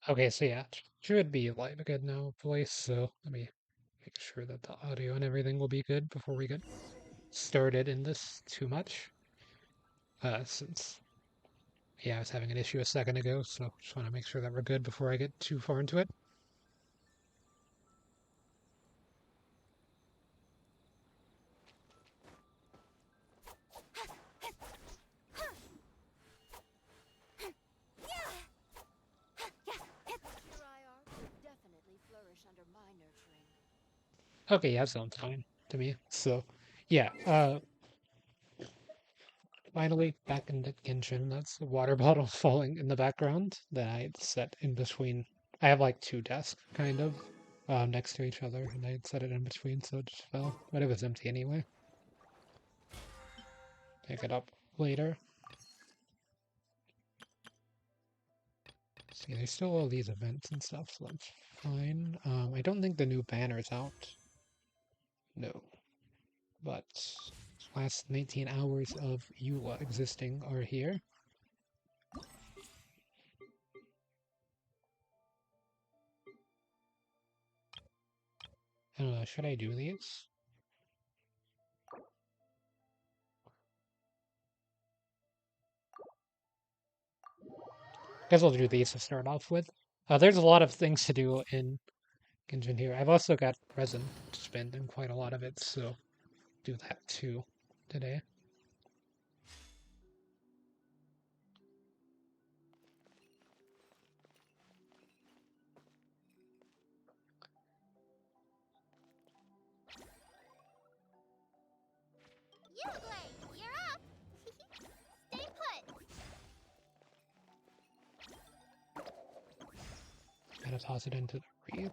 Okay, so yeah, should be like a good now voice, so let me make sure that the audio and everything will be good before we get started in this too much. Since yeah, I was having an issue a second ago, so just want to make sure that we're good before I get too far into it. Okay, yeah, sounds fine to me. So yeah, finally back into Genshin. That's a water bottle falling in the background that I had set in between. I have like two desks kind of next to each other, and I had set it in between, so it just fell. But it was empty anyway. Pick it up later. See, there's still all these events and stuff, so that's fine. I don't think the new banner's out. No. But last 19 hours of Eula existing are here. I don't know, should I do these? Guess I'll do these to start off with. There's a lot of things to do in Genshin here. I've also got resin to spend in quite a lot of it, so do that too today. Gotta toss it into the wreath.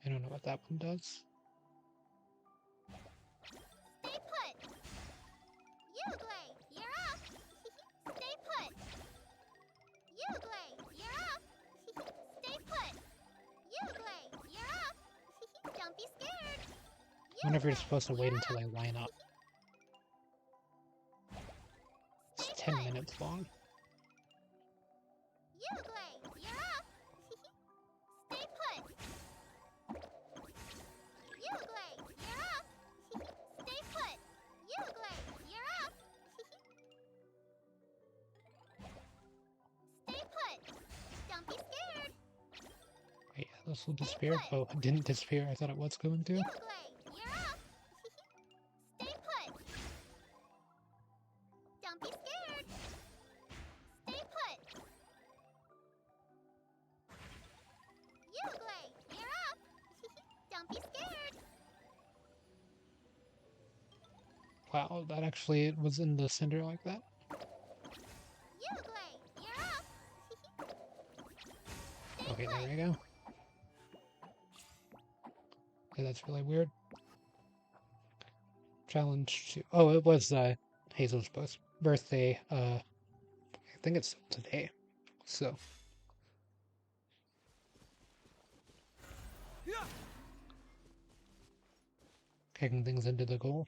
I don't know what that one does. I wonder if you're supposed to wait until I line up. It's 10 minutes long. Wait, this will disappear? Oh, it didn't disappear. I thought it was going to. Wow, that actually was in the center like that. Okay, there we go. Okay, that's really weird. Challenge to... Oh, it was Hazel's birthday. I think it's today. So... kicking things into the goal.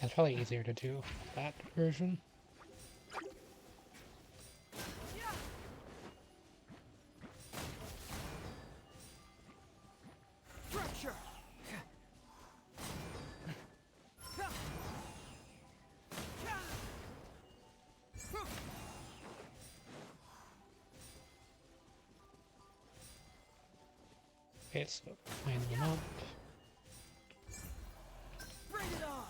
It's probably easier to do that version. Okay, so line them up. Bring it on!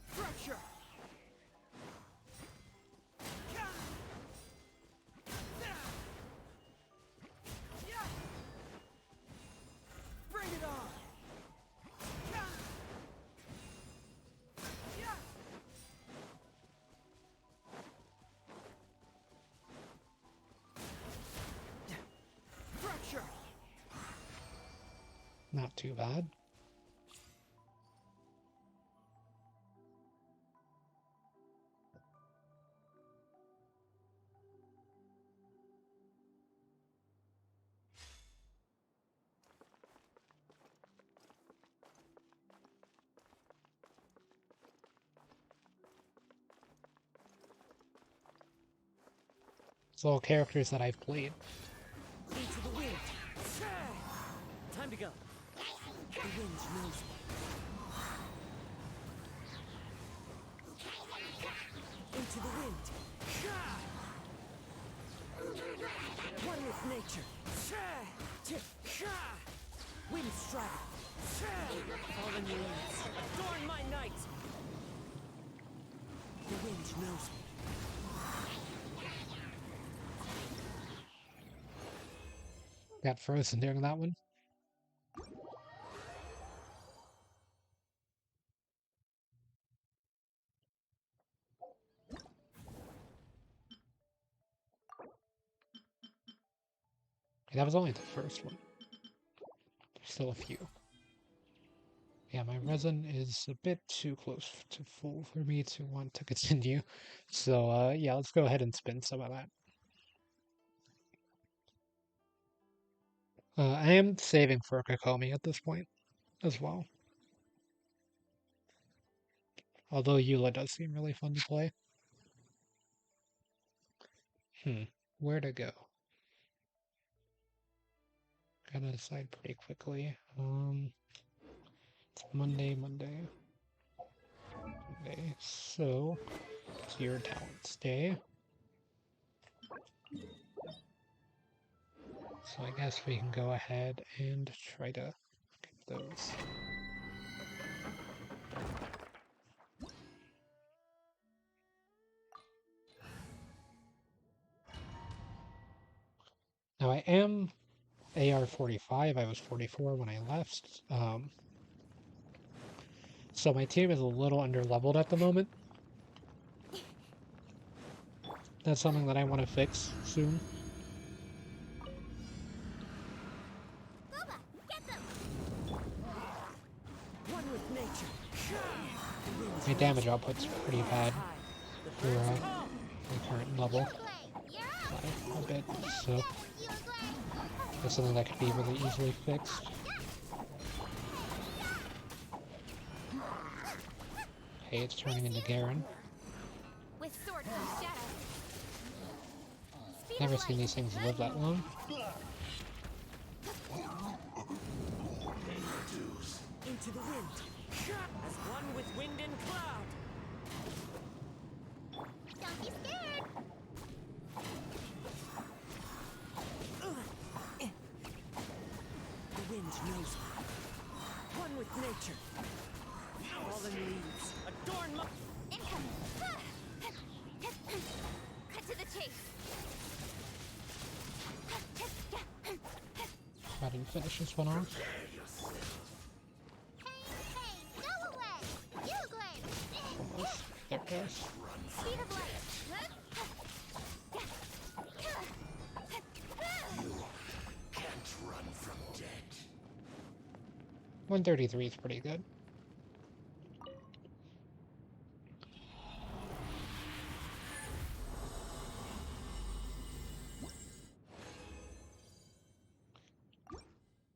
Fracture! Bring it on! Fracture! Not too bad. It's all characters that I've played. Into the wind! Time to go! The wind knows me. Into the wind! One with nature! Wind strike! Fallen leaves! Adorn my night! The wind knows me. Got frozen during that one. That was only the first one. There's still a few. Yeah, my resin is a bit too close to full for me to want to continue. So, yeah, let's go ahead and spin some of that. I am saving for Kokomi at this point as well. Although Eula does seem really fun to play. Where to go? Gotta decide pretty quickly. It's Monday. So, it's your talents day. So I guess we can go ahead and try to get those. Now I am AR 45. I was 44 when I left. So my team is a little under-leveled at the moment. That's something that I want to fix soon. One with nature. My damage output's pretty bad for my current level by a bit, so that's something that could be really easily fixed. Okay, it's turning into Garen. With sword comes shadow. Speed Never of seen light. these things live that long. Into the wind. As one with wind and cloud. Don't be scared. The wind knows me. One with nature. Fallen leaves. Adorn my... Incoming. Cut to the chase. I didn't finish this one off. Hey, go away. You glade. Almost. There it goes. Speed of light. Can't run from dead. 133 is pretty good.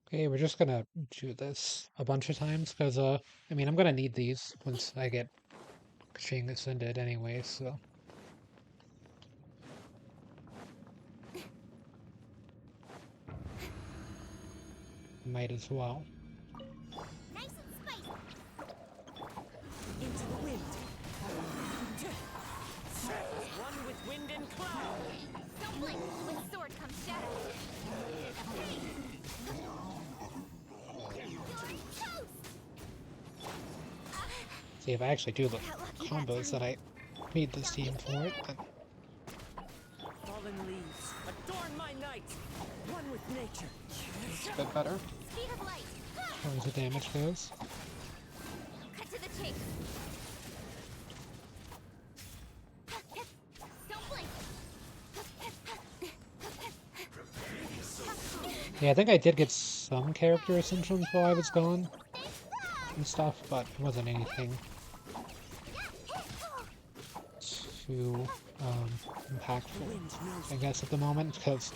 Okay, we're just gonna do this a bunch of times because, I mean, I'm gonna need these once I get Shing Ascended anyway, so. Might as well. wind and cloud. Don't blink. With sword comes shadow. You're toast. See, if I actually do the Got lucky that combos that time. I made this team for it, then Fallen leaves, adorn my night. One with nature. it's a bit better Speed of light. as far as the damage goes. Cut to the chase. Don't blink. Yeah, I think I did get some character ascensions while I was gone and stuff, but it wasn't anything too impactful, I guess, at the moment, because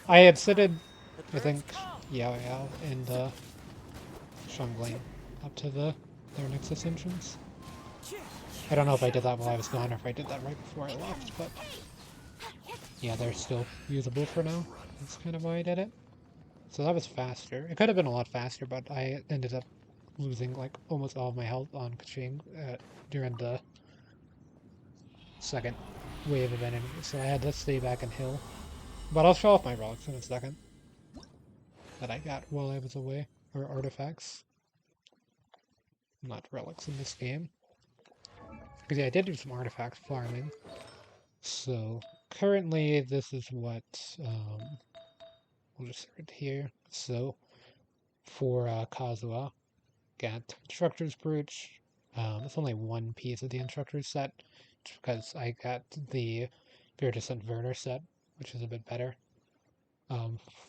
I had sitted, The I birds think, call. Yao Yao and Shangling up to their next ascensions. I don't know if I did that while I was gone or if I did that right before I left, but yeah, they're still usable for now. That's kind of why I did it. So that was faster. It could have been a lot faster, but I ended up losing like almost all of my health on Kaching during the second wave of enemies, so I had to stay back and heal. But I'll show off my relics in a second that I got while I was away, or artifacts. Not relics in this game. Because yeah, I did do some artifact farming. So currently this is what we'll just start here. So for Kazuha, got Instructor's Brooch. It's only one piece of the Instructor's set, because I got the Viridescent Verter set, which is a bit better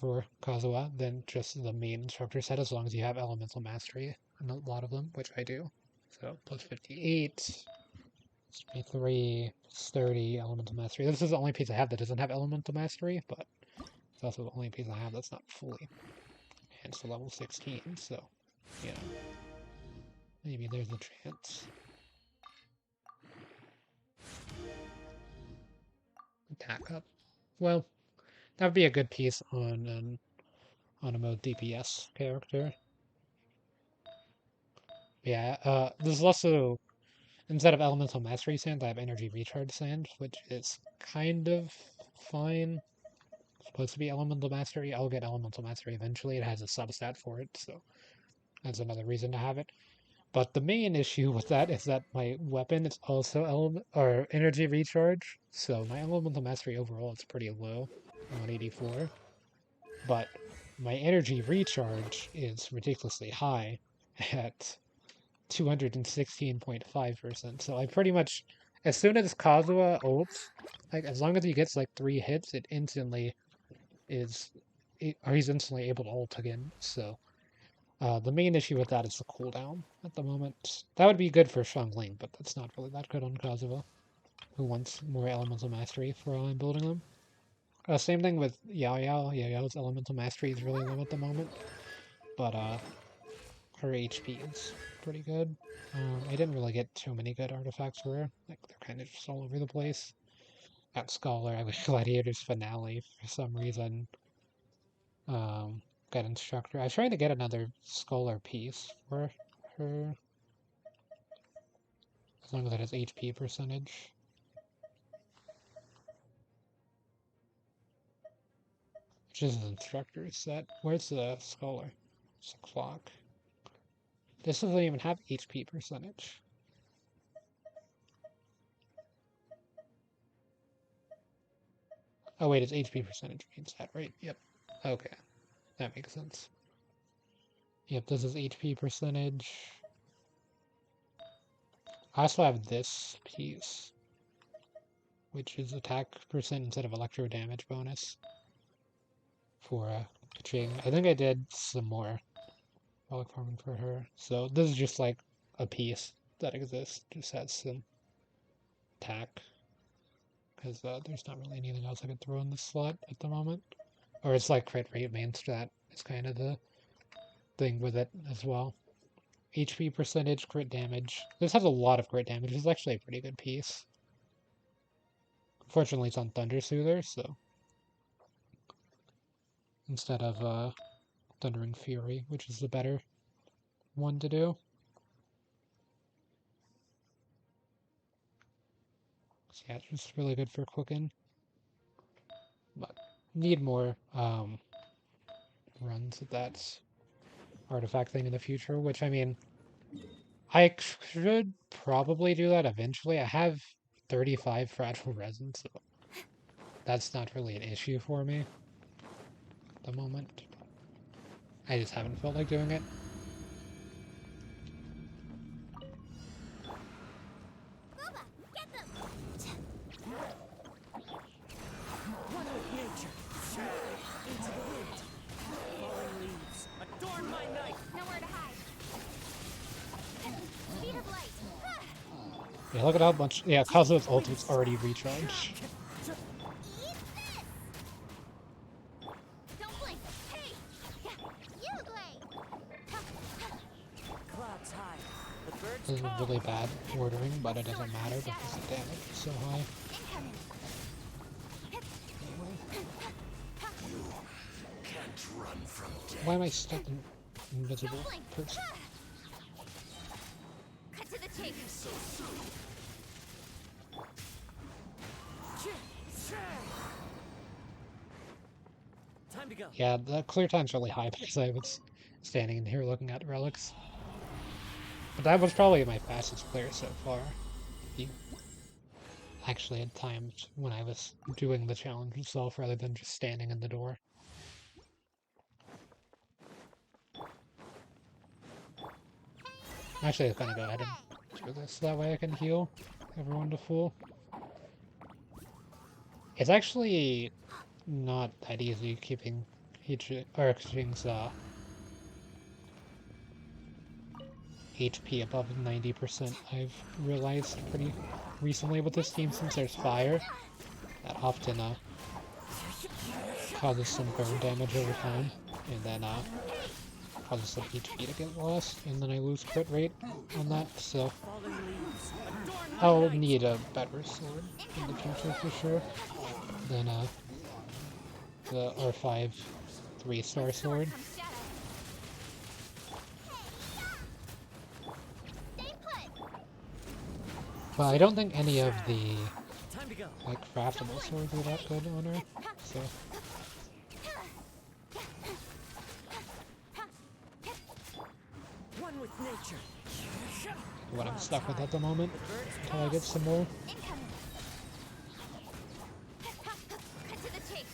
for Kazuha than just the main Instructor set, as long as you have Elemental Mastery in a lot of them, which I do. So plus 58, 3, 30 Elemental Mastery. This is the only piece I have that doesn't have Elemental Mastery, but it's also the only piece I have that's not fully. And it's level 16, so, you know, maybe there's a chance. Attack up. Well, that would be a good piece on a mode DPS character. Yeah, there's also, instead of Elemental Mastery Sand, I have Energy Recharge Sand, which is kind of fine. It's supposed to be Elemental Mastery. I'll get Elemental Mastery eventually. It has a substat for it, so that's another reason to have it. But the main issue with that is that my weapon is also energy recharge, so my elemental mastery overall is pretty low, 184. But my energy recharge is ridiculously high at 216.5%. So I pretty much, as soon as Kazuha ults, like as long as he gets like 3 hits, it instantly is, or he's instantly able to ult again. So the main issue with that is the cooldown at the moment. That would be good for Xiangling, but that's not really that good on Kazuha, who wants more elemental mastery for while I'm building them. Same thing with Yao Yao. Yao Yao's elemental mastery is really low at the moment, but her HP is pretty good. I didn't really get too many good artifacts for her. Like, they're kind of just all over the place. At Scholar, I was Gladiator's Finale for some reason. Got Instructor. I was trying to get another Scholar piece for her, as long as it has HP percentage. Which is an Instructor set. Where's the Scholar? It's a clock. This doesn't even have HP percentage. Oh wait, it's HP percentage means that, right? Yep. Okay, that makes sense. Yep, this is HP percentage. I also have this piece, which is attack percent instead of electro damage bonus for Kaching. I think I did some more relic farming for her. So this is just like a piece that exists, just has some attack, because there's not really anything else I could throw in this slot at the moment. Or it's like crit rate main strat is kind of the thing with it as well. HP percentage, crit damage. This has a lot of crit damage. It's actually a pretty good piece. Fortunately, it's on Thunder Soother, so instead of Thundering Fury, which is the better one to do. Yeah, it's just really good for cooking. But need more runs of that artifact thing in the future, which I mean, I should probably do that eventually. I have 35 fragile resin, so that's not really an issue for me at the moment. I just haven't felt like doing it. Booba, get them! One with nature. Into the wind. Falling leaves. Adorn my night. Nowhere to hide. Speed of light. Yeah, look at how much. Yeah, Kazuo's ultimate's already recharged. Eat this! Don't blink. Hey! You blink! Clouds high. The birds This is call. really bad ordering, but it doesn't matter because the damage is so high. Incoming! Why am I stuck in invisible Don't blink. person? Cut to the chase. Time to go. Yeah, the clear time's really high because I was standing in here looking at relics. But that was probably my fastest clear so far. You actually had times when I was doing the challenge itself rather than just standing in the door. Actually, I'm gonna go ahead and do this. That way I can heal everyone to full. It's actually not that easy keeping Xing's HP above 90%. I've realized pretty recently with this team since there's fire. That often causes some burn damage over time, and then causes some HP to get lost, and then I lose crit rate on that, so Falling leaves. Adorn my I'll night. need a better sword in the future for sure than the R5 3-star sword. Comes shadow. Stay put! But I don't think any of the Time to go. like craftable swords are that good on her, so One with nature. what I'm stuck with at the moment until I get some more. Incoming! Cut to the chase.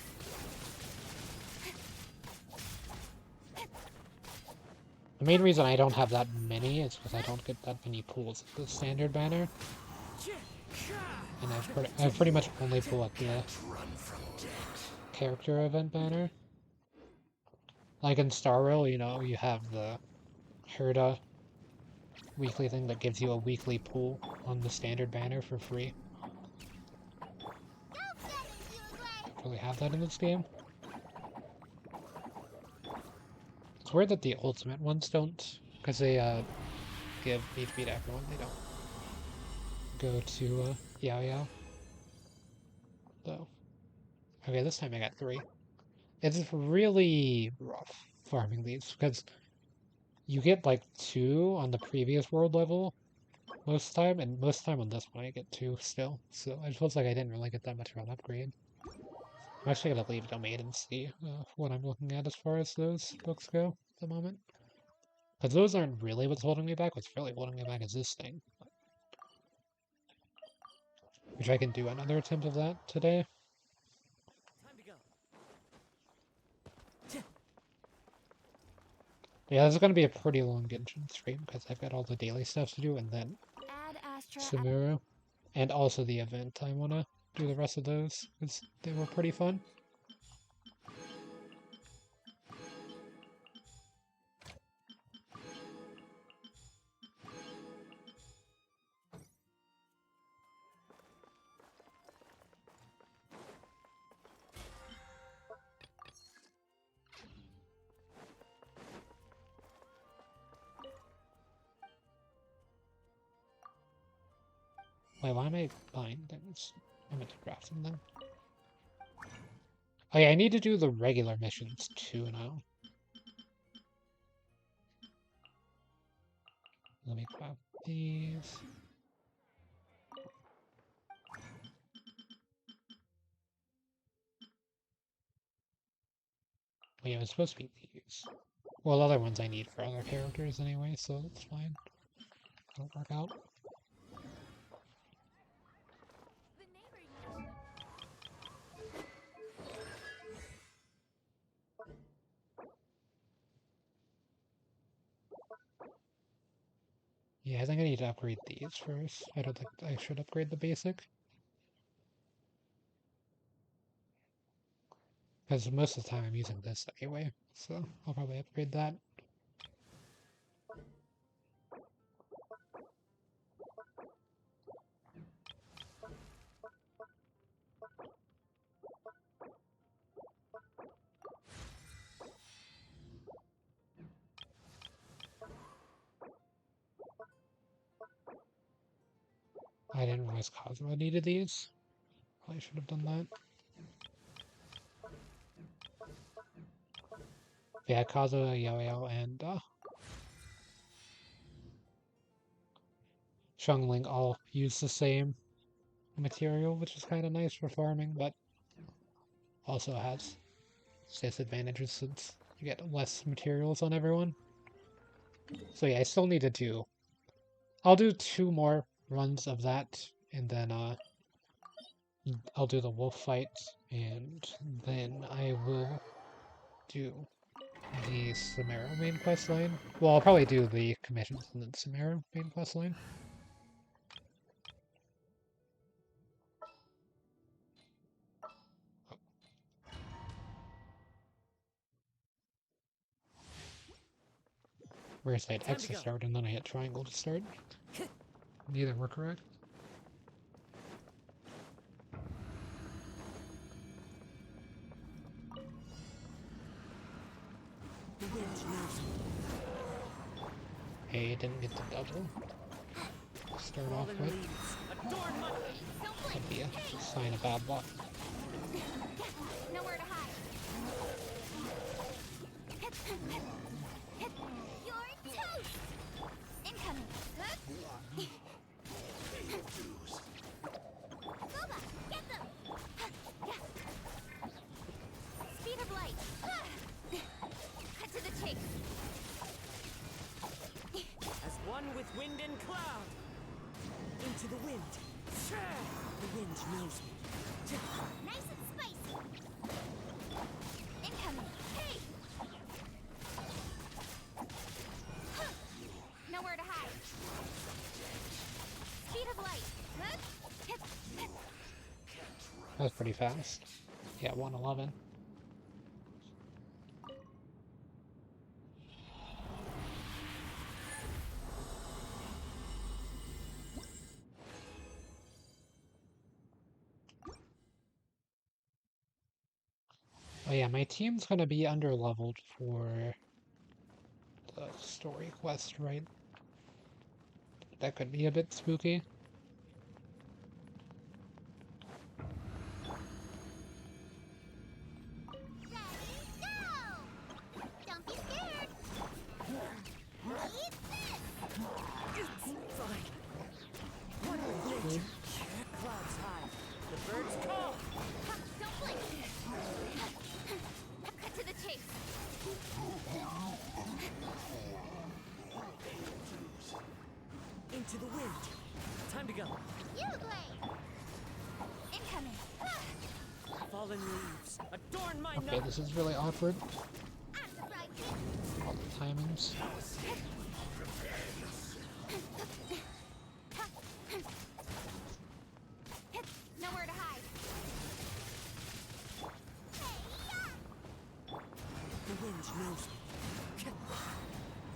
The main reason I don't have that many is because I don't get that many pulls at the standard banner, and I pretty much only pull at the character event banner. Like in Star Rail, you know, you have the Herda weekly thing that gives you a weekly pull on the standard banner for free. Don't really have that in this game. It's weird that the ultimate ones don't, because they give HP to everyone. They don't go to Yao Yao. So, okay, this time I got 3. It's really rough farming these because you get like 2 on the previous world level most of the time, and most of the time on this one I get 2 still. So it feels like I didn't really get that much of an upgrade. I'm actually gonna leave Domain and see what I'm looking at as far as those books go at the moment. Because those aren't really what's holding me back. What's really holding me back is this thing. Which I can do another attempt of that today. Time to go. Yeah, this is gonna be a pretty long Genshin stream because I've got all the daily stuff to do and then Add Astra. Sumeru. And also the event. I wanna do the rest of those because they were pretty fun. Wait, why am I buying things? I meant to craft them then. Oh yeah, I need to do the regular missions too now. Let me craft these. Wait, it was supposed to be these. Well, the other ones I need for other characters anyway, so it's fine. It'll work out. The neighbor. Yeah, I think I need to upgrade these first. I don't think I should upgrade the basic. Because most of the time I'm using this anyway, so I'll probably upgrade that. I didn't realize Cosmo needed these. Probably should have done that. Yeah, Kazuha, Yo-Yo, and Xiangling all use the same material, which is kind of nice for farming, but also has disadvantages since you get less materials on everyone. So yeah, I still need to do... I'll do 2 more runs of that, and then I'll do the wolf fight, and then I will do the Sumeru main quest line. Well, I'll probably do the commissions and then Sumeru main quest line. Whereas I hit Time X to to go. start, and then I hit triangle to start. Neither were correct. The wind knows me. Hey, didn't get the double. Start off Fallen with. leaves. Adorn my... Could be a sign of bad luck. Nowhere to hide. You're toast. Incoming. Boba, get them. Speed of light. Cut to the chase. As one with wind and cloud. Into the wind. The wind knows me. Nice and spicy. Incoming. Hey. Nowhere to hide. Speed of light. That was pretty fast. Yeah, 111. Oh yeah, my team's gonna be under-leveled for the story quest, right? That could be a bit spooky. Ready, go! Don't be scared. Eat this. Fine. One with nature. Clouds high. The birds call. Don't blink. Cut to the chase. Into the wind. Time to go. You blade. Incoming. Fallen leaves. Adorn my Okay, night. this is really awkward. I'm surprised. All the timings. Nowhere to hide. The wind knows me.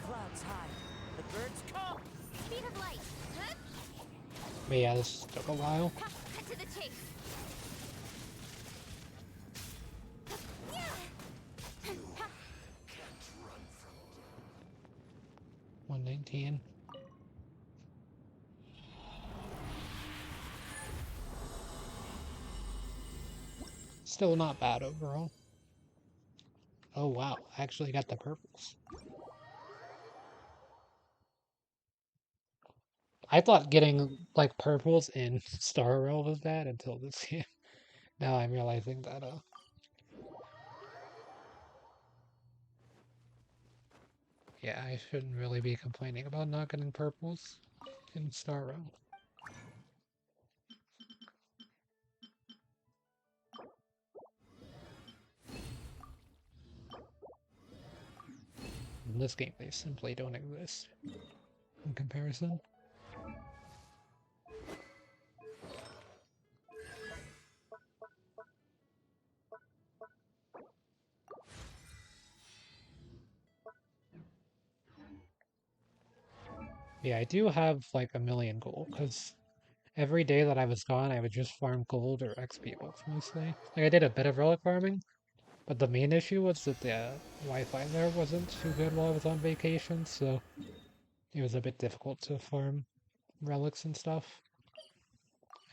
Clouds high. The birds call. Speed of light. But yeah, this took a while. Cut to the chase. 119. Still not bad overall. Oh wow, I actually got the purples. I thought getting like purples in Star Rail was bad until this game. Now I'm realizing that Yeah, I shouldn't really be complaining about not getting purples in Star Realm. In this game, they simply don't exist in comparison. Yeah, I do have like a million gold, because every day that I was gone, I would just farm gold or XP books mostly. Like, I did a bit of relic farming, but the main issue was that the Wi-Fi there wasn't too good while I was on vacation, so it was a bit difficult to farm relics and stuff,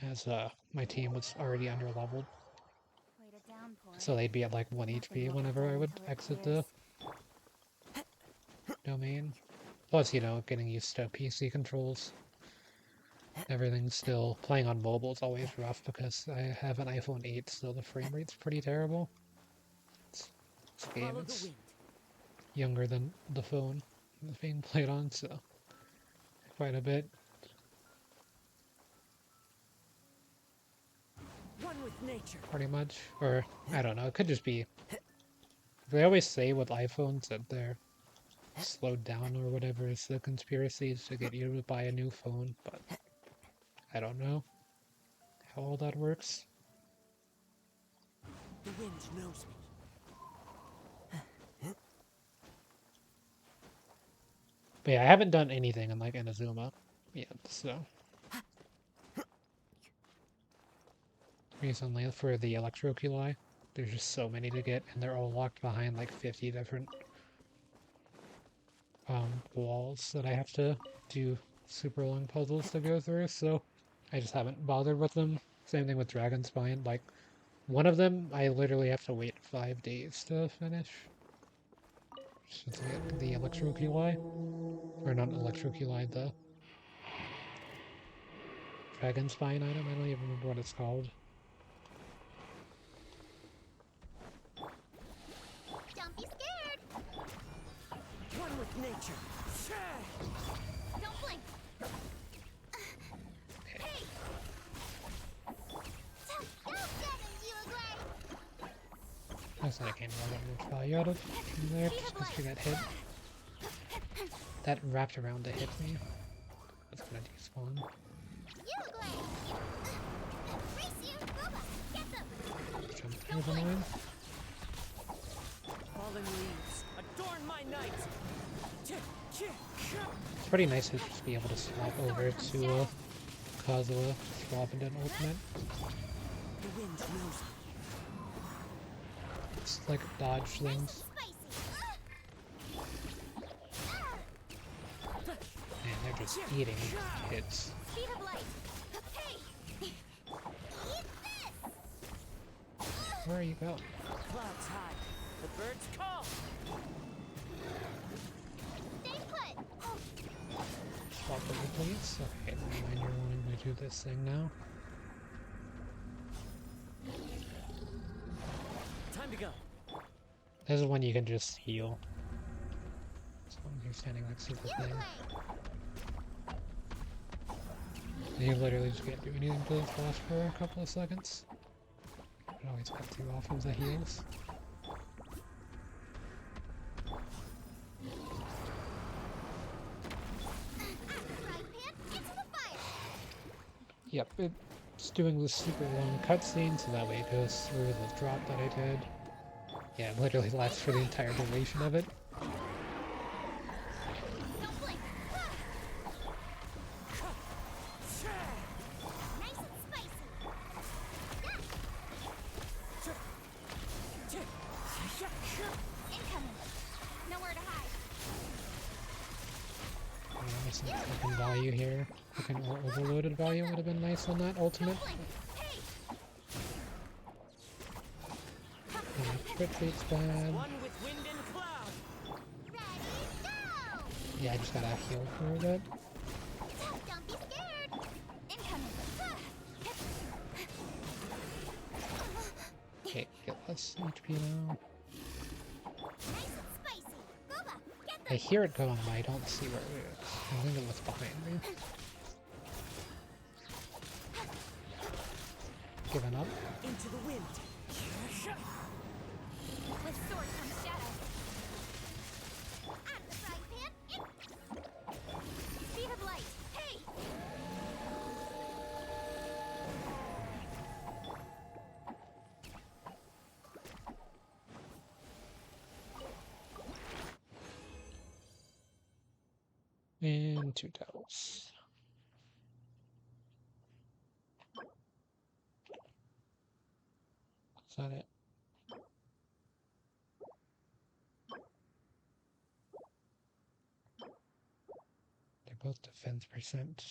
as my team was already under-leveled. Quite a downpour. So they'd be at like 1 Nothing HP will get whenever done I would until it exit clears. the domain. Plus, you know, getting used to PC controls. Everything's still playing on mobile is always rough because I have an iPhone 8, so the frame rate's pretty terrible. This game Follow the is wind. younger than the phone it's being played on, so quite a bit. One with nature. Pretty much. Or, I don't know, it could just be... They always say with iPhones that they're slowed down or whatever is the conspiracy is to get you to buy a new phone, but I don't know how all that works. The wind knows me. But yeah, I haven't done anything in like Inazuma yet, so recently for the Electroculi, there's just so many to get, and they're all locked behind like 50 different walls that I have to do super long puzzles to go through, so I just haven't bothered with them. Same thing with Dragon Spine, like one of them I literally have to wait 5 days to finish. Just to get the Electroculi, or not Electroculi, the Dragon Spine item, I don't even remember what it's called. Don't be scared. One with nature. Don't blink. Hey. Go get him, you agree? I said I can't really get much value out of from there just because she got hit. That wrapped around to hit me. That's gonna despawn. You agree? Race you, Booba. Get them. Jump there the line. Fallen leaves. Adorn my night. It's pretty nice to just be able to swap over to Kazuha, swap into an ultimate. The wind knows me. It's like dodge things. Man, they're just eating hits. Speed of light. Hey. Eat this. Where are you going? Clouds high. The birds call. Stay put. Swap over, please. Okay, never mind, you're wanting to do this thing now. Time to go. This is when you can just heal. As long as you're standing next to the You thing. agree? You literally just can't do anything to this boss for a couple of seconds. It always cuts you off of the heals. Right pan into the fire. Yep, it's doing this super long cutscene, so that way it goes through the drop that I did. Yeah, it literally lasts for the entire duration of it. Don't blink. Nice and spicy. Incoming. Nowhere to hide. There's some fucking value here. Fucking overloaded value would have been nice on that ultimate. Blink. Hey. Crit rate's bad. One with wind and cloud. Ready, go. Yeah, I just gotta heal for a bit. Don't be scared. Incoming. Okay, get less HP now. Nice and spicy. Booba, get I hear it going, but I don't see where it is. I think it was behind me. Giving up. Into the wind. With sword comes shadow. Out of the frying pan. Speed of light. Hey! And 2 towels. Is that it? They're both defense percent.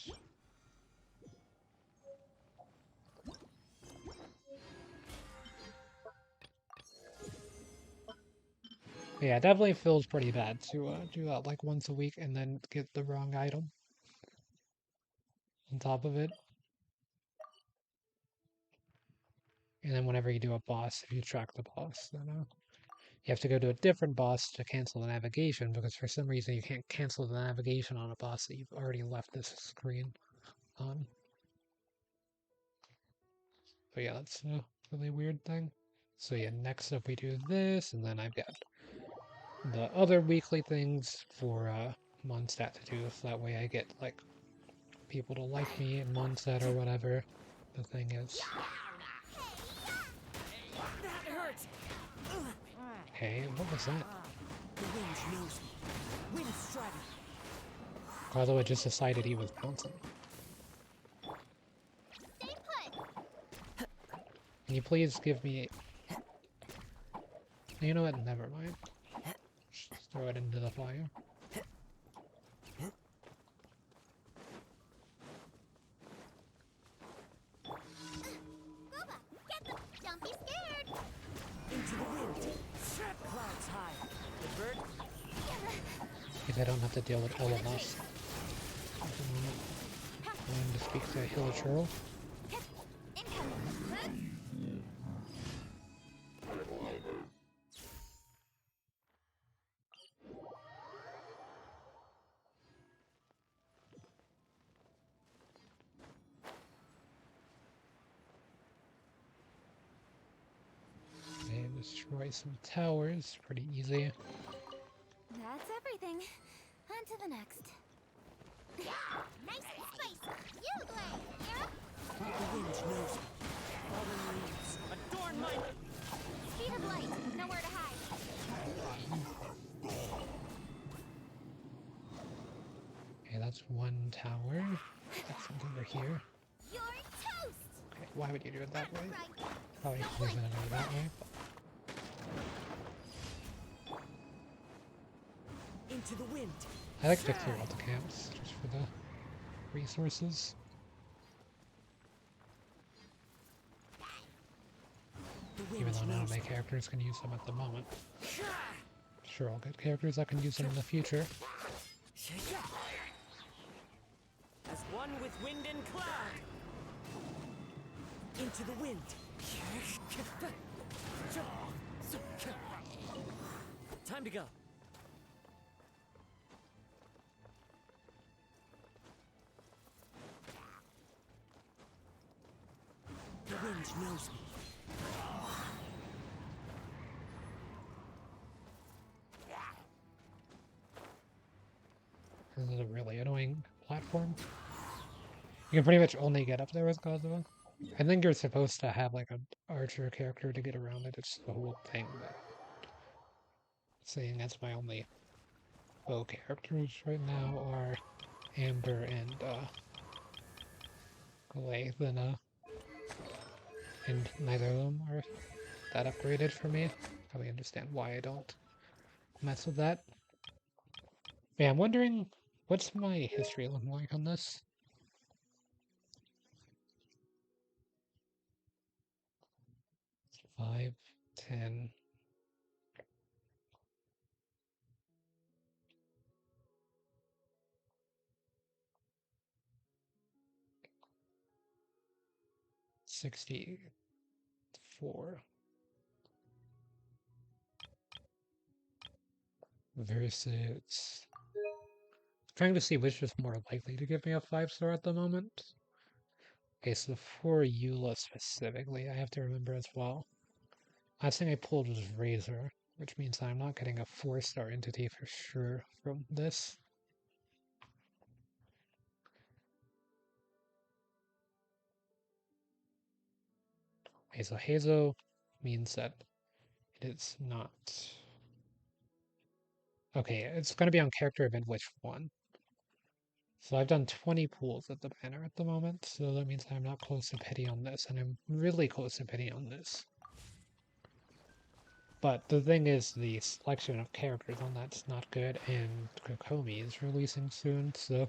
Yeah, it definitely feels pretty bad to do that like once a week and then get the wrong item on top of it. And then whenever you do a boss, if you track the boss, then you have to go to a different boss to cancel the navigation because for some reason you can't cancel the navigation on a boss that you've already left this screen on. So yeah, that's a really weird thing. So yeah, next up we do this, and then I've got the other weekly things for Mondstadt to do, so that way I get like people to like me in Mondstadt or whatever the thing is. That hurts. Hey, what was that? The wind knows me. Wind strider. Although it just decided he was bouncing. Stay put. Can you please give me... You know what? Never mind. Just throw it into the fire. Booba, get them. Don't be scared. Into the wind. Clouds high. The bird. Because I don't have to deal with all of us. At the moment. I'm going to speak to Hilichurl. Incoming. And destroy some towers. Pretty easy. That's everything. On to the next. Nice and spicy. You blade. You're up. The wind knows me. Fallen leaves. Adorn my... Speed of light. Nowhere to hide. Okay, that's one tower. That's something over here. You're toast. Okay, why would you do it that way? Right. Probably because he's gonna go that way. Into the wind. I like to clear out the camps just for the resources. The Even wind though none of knows my me. characters can use them at the moment. Sure, I'll get characters that can use them in the future. As one with wind and cloud. Into the wind. Time to go. The wind knows me. This is a really annoying platform. You can pretty much only get up there with Kazuha. I think you're supposed to have like an archer character to get around it. It's the whole thing, but seeing as my only bow characters right now are Amber and Glay, then and neither of them are that upgraded for me. Probably understand why I don't mess with that. Yeah, I'm wondering what's my history looking like on this? 5, 10. $64. versus... Trying to see which is more likely to give me a 5-star at the moment. Okay, so for Eula specifically, I have to remember as well. Last thing I pulled was Razor, which means I'm not getting a 4-star entity for sure from this. Okay, so Hazo means that it is not... Okay, it's going to be on character event which one. So I've done 20 pulls at the banner at the moment, so that means I'm not close to pity on this, and I'm really close to pity on this. But the thing is, the selection of characters on that's not good, and Kokomi is releasing soon, so...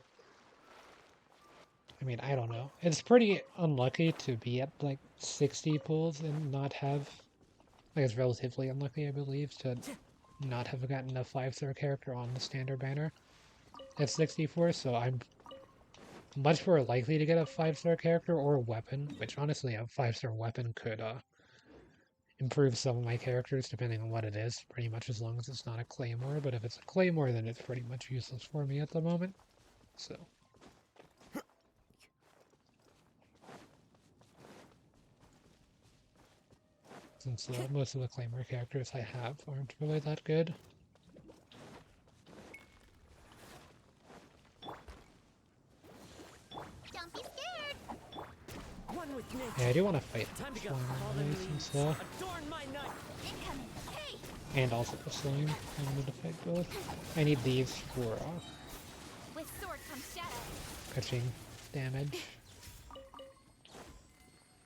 I mean, I don't know. It's pretty unlucky to be at, like, 60 pulls and not have... Like, it's relatively unlucky, I believe, to not have gotten a 5-star character on the standard banner at 64, so I'm much more likely to get a 5-star character or a weapon, which honestly a 5-star weapon could improve some of my characters depending on what it is, pretty much as long as it's not a claymore, but if it's a claymore then it's pretty much useless for me at the moment. So since most of the claymore characters I have aren't really that good. Don't be scared. One with nature. Yeah, I do want to fight Time to go. slime Fallen anyways and leaves. stuff. Adorn my night. Incoming. Hey. And also the slime. I wanted to fight both. I need these for With sword comes shadow. pitching damage.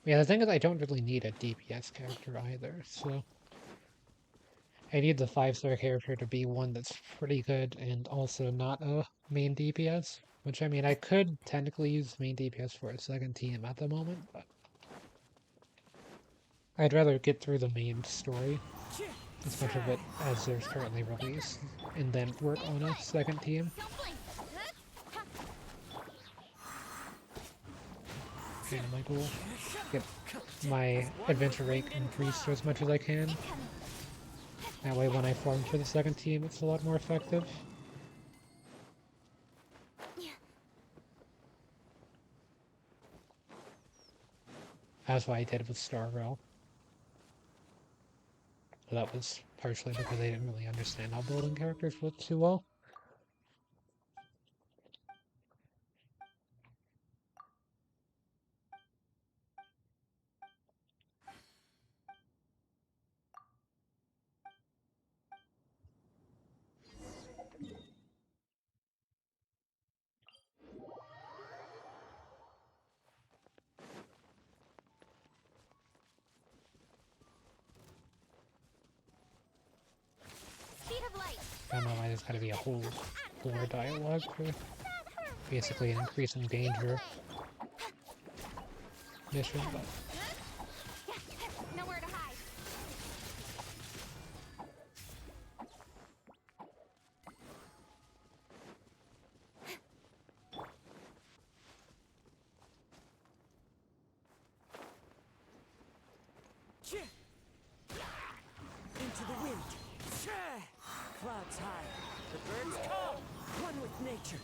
Yeah, the thing is I don't really need a DPS character either, so... I need the 5-star character to be one that's pretty good and also not a main DPS. Which, I mean, I could technically use main DPS for a second team at the moment, but... I'd rather get through the main story, as much of it as there's currently released, and then work on a second team. Don't blink. Kind of my goal. Get my adventure rate increased as much as I can. Incoming. That way when I farm for the second team, it's a lot more effective. That's why I did it with Star Rail. That was partially because I didn't really understand how building characters work too well. Speed of light. I don't know why there's gotta be a whole lore dialogue for basically an increase in danger mission, but Nowhere to hide. Into the wind. Clouds high. The birds call. One with nature.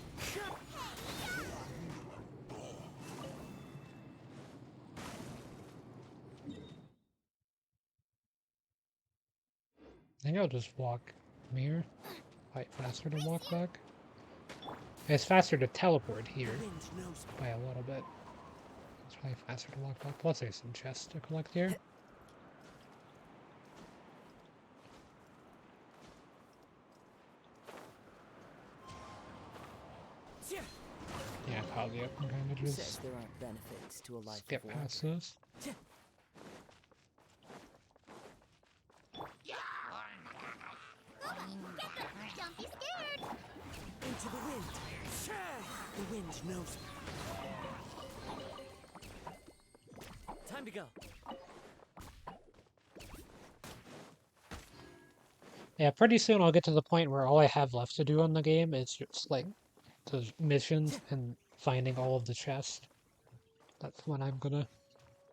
I think I'll just walk from here. Quite faster to walk back. It's faster to teleport here Wind knows me. by a little bit. It's probably faster to walk back. Plus there's some chests to collect here. Yeah, probably open Who damages. says there aren't benefits to a life Skip of past wonder? those. Don't be scared. Into the wind. The wind knows me. Time to go. Yeah, pretty soon I'll get to the point where all I have left to do on the game is just like the missions and finding all of the chests. That's when I'm gonna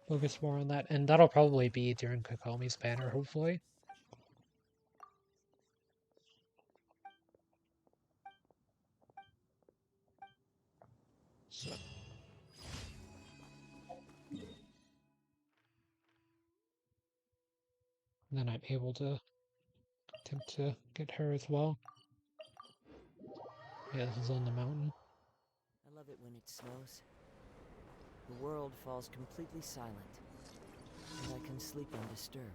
focus more on that, and that'll probably be during Kokomi's banner, hopefully. So. And then I'm able to attempt to get her as well. Yeah, this is on the mountain. I love it when it snows. The world falls completely silent, and I can sleep undisturbed.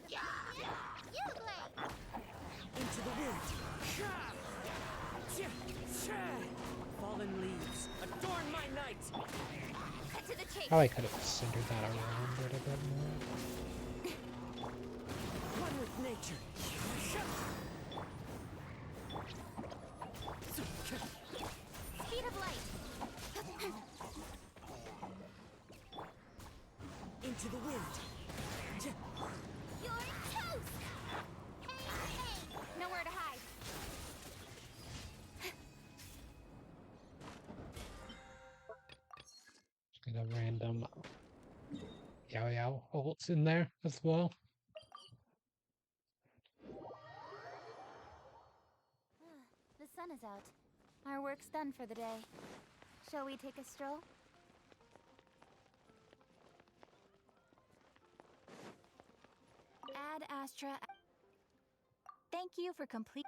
You play! Into the wind! Fallen leaves, adorn my night! Cut to the chase! Probably could have centered that around it a bit more. One with nature! Speed of light! Into the wind! You're toast! Hey! Nowhere to hide. Just get a random Yao Yao ults in there as well. The sun is out. Our work's done for the day. Shall we take a stroll? Ad Astra. Thank you for complete.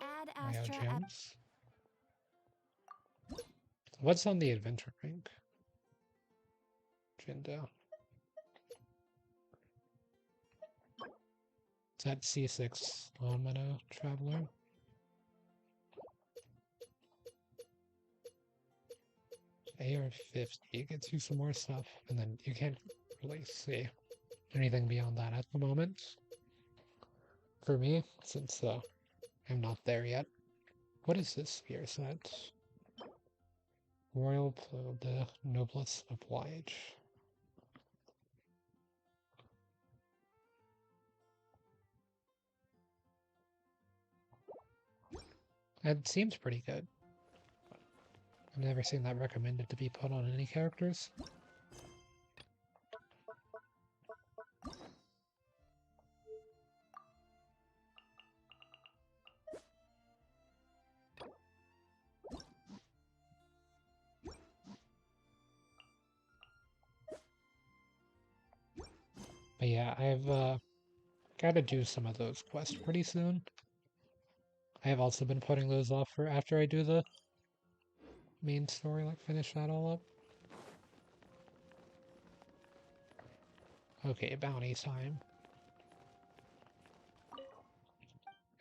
Ad Yao Astra. gems. What's on the adventure rank? Jinda. Is that C6 Lomino Traveler? AR-50 gets you some more stuff, and then you can't really see anything beyond that at the moment. For me, since I'm not there yet. What is this spear set? Royal Plume, the Noblesse Oblige. It seems pretty good. I've never seen that recommended to be put on any characters. But yeah, I've got to do some of those quests pretty soon. I have also been putting those off for after I do the main story, like finish that all up. Okay, bounty time.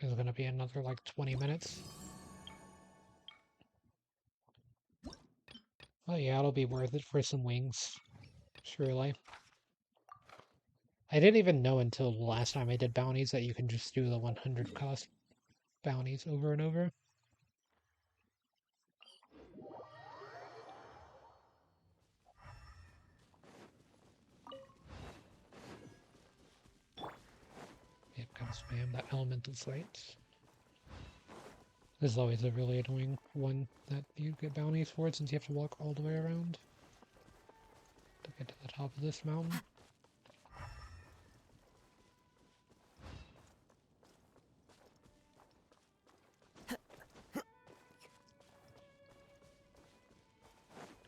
Is gonna be another like 20 minutes. Oh yeah, it'll be worth it for some wings. Surely. I didn't even know until the last time I did bounties that you can just do the 100 cost bounties over and over. Yep, gotta spam that elemental sight. This is always a really annoying one that you get bounties for since you have to walk all the way around to get to the top of this mountain.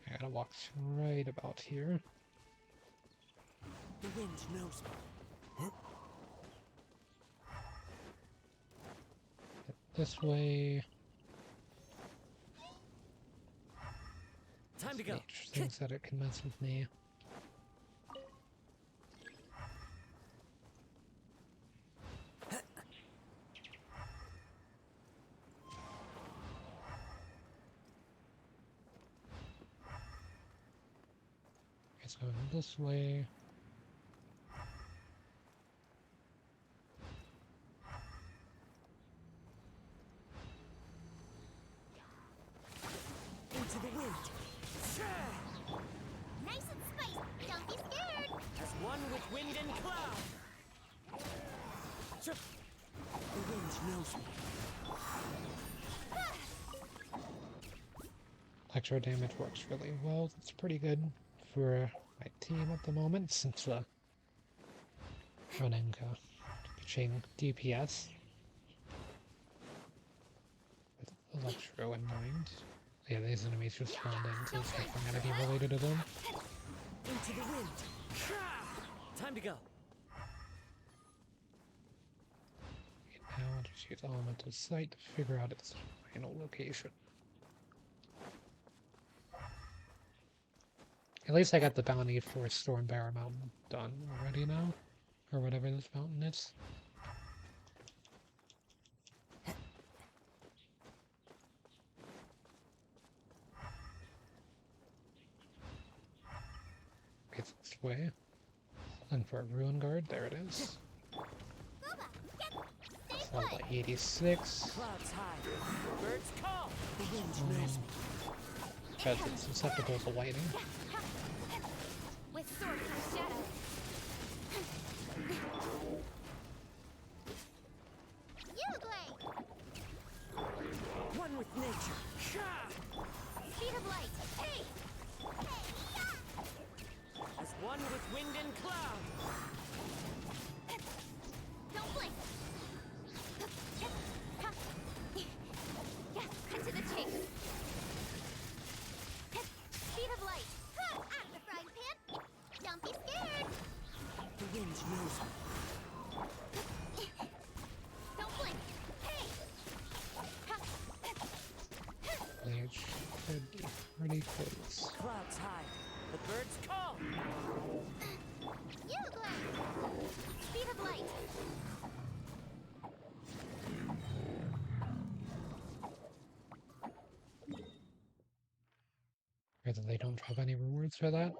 I gotta walk right about here. The wind knows me. This way. Time to go. Things that it can mess with me. It's going this way. Into the wind. Nice and spicy. Don't be scared. As one with wind and cloud. The wind knows me. Electro damage works really well. It's pretty good for my team at the moment since Ronenka, to be matching DPS with Electro in mind. Yeah, these enemies just spawned in, so it's definitely gonna be related to them. Into the wind. Time to go. Now I'll just use Elemental Sight to figure out its final location. At least I got the bounty for Stormbearer Mountain done already now, or whatever this mountain is. It's this way. And for a Ruin Guard, there it is. It's level 86. Clouds high. Birds call. The wind knows me. Because it's susceptible to lightning. With sword comes shadow. You blade. One with nature. Speed of light. Hey. As one with wind and cloud. Don't blink. Cut to the chase. Speed of light. Out of the frying pan. Don't be scared. The wind knows me. Don't blink. Hey. Which could be pretty close. Clouds high. The birds call. You blade. Speed of light. Either they don't drop any rewards for that.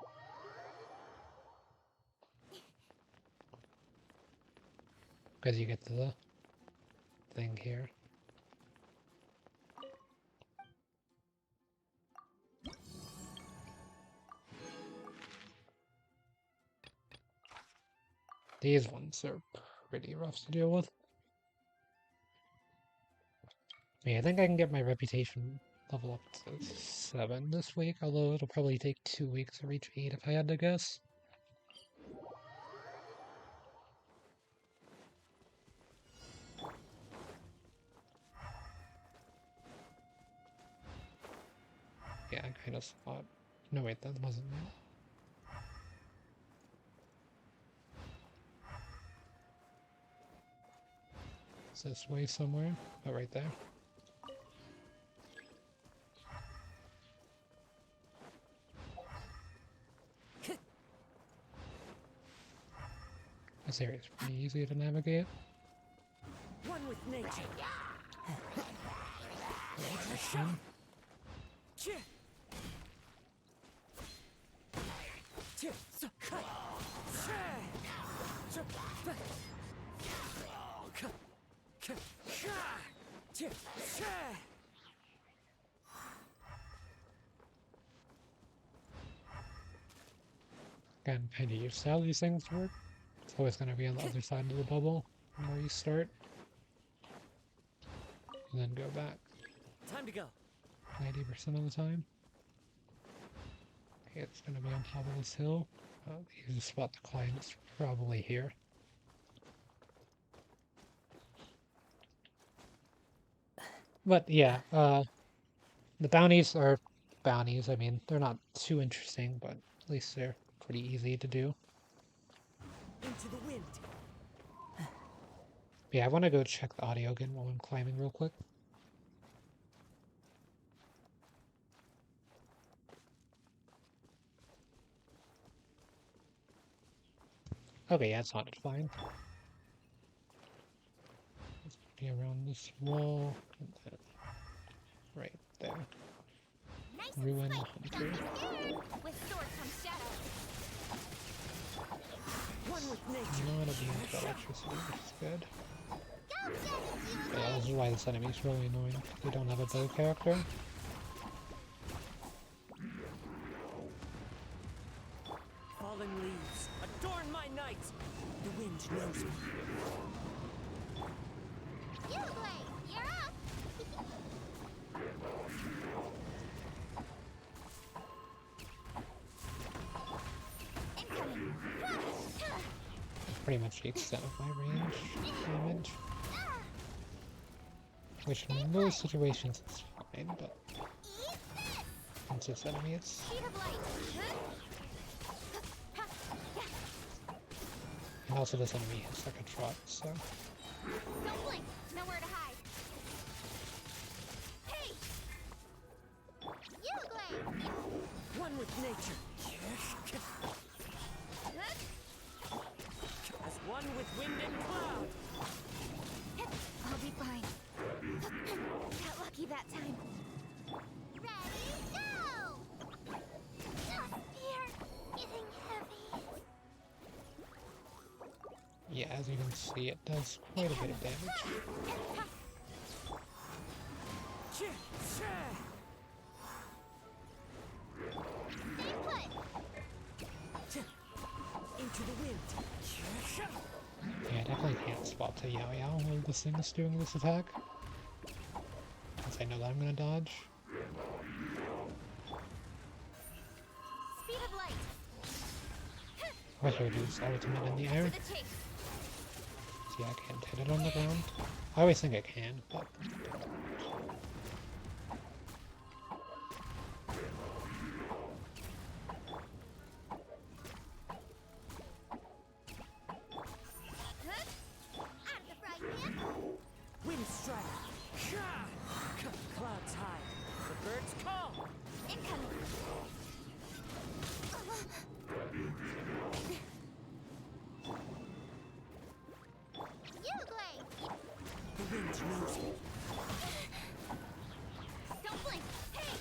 Because you get the thing here. These ones are pretty rough to deal with. Yeah, I think I can get my reputation level up to 7 this week, although it'll probably take 2 weeks to reach 8 if I had to guess. Yeah, I kind of thought... No, wait, that wasn't it. It's this way somewhere. Oh, right there. This area is pretty easy to navigate. One with nature. Action. Again, kind of used to how these things work. It's always going to be on the other side of the bubble from where you start. And then go back. Time to go. 90% of the time. Okay, it's going to be on top of this hill. You just spot the client, it's probably here. But yeah, the bounties are bounties. I mean, they're not too interesting, but at least they're pretty easy to do. Into the wind. Yeah, I want to go check the audio again while I'm climbing real quick. Okay, yeah, it sounded fine. Let's be around this wall, and then right there. Nice Ruin and Hunter. sweet. Don't be scared. With sword comes shadow. One with nature. Not immune to electricity, which is good. Go get it, you Yeah, this is why this enemy's really annoying. They don't have a bow character. Fallen leaves. Adorn my night. The wind knows me. You blade. You're up. Incoming. pretty much the extent of my range damage. Which in most situations is fine, but once it's enemy, it's... And also this enemy has like a trot, so... Don't blink. Nowhere to hide. Hey! You Glade! One with nature. As one with wind and cloud. I'll be fine. Got lucky that time. Ready, go! You're getting heavy. Yeah, as you can see, it does quite a bit of damage. Stay put. Into the wind. Yeah, I definitely can't swap to Yao Yao while this thing is doing this attack. Since I know that I'm gonna dodge. Speed of light. I wish I would use ultimate in the air. To the chase. See, I can't hit it on the ground. I always think I can, but... Out of the frying pan. Wind strike. Clouds hide. The birds call. Incoming. You Glade. The wind knows me. Don't blink. Hey!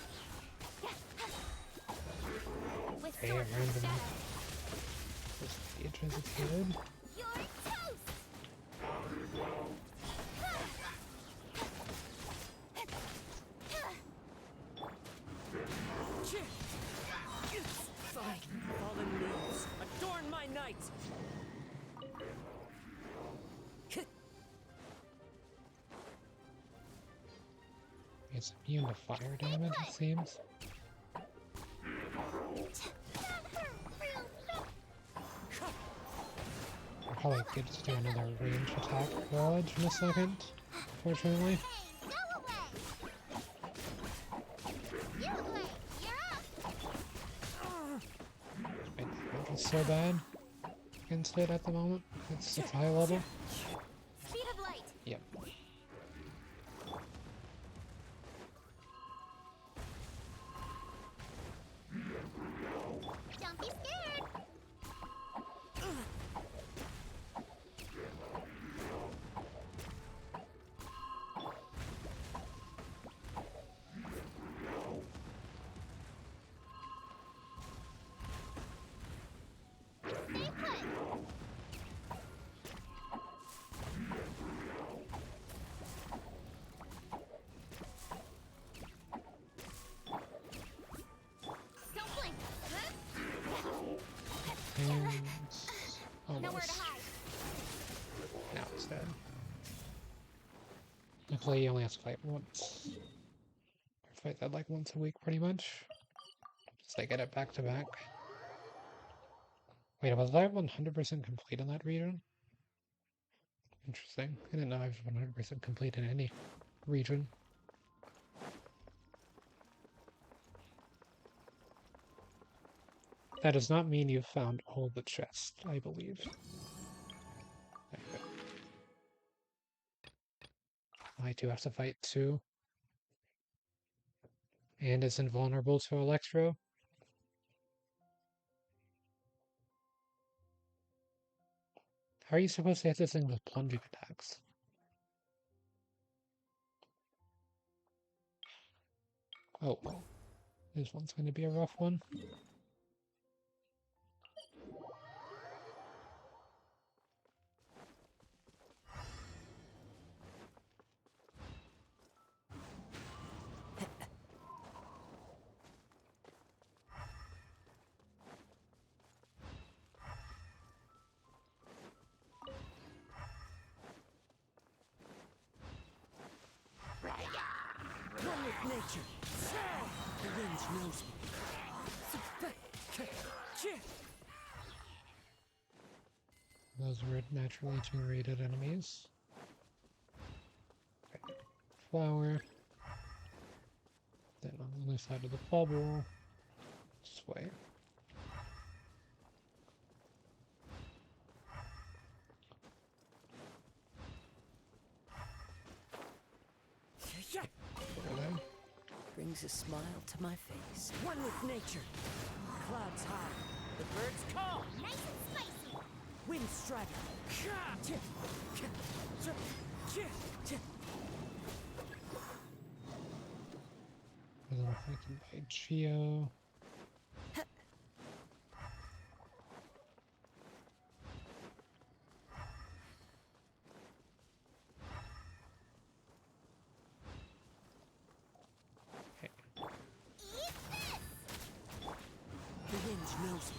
With Hey, sword random. shadow. Just the edges of healed. You're toast! Fallen leaves. Adorn my night. It's immune to fire damage, it seems. I'll probably get to do another range attack dodge in a second, fortunately. Hey, go away! You Glade, you're up! My damage is so bad against it at the moment. It's such a high level. Speed of light. Yep. Don't be scared. Stay put. Don't blink. And... Nowhere to almost. hide. Now it's dead. Luckily, he only has to fight once. I fight that like once a week, pretty much. So I get it back to back. Wait, was I 100% complete in that region? Interesting. I didn't know I was 100% complete in any region. That does not mean you've found all the chests, I believe. Okay. I do have to fight too. And it's invulnerable to Electro. How are you supposed to hit this thing with plunging attacks? Oh, well. This one's going to be a rough one. One with nature. The wind knows me. Those were naturally generated enemies. Okay. Flower. Then on the other side of the bubble. This way. Where are they? Brings a smile to my face. One with nature. Clouds high. The birds call. Nice and spicy. Wind strider. I don't know if I can buy Geo. Okay. Eat this! The wind knows me.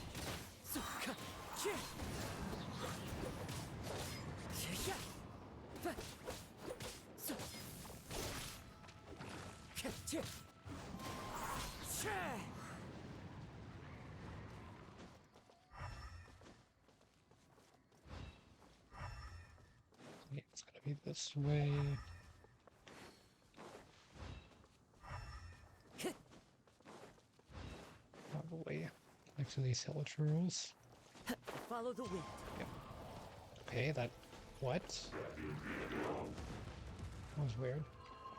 Yeah, it's gonna be this way. Probably next to these churros. Follow the wind. Okay, that... What? That was weird.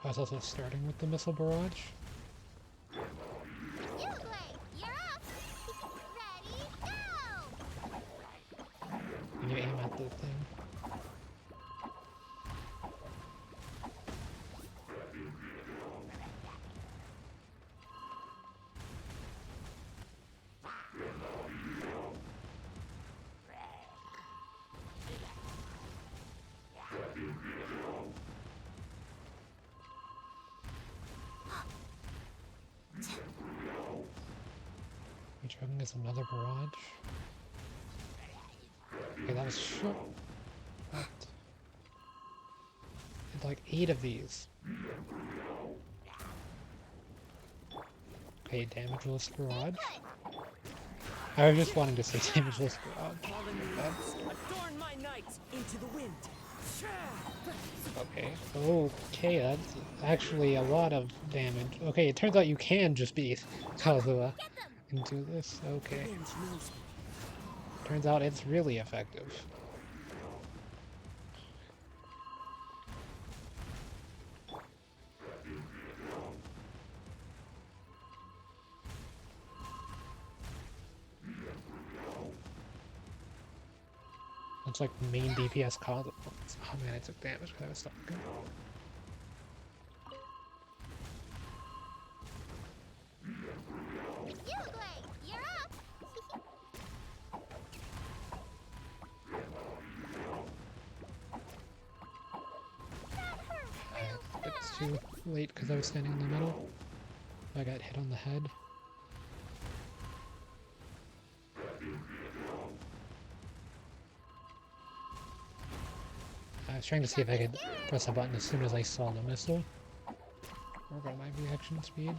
I was also starting with the missile barrage. Uglay, you're up! Ready, go! When you aim at the thing. Which one is another barrage? Okay, that was short. What? It's like 8 of these. Okay, damageless barrage. I was just wanting to say damageless barrage. Adorn my night into the wind. Okay. Okay, that's actually a lot of damage. Okay, it turns out you can just beat Kazuha and do this. Okay. Wind knows me. Turns out it's really effective. It's like main DPS Kazuha. Oh man, I took damage because I was stuck. Uglay, you're up! That hurt real It's too late because I was standing in the middle. I got hit on the head. I was trying to see if I could press a button as soon as I saw the missile. Or about my reaction speed.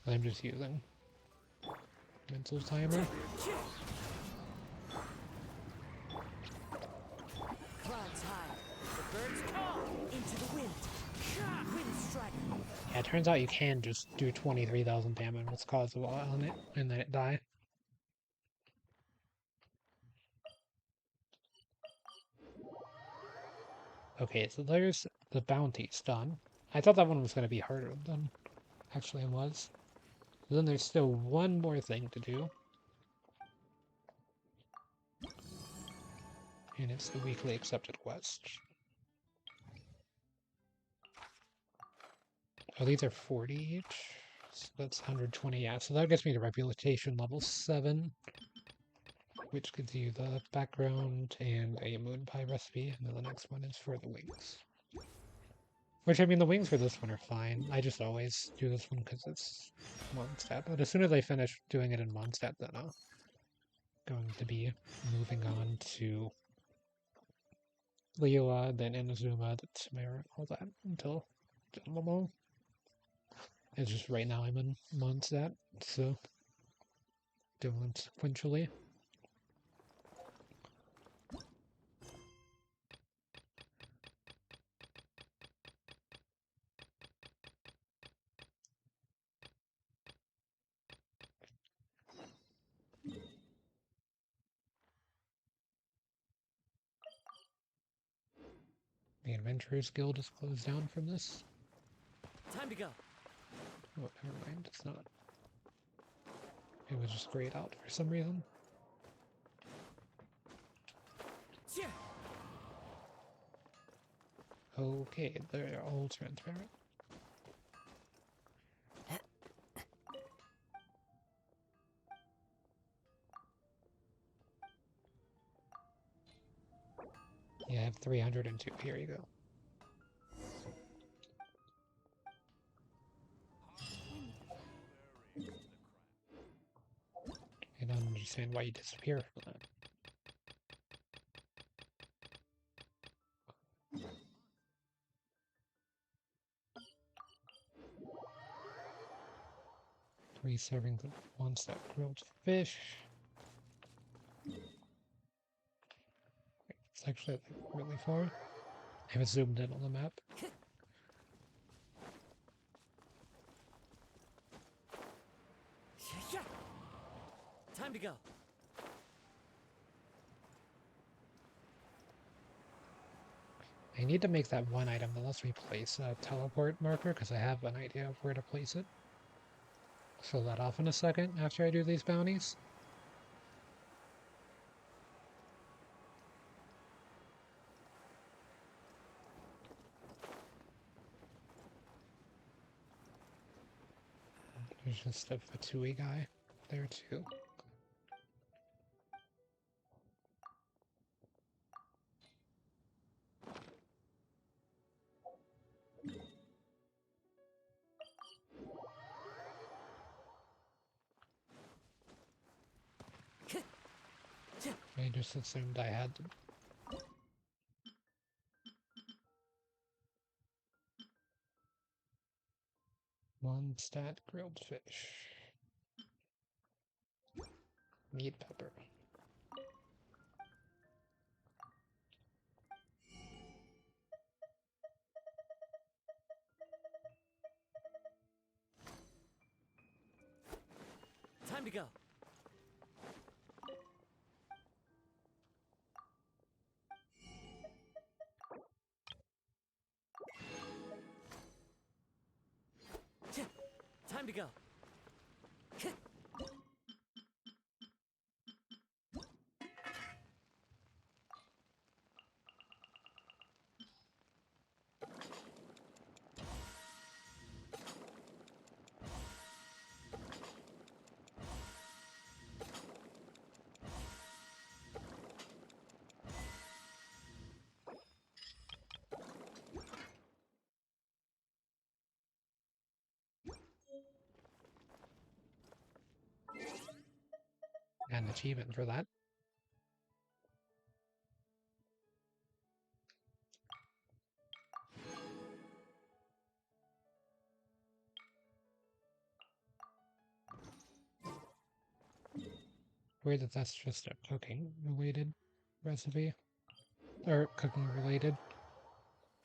I'm just using mental timer. Clouds high. The birds call into the wind. Wind strider. Yeah, it turns out you can just do 23,000 damage with Kazuha on it and then it die. Okay, so there's the bounties done. I thought that one was going to be harder than actually it was. Then there's still one more thing to do. And it's the weekly accepted quest. Oh, these are 40 each. So that's 120, yeah. So that gets me to reputation level 7. Which gives you the background and a moon pie recipe. And then the next one is for the wings. Which, I mean, the wings for this one are fine. I just always do this one because it's Mondstadt. But as soon as I finish doing it in Mondstadt, then I'm going to be moving on to Leoa, then Inazuma, then Sumeru, all that until General. It's just right now I'm in Mondstadt, so doing sequentially. The Adventurers Guild is closed down from this. Time to go. Oh, never mind, it's not. It was just grayed out for some reason. Yeah. Okay, they're all transparent. Yeah, I have 302. Here you go. I don't understand why you disappear from that. Three servings of one-step grilled fish. It's actually like really far. I haven't zoomed in on the map. Yeah. Time to go. I need to make that one item that lets me place a teleport marker because I have an idea of where to place it. Show that off in a second after I do these bounties. There's just a Fatui guy there too. I just assumed I had to. One stat grilled fish. Meat pepper. Time to go. Yeah. Time to go. An achievement for that. Weird that that's just a cooking related recipe. Or cooking related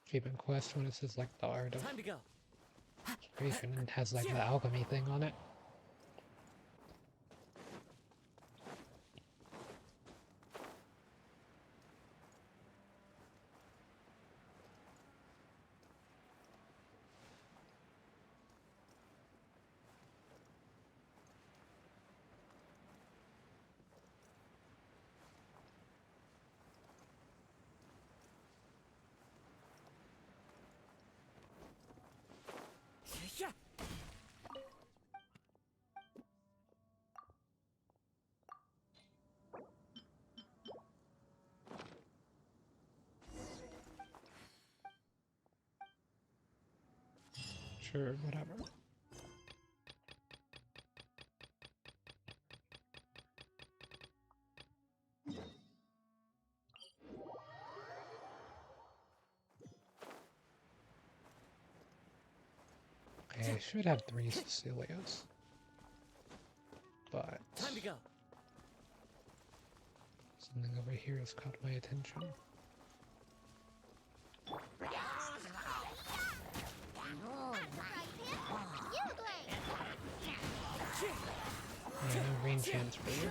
achievement quest when it says like the art of Time to go. creation and has like the alchemy thing on it. Yeah. Sure, whatever. I should have 3 Cecilias. But Time to go. something over here has caught my attention. Yeah, no rain chance for you.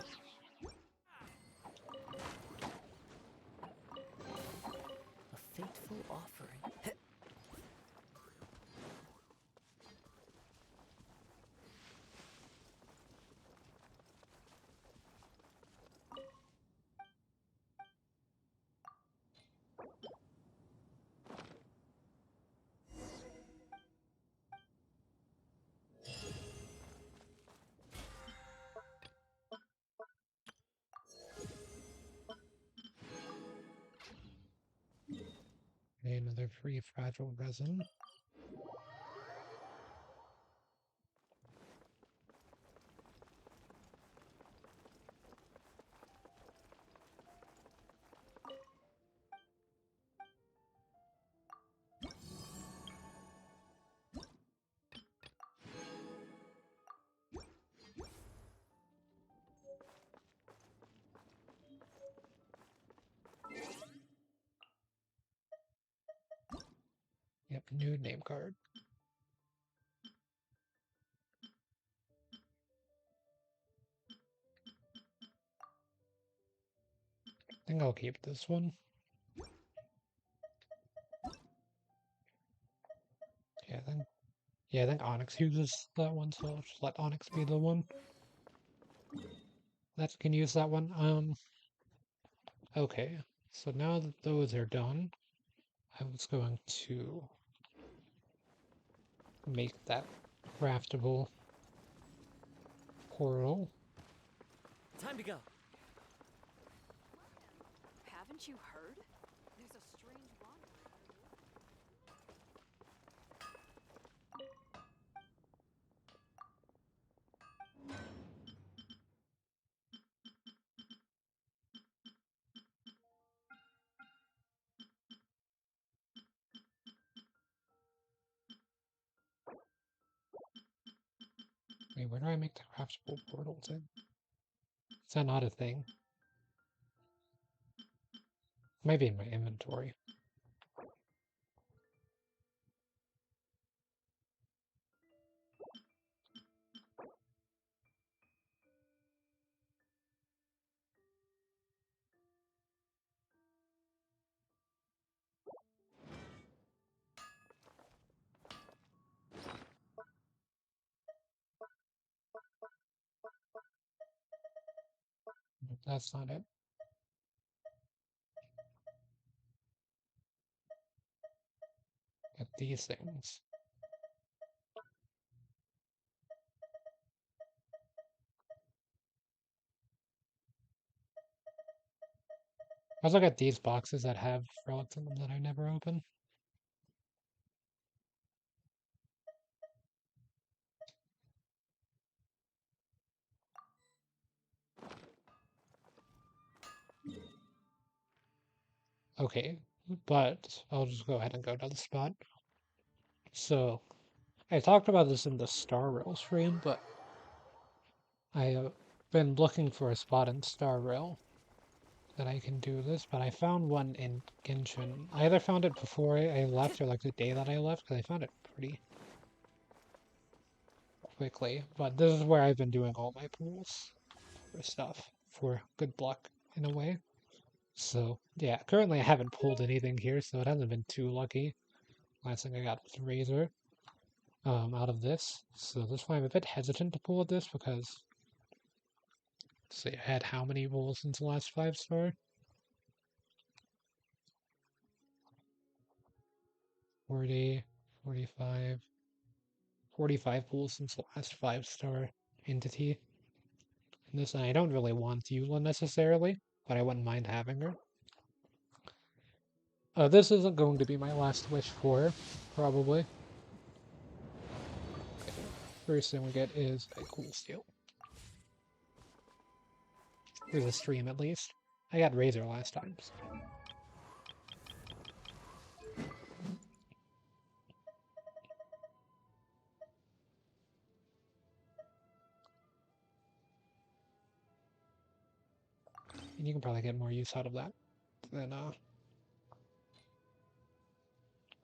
A fateful offering. Okay, another free fragile resin. Yep, new name card. I think I'll keep this one. Yeah, I think Onyx uses that one, so I'll just let Onyx be the one that can use that one. Okay. So now that those are done, I was going to make that craftable portal. Time to go. Haven't you heard? There's a strange wanderer. Wait, where do I make the craftable portals in? Is that not a thing? Might be in my inventory. That's not it. Get these things. I also got these boxes that have relics in them that I never open. Okay, but I'll just go ahead and go to the spot. So, I talked about this in the Star Rail stream, but I've been looking for a spot in Star Rail that I can do this, but I found one in Genshin. I either found it before I left or like the day that I left, because I found it pretty quickly. But this is where I've been doing all my pools for stuff, for good luck in a way. So, yeah, currently I haven't pulled anything here, so it hasn't been too lucky. Last thing I got was Razor out of this. So this one I'm a bit hesitant to pull this because, let's see, I had how many pulls since the last 5-star? 40, 45, 45 pulls since the last 5-star entity. And this, and I don't really want Eula necessarily, but I wouldn't mind having her. This isn't going to be my last wish for her, probably. Okay. First thing we get is a cool steel. There's a stream at least. I got Razor last time. So. And you can probably get more use out of that than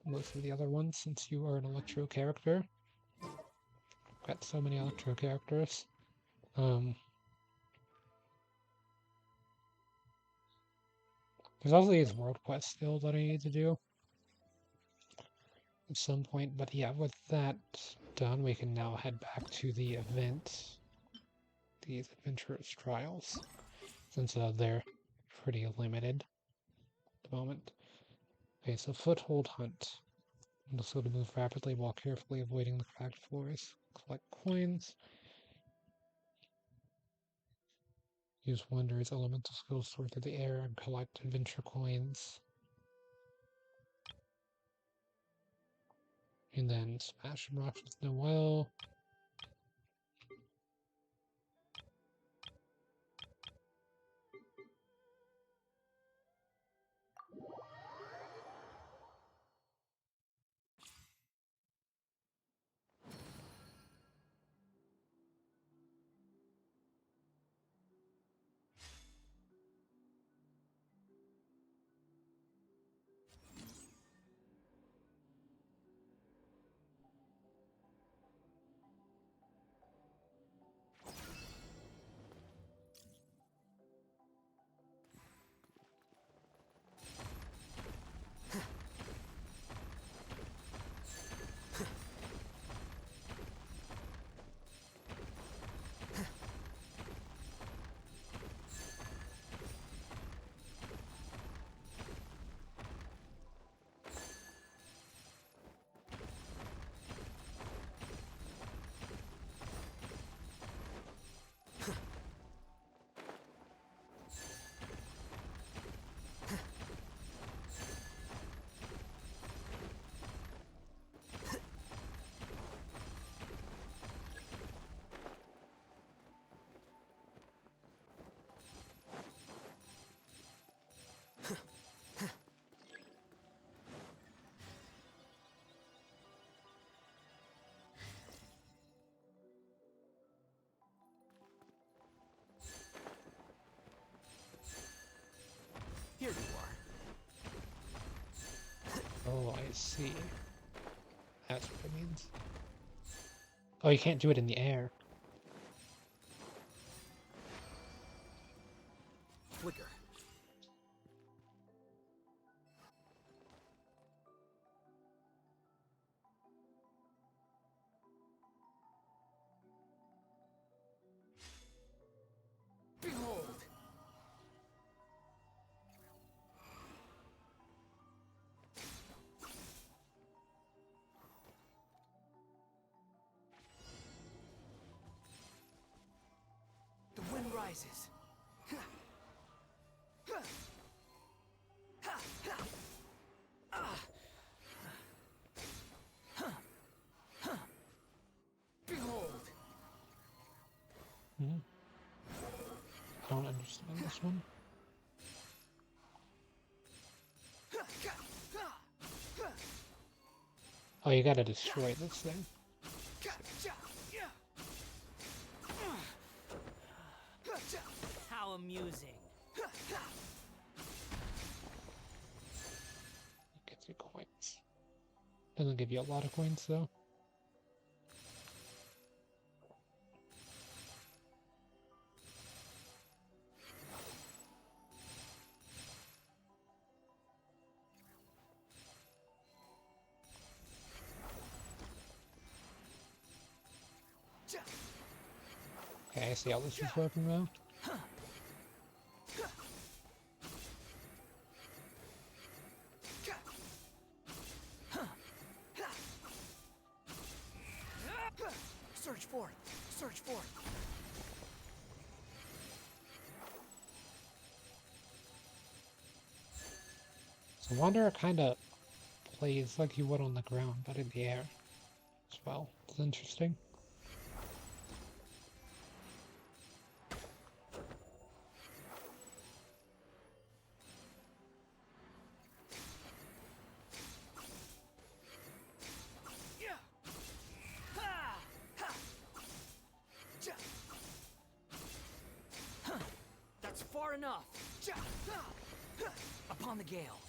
most of the other ones since you are an Electro character. Got so many Electro characters. There's also these world quests still that I need to do at some point, but yeah, with that done, we can now head back to the event, these adventurous trials, since they're pretty limited at the moment. Okay, so foothold hunt. Also to move rapidly while carefully avoiding the cracked floors. Collect coins. Use Wanderer's elemental skills, soar through the air, and collect adventure coins. And then smash some rocks with Noel. Here you are. Oh, I see. That's what it means. Oh, you can't do it in the air. Flicker. Behold! The wind rises. Behold! Hmm. I don't understand this one. Oh, you gotta destroy this thing. How amusing. Gets you coins. Doesn't give you a lot of coins though. Okay, I see how this is working now. Search for it. Search for it. So Wanderer kinda plays like you would on the ground, but in the air as well. It's interesting. That's far enough. Upon the gale.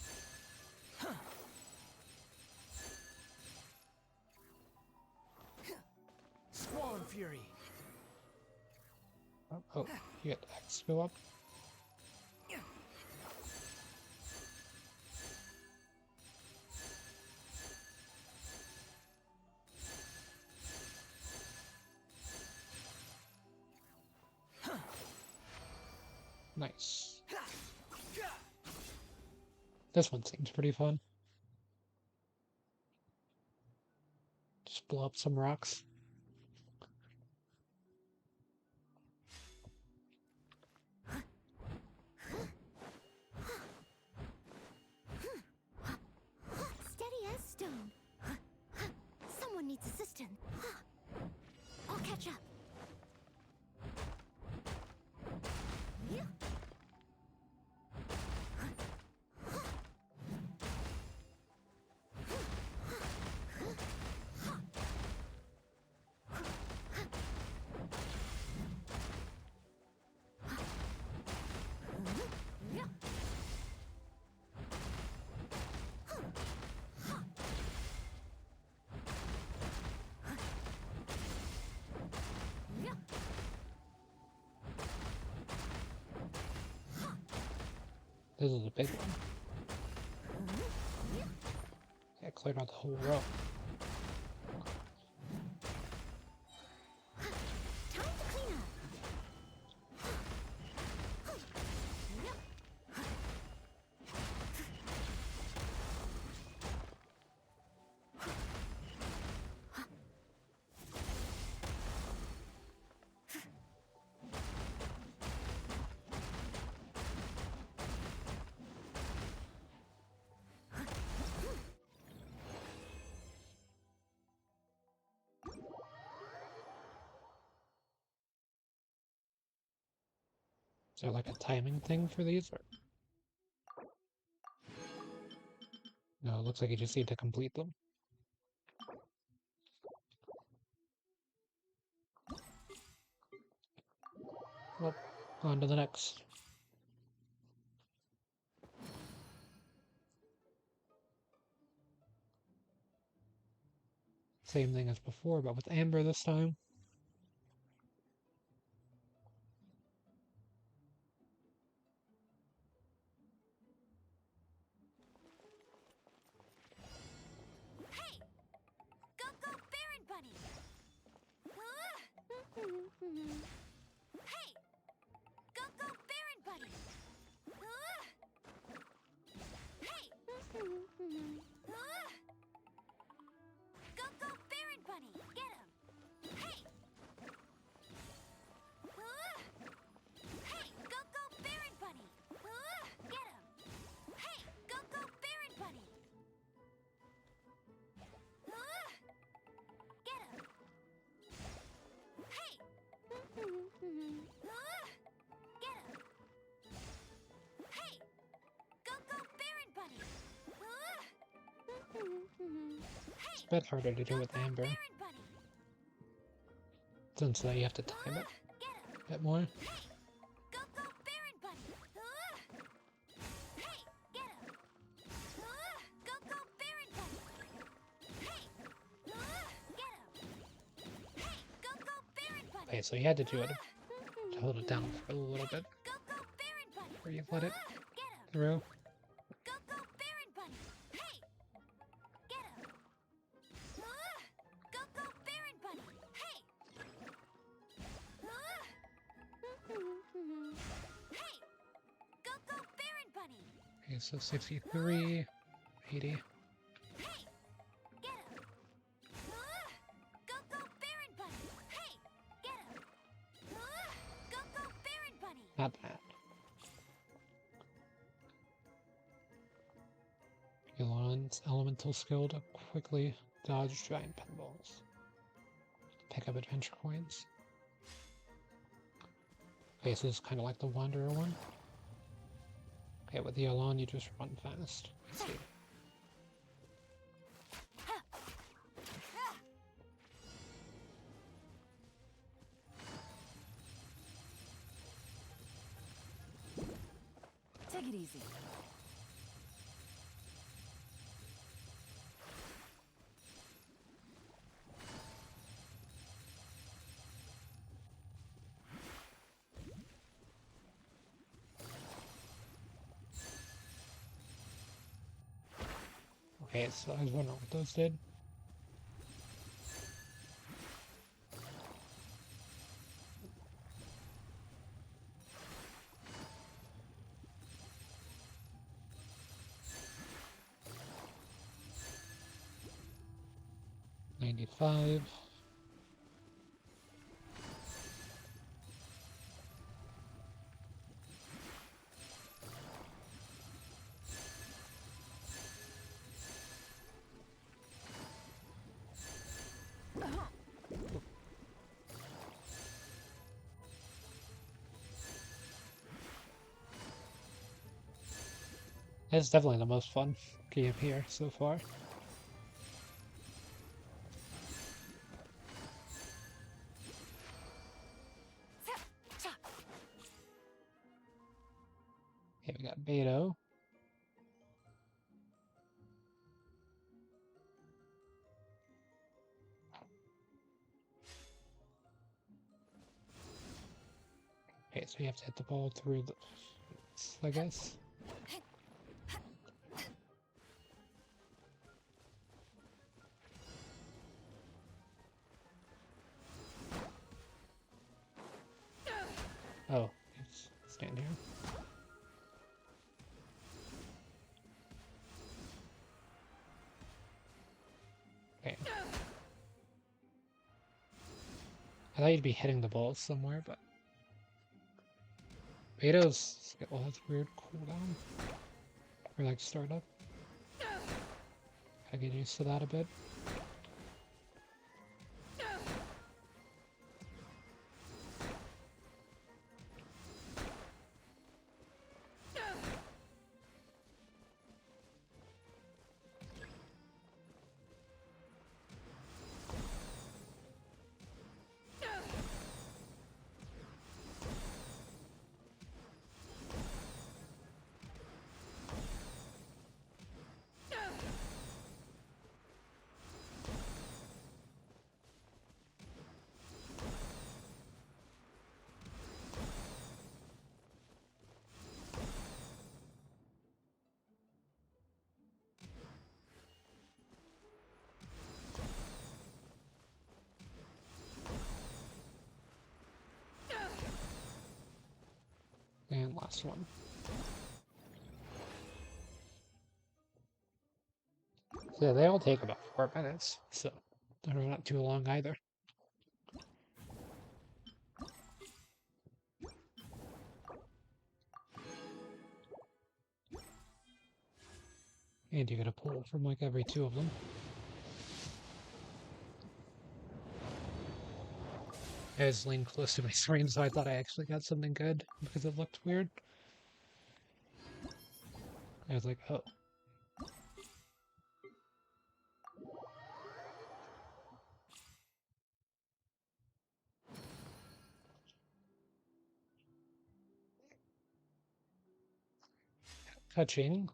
Squall and fury. Oh, you get X go up. Nice. This one seems pretty fun. Just blow up some rocks. Steady as stone. Someone needs assistance. I'll catch up. This is a big one. Yeah, cleared out the whole row. Time to clean up. Is there like a timing thing for these? Or... No, it looks like you just need to complete them. Well, on to the next. Same thing as before, but with Amber this time. Hey! Go, go, Baron Bunny! Hey! Go, go, Baron Bunny! Hey! Go, go, Baron Bunny! Get him! Hey! Hey! Go, go, Baron Bunny! Get him! Hey! Go, go, Baron Bunny! Get him! Hey! Get him! Hey! Go, go, Baron Bunny! It's a bit harder to do with Amber, Baron Bunny! since you have to time it Get him! a bit more. Hey! Go, go, Baron Bunny! Hey! Get him! Go, go, Baron Bunny! Hey! Get him! Hey! Go, go, Baron Bunny! Okay, so you had to do it to hold it down for a little bit Go, go, Baron Bunny! before you let it Get him! through. Go, go, Baron Bunny! Hey! Get him! Go, go, Baron Bunny! Hey! Hey! Go, go, Baron Bunny! Okay, so 63, 80. Hey! Get him! Go, go, Baron Bunny! Hey! Get him! Go, go, Baron Bunny! Not bad. Elon's elemental skill to quickly dodge giant pinballs. Pick up adventure coins. Okay, so this is kind of like the Wanderer one. Okay, with the Elon, you just run fast. Let's see. easy. Okay, so I was wondering what those did. $95. It's definitely the most fun game here so far. Okay, we got Beto. Okay, so you have to hit the ball through the, I guess. Oh, it's stand here. Okay. I thought you'd be hitting the ball somewhere, but Beto's skill has weird cooldown. Or like startup. I get used to that a bit. And last one. So yeah, they all take about 4 minutes, so they're not too long either. And you get a pull from like every 2 of them. I was leaned close to my screen, so I thought I actually got something good because it looked weird. I was like, oh. Touching.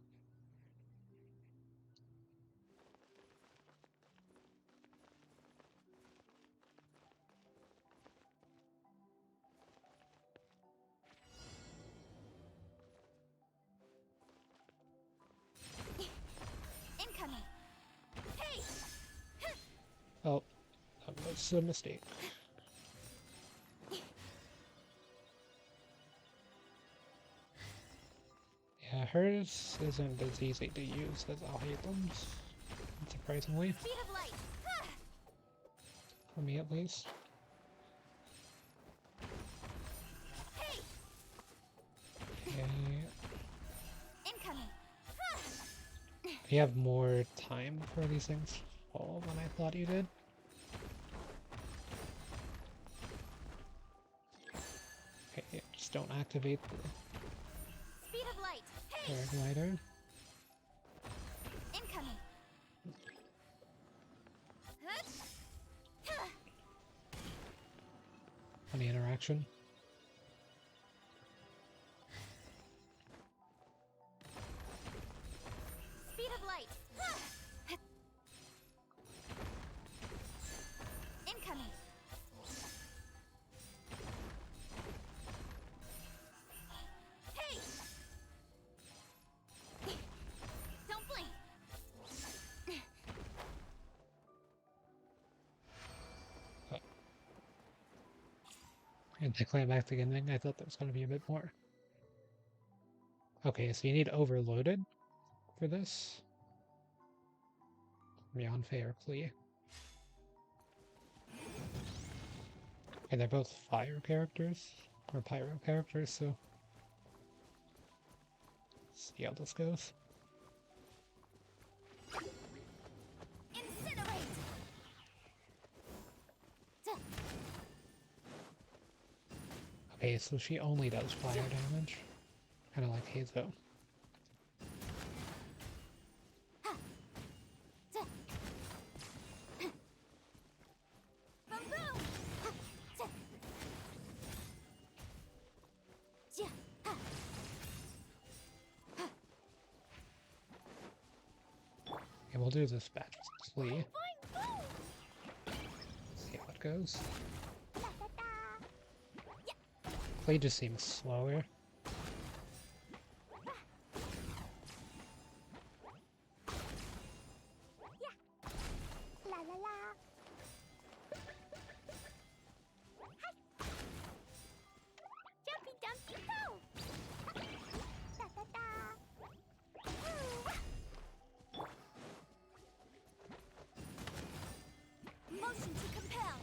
Incoming. Hey! Oh, that was a mistake. Yeah, hers isn't as easy to use as Alhaitham's, surprisingly, Speed of light. for me at least. Hey! Okay, Incoming. you have more time before these things fall than I thought you did. Okay, yeah, just don't activate the Speed of light. Hey! paraglider. Incoming. Funny interaction. Anticlimactic ending. I thought there was going to be a bit more. Okay, so you need overloaded for this. Beyond fair plea. And they're both fire characters, or pyro characters, so see how this goes. Incinerate! Okay, so she only does fire damage. Kinda like Hazo. Boom boom! Okay, we'll do this batch plea. See how it goes. Play just seems slower. La la la. Jumpy dumpy go. Da da da. Motion to compel.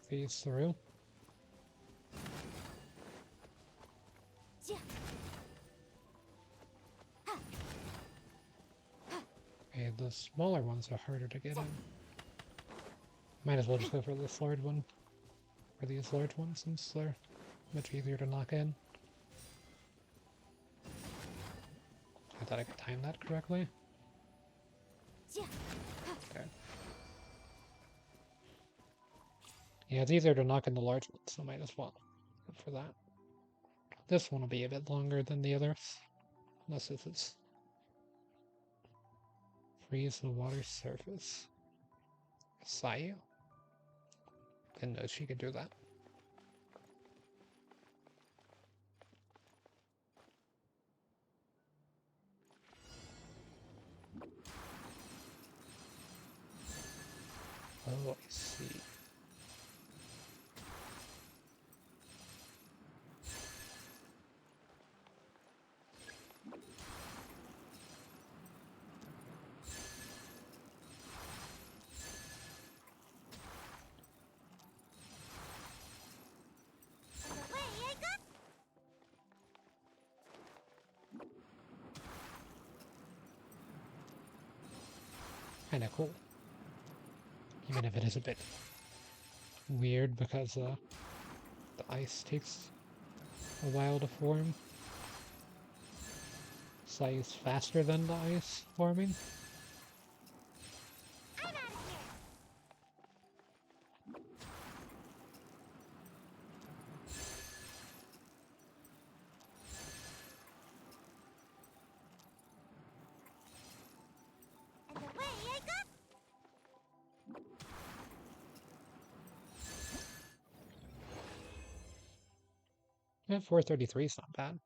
Phase through. Okay, the smaller ones are harder to get in. Might as well just go for this large one. Or these large ones, since they're much easier to knock in. I thought I could time that correctly. Okay. Yeah, it's easier to knock in the large ones, so might as well go for that. This one will be a bit longer than the others. Unless this is freeze the water surface. Sayu? Didn't know she could do that. Oh, I see. Away I go. Kinda cool. Even if it is a bit weird because the ice takes a while to form. Sayu's faster than the ice forming. I'm out of here. And away I go. Yeah, 433 is not bad.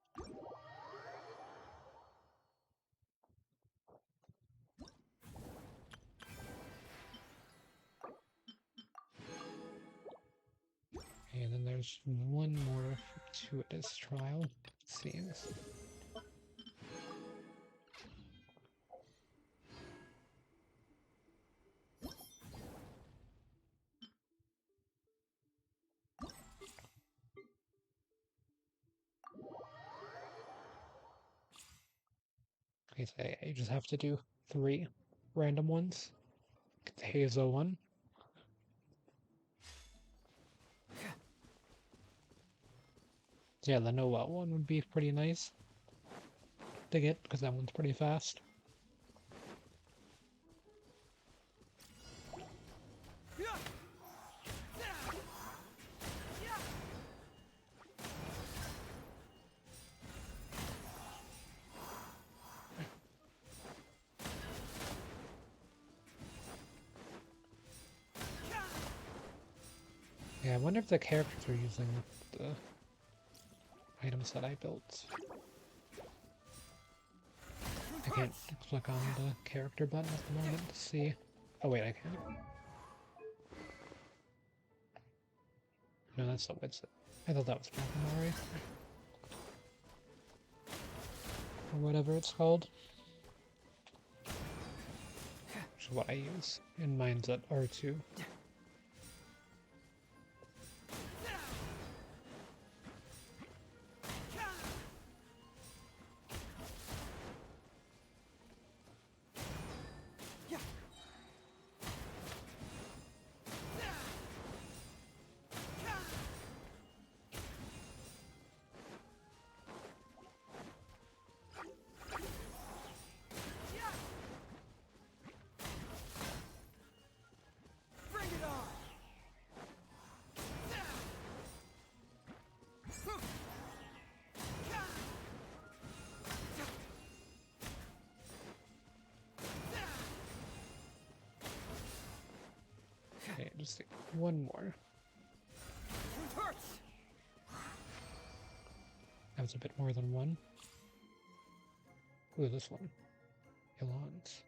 And then there's one more fortuitous trial, it seems. Okay, so you just have to do 3 random ones. Get the Hazo one. Yeah, the Noah one would be pretty nice to get, because that one's pretty fast. Yeah, I wonder if the characters are using the items that I built. I can't click on the character button at the moment to see. Oh wait, I can. No, that's the Witsit. I thought that was Pokemon, or whatever it's called. Which is what I use. And mine's at R2. Bring it on! Okay, just take one more. That was a bit more than one. Ooh, this one. Elons.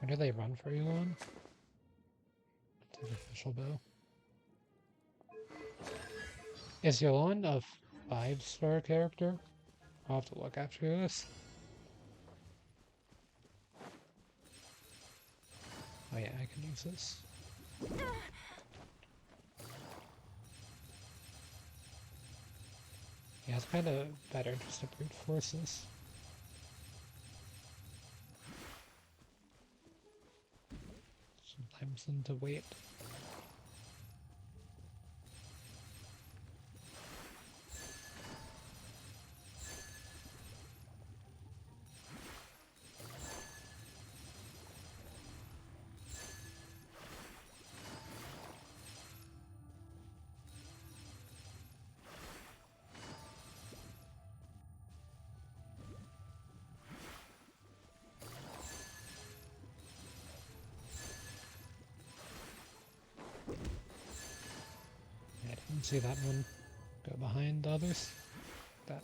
Where do they run for Elon? To the official bow. Is Elon a 5-star character? I'll have to look after this. Oh yeah, I can use this. Yeah, it's kind of better just to brute force this. Sometimes than to wait. I didn't see that one go behind the others. That.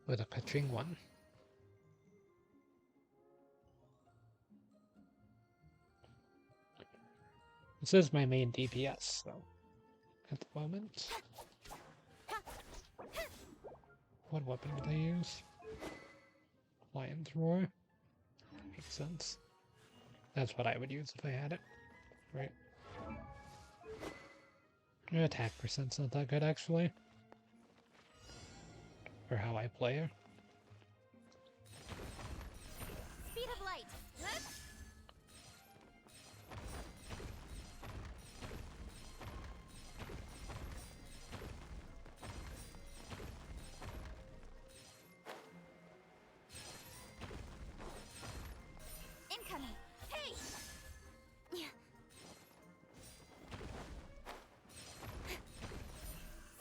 With a pitching one. This is my main DPS, though, at the moment. What weapon did I use? Lion's Roar? Makes sense. That's what I would use if I had it. Right. Your attack percent's not that good, actually. For how I play her. Speed of light. Huh? Incoming. Hey!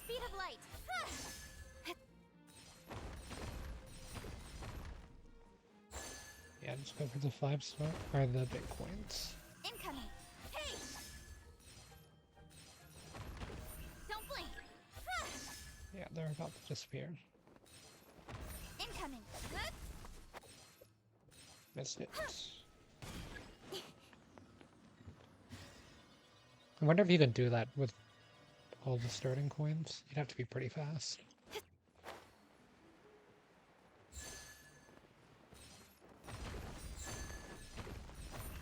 Speed of light. Yeah, just go for the 5-star, or the big coins. Incoming. Hey! Don't blink. Yeah, they're about to disappear. Incoming. Huh? Missed it. I wonder if you could do that with all the starting coins. You'd have to be pretty fast.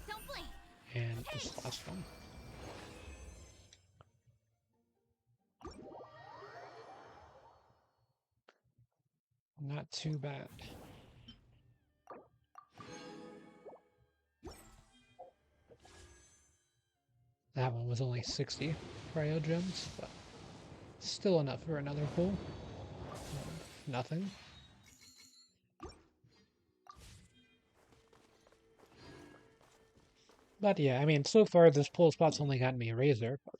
Don't blink. And this last one. Not too bad. was only 60 cryo gems, but still enough for another pull. Nothing. But yeah, I mean, so far this pull spot's only gotten me a razor, but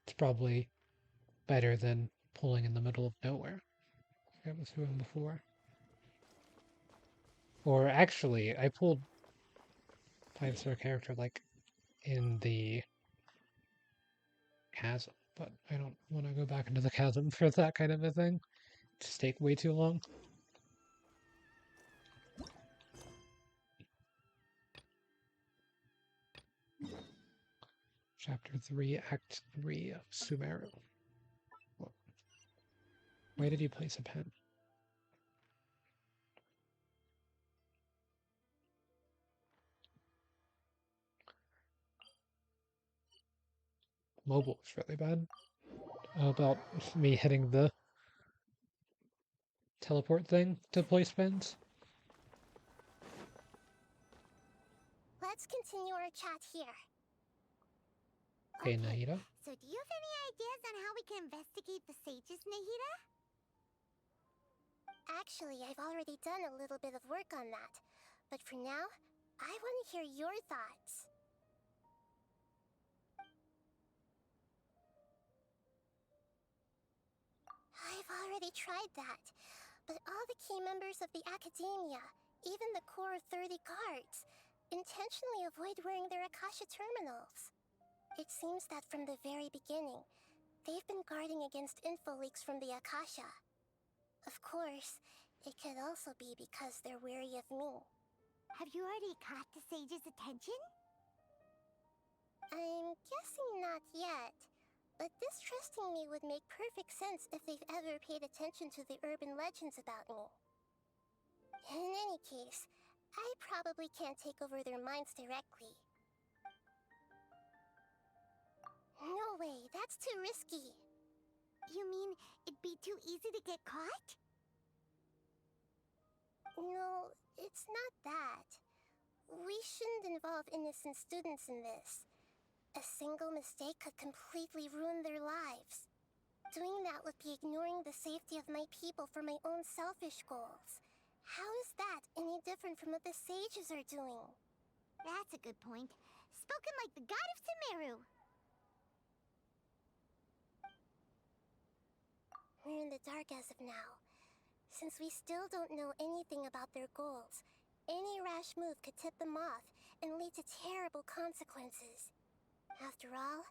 it's probably better than pulling in the middle of nowhere, like I was doing before. Or actually, I pulled 5-star character like in the chasm, but I don't want to go back into the chasm for that kind of a thing. Just take way too long. Chapter 3, Act 3 of Sumeru. Why did you place a pen? Mobile is really bad. How about me hitting the teleport thing to place pens? Let's continue our chat here. Hey, Okay, Nahida. so do you have any ideas on how we can investigate the sages, Nahida? Actually, I've already done a little bit of work on that. But for now, I want to hear your thoughts. I've already tried that. But all the key members of the Academia, even the core 30 guards, intentionally avoid wearing their Akasha terminals. It seems that from the very beginning, they've been guarding against info leaks from the Akasha. Of course, it could also be because they're wary of me. Have you already caught the sage's attention? I'm guessing not yet, but distrusting me would make perfect sense if they've ever paid attention to the urban legends about me. In any case, I probably can't take over their minds directly. No way, that's too risky. You mean it'd be too easy to get caught? No, it's not that. We shouldn't involve innocent students in this. A single mistake could completely ruin their lives. Doing that would be ignoring the safety of my people for my own selfish goals. How is that any different from what the sages are doing? That's a good point. Spoken like the god of Sumeru. We're in the dark as of now. Since we still don't know anything about their goals, any rash move could tip them off and lead to terrible consequences. After all,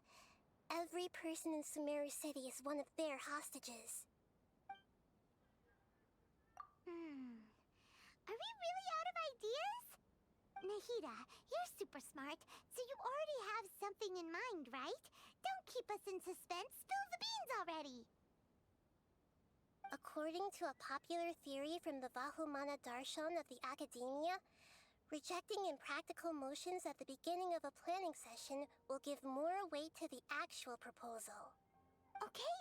every person in Sumeru City is one of their hostages. Are we really out of ideas? Nahida, you're super smart, so you already have something in mind, right? Don't keep us in suspense. Spill the beans already! According to a popular theory from the Vahumana Darshan of the Academia, rejecting impractical motions at the beginning of a planning session will give more weight to the actual proposal. Okay,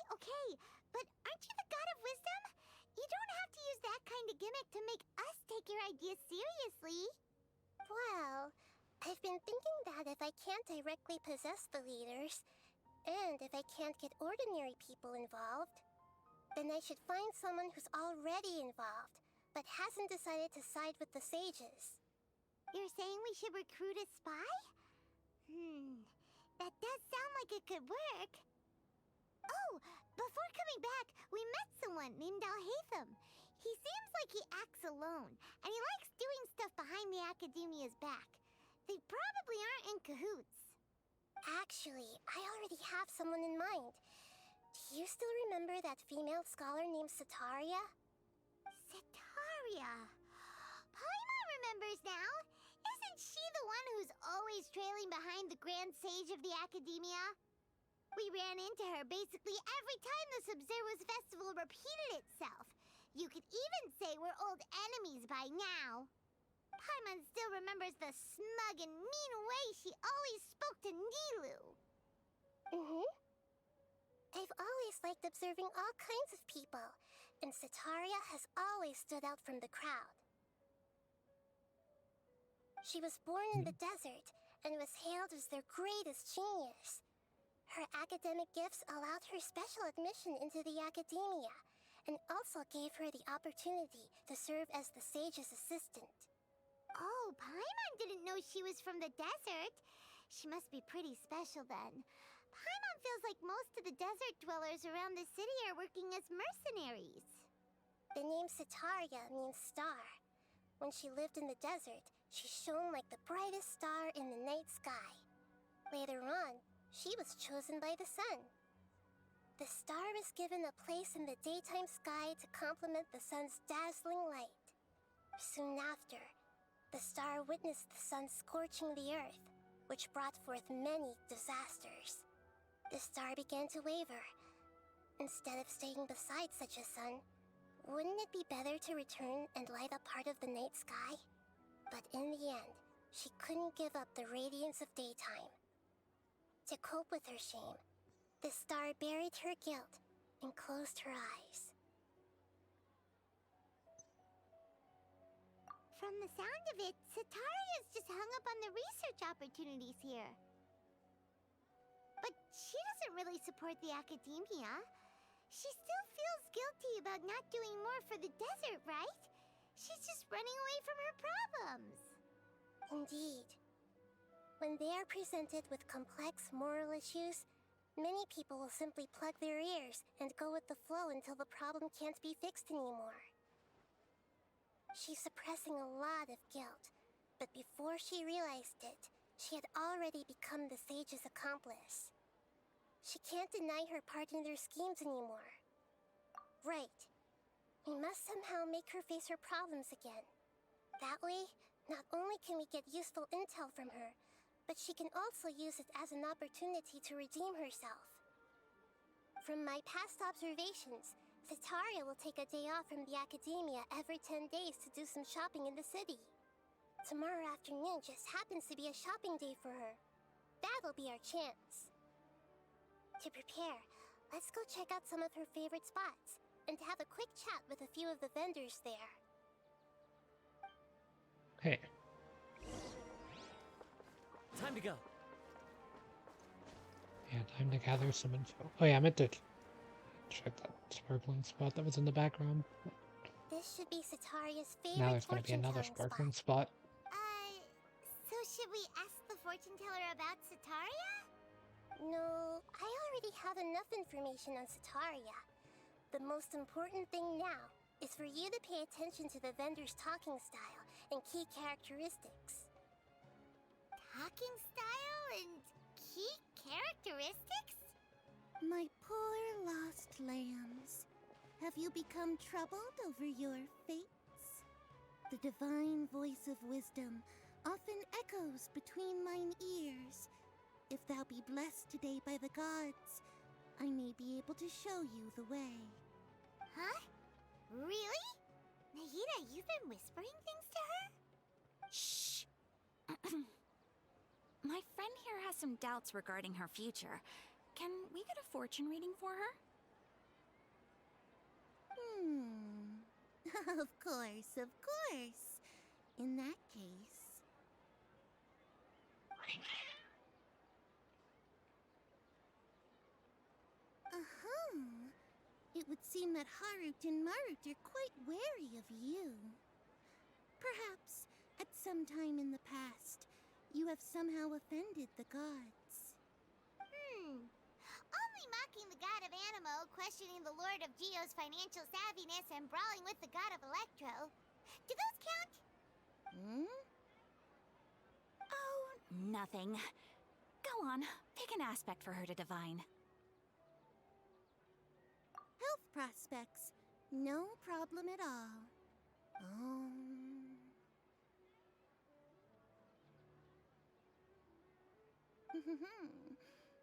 but aren't you the god of wisdom? You don't have to use that kind of gimmick to make us take your ideas seriously. Well, I've been thinking that if I can't directly possess the leaders, and if I can't get ordinary people involved, then I should find someone who's already involved, but hasn't decided to side with the sages. You're saying we should recruit a spy? That does sound like it could work. Oh, before coming back, we met someone named Alhaitham. He seems like he acts alone, and he likes doing stuff behind the Academia's back. They probably aren't in cahoots. Actually, I already have someone in mind. Do you still remember that female scholar named Setaria? Setaria? Paimon remembers now. Isn't she the one who's always trailing behind the Grand Sage of the Academia? We ran into her basically every time the Sumeru's festival repeated itself. You could even say we're old enemies by now. Paimon still remembers the smug and mean way she always spoke to Nilu. I've always liked observing all kinds of people, and Setaria has always stood out from the crowd. She was born in the desert, and was hailed as their greatest genius. Her academic gifts allowed her special admission into the academia, and also gave her the opportunity to serve as the sage's assistant. Oh, Paimon didn't know she was from the desert. She must be pretty special then. Paimon feels like most of the desert dwellers around the city are working as mercenaries. The name Sitaria means star. When she lived in the desert, she shone like the brightest star in the night sky. Later on, she was chosen by the sun. The star was given a place in the daytime sky to complement the sun's dazzling light. Soon after, the star witnessed the sun scorching the earth, which brought forth many disasters. The star began to waver. Instead of staying beside such a sun, wouldn't it be better to return and light up part of the night sky? But in the end, she couldn't give up the radiance of daytime. To cope with her shame, the star buried her guilt and closed her eyes. From the sound of it, Sitaria's just hung up on the research opportunities here. But she doesn't really support the academia. She still feels guilty about not doing more for the desert, right? She's just running away from her problems. Indeed. When they are presented with complex moral issues, many people will simply plug their ears and go with the flow until the problem can't be fixed anymore. She's suppressing a lot of guilt, but before she realized it, she had already become the sage's accomplice. She can't deny her part in their schemes anymore. Right. We must somehow make her face her problems again. That way, not only can we get useful intel from her, but she can also use it as an opportunity to redeem herself. From my past observations, Sitaria will take a day off from the academia every 10 days to do some shopping in the city. Tomorrow afternoon just happens to be a shopping day for her. That'll be our chance. To prepare, let's go check out some of her favorite spots, and have a quick chat with a few of the vendors there. Hey, Time to go. yeah, time to gather some info. Oh yeah, I meant to check that sparkling spot that was in the background. This should be Sitaria's favorite Now there's gonna be another fortune-telling sparkling spot. spot. So should we ask the fortune teller about Sitaria? No, I already have enough information on Sitaria. The most important thing now is for you to pay attention to the vendor's talking style and key characteristics. Talking style and key characteristics? My poor lost lambs, have you become troubled over your fates? The divine voice of wisdom often echoes between mine ears. If thou be blessed today by the gods, I may be able to show you the way. Huh? Really? Nahida, you've been whispering things to her? Shh. My friend here has some doubts regarding her future. Can we get a fortune reading for her? Of course, of course. In that case... It would seem that Harut and Marut are quite wary of you. Perhaps, at some time in the past, you have somehow offended the gods. Only mocking the god of Animo, questioning the lord of Geo's financial savviness, and brawling with the god of Electro. Do those count? Oh, nothing. Go on, pick an aspect for her to divine. Health prospects, no problem at all.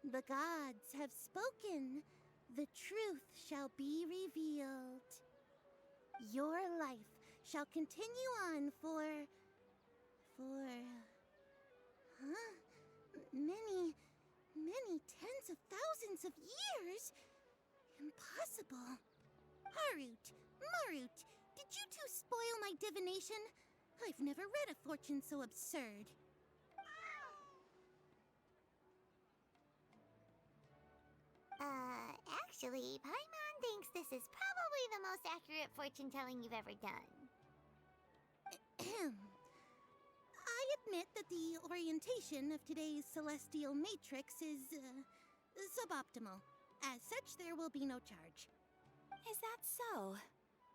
The gods have spoken. The truth shall be revealed. Your life shall continue on for... many tens of thousands of years? Impossible. Harut, Marut, did you two spoil my divination? I've never read a fortune so absurd. Actually, Paimon thinks this is probably the most accurate fortune telling you've ever done. I admit that the orientation of today's celestial matrix is suboptimal. As such, there will be no charge. Is that so?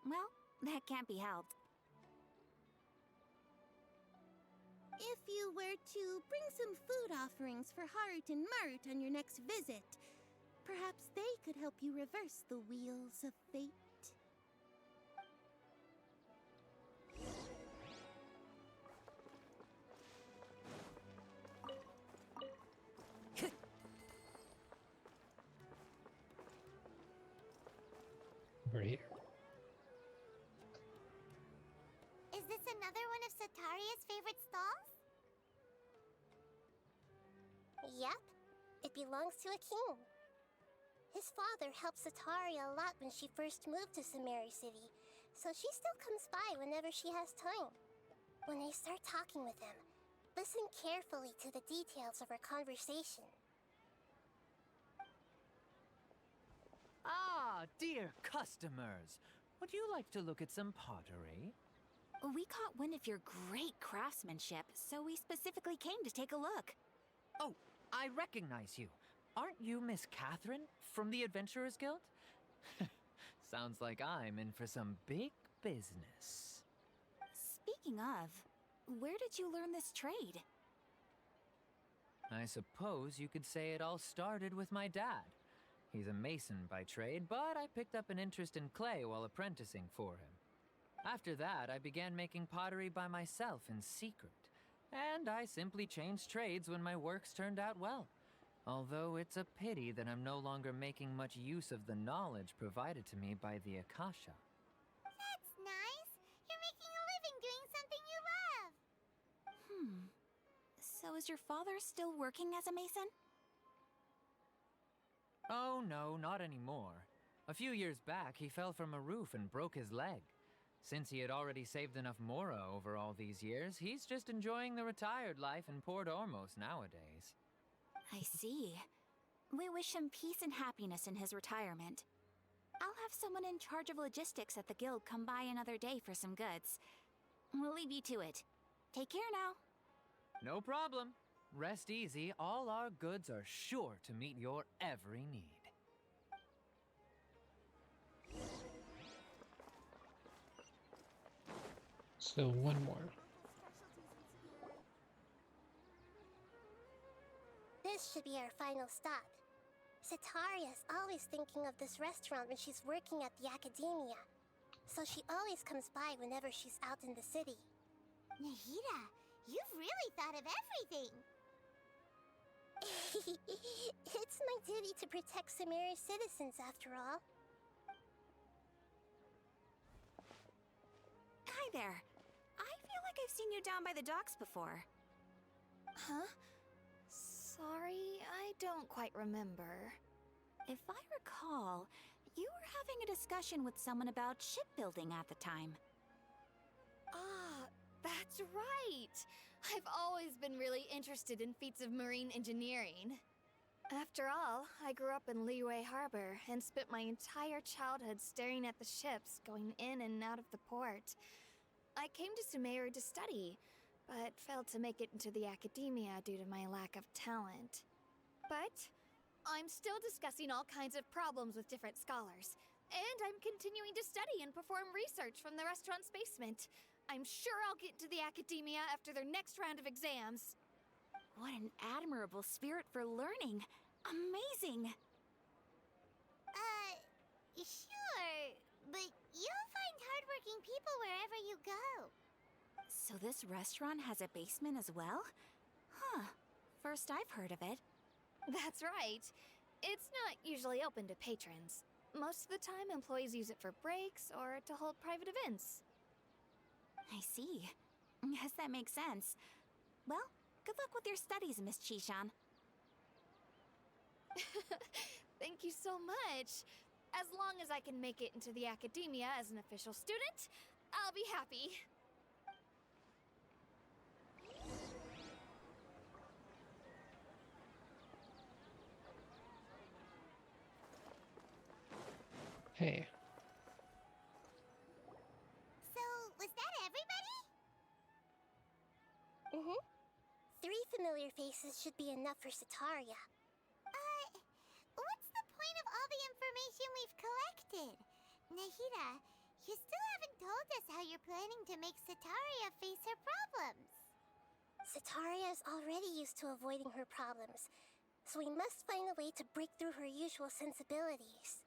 Well, that can't be helped. If you were to bring some food offerings for Heart and Mart on your next visit, perhaps they could help you reverse the wheels of fate. We're here. Is this another one of Sataria's favorite stalls? Yep, it belongs to a king. His father helped Sataria a lot when she first moved to Sumeru City, so she still comes by whenever she has time. When I start talking with him, listen carefully to the details of our conversation. Ah, dear customers! Would you like to look at some pottery? We caught wind of your great craftsmanship, so we specifically came to take a look. Oh, I recognize you. Aren't you Miss Catherine from the Adventurers Guild? Sounds like I'm in for some big business. Speaking of, where did you learn this trade? I suppose you could say it all started with my dad. He's a mason by trade, but I picked up an interest in clay while apprenticing for him. After that, I began making pottery by myself in secret, and I simply changed trades when my works turned out well. Although it's a pity that I'm no longer making much use of the knowledge provided to me by the Akasha. That's nice. You're making a living doing something you love. So is your father still working as a mason? Oh no, not anymore. A few years back, he fell from a roof and broke his leg. Since he had already saved enough Mora over all these years, he's just enjoying the retired life in Port Ormos nowadays. I see. We wish him peace and happiness in his retirement. I'll have someone in charge of logistics at the guild come by another day for some goods. We'll leave you to it. Take care now. No problem. Rest easy, all our goods are sure to meet your every need. So one more. This should be our final stop. Sataria's always thinking of this restaurant when she's working at the academia, so she always comes by whenever she's out in the city. Nahida, you've really thought of everything. It's my duty to protect Sumeru's citizens, after all. Hi there. I feel like I've seen you down by the docks before. Huh? Sorry, I don't quite remember. If I recall, you were having a discussion with someone about shipbuilding at the time. Ah, that's right! I've always been really interested in feats of marine engineering. After all, I grew up in Liyue Harbor and spent my entire childhood staring at the ships going in and out of the port. I came to Sumeru to study, but failed to make it into the academia due to my lack of talent. But I'm still discussing all kinds of problems with different scholars, and I'm continuing to study and perform research from the restaurant's basement. I'm sure I'll get into the academia after their next round of exams. What an admirable spirit for learning. Amazing! Sure, but you'll find hardworking people wherever you go. So this restaurant has a basement as well? Huh. First I've heard of it. That's right. It's not usually open to patrons. Most of the time, employees use it for breaks or to hold private events. I see. Yes, that makes sense. Well, good luck with your studies, Miss Chishan. Thank you so much. As long as I can make it into the academia as an official student, I'll be happy. Hey. So, was that everybody? Mm-hmm. 3 familiar faces should be enough for Sataria. What's the point of all the information we've collected? Nahida, you still haven't told us how you're planning to make Sataria face her problems. Sataria is already used to avoiding her problems, so we must find a way to break through her usual sensibilities.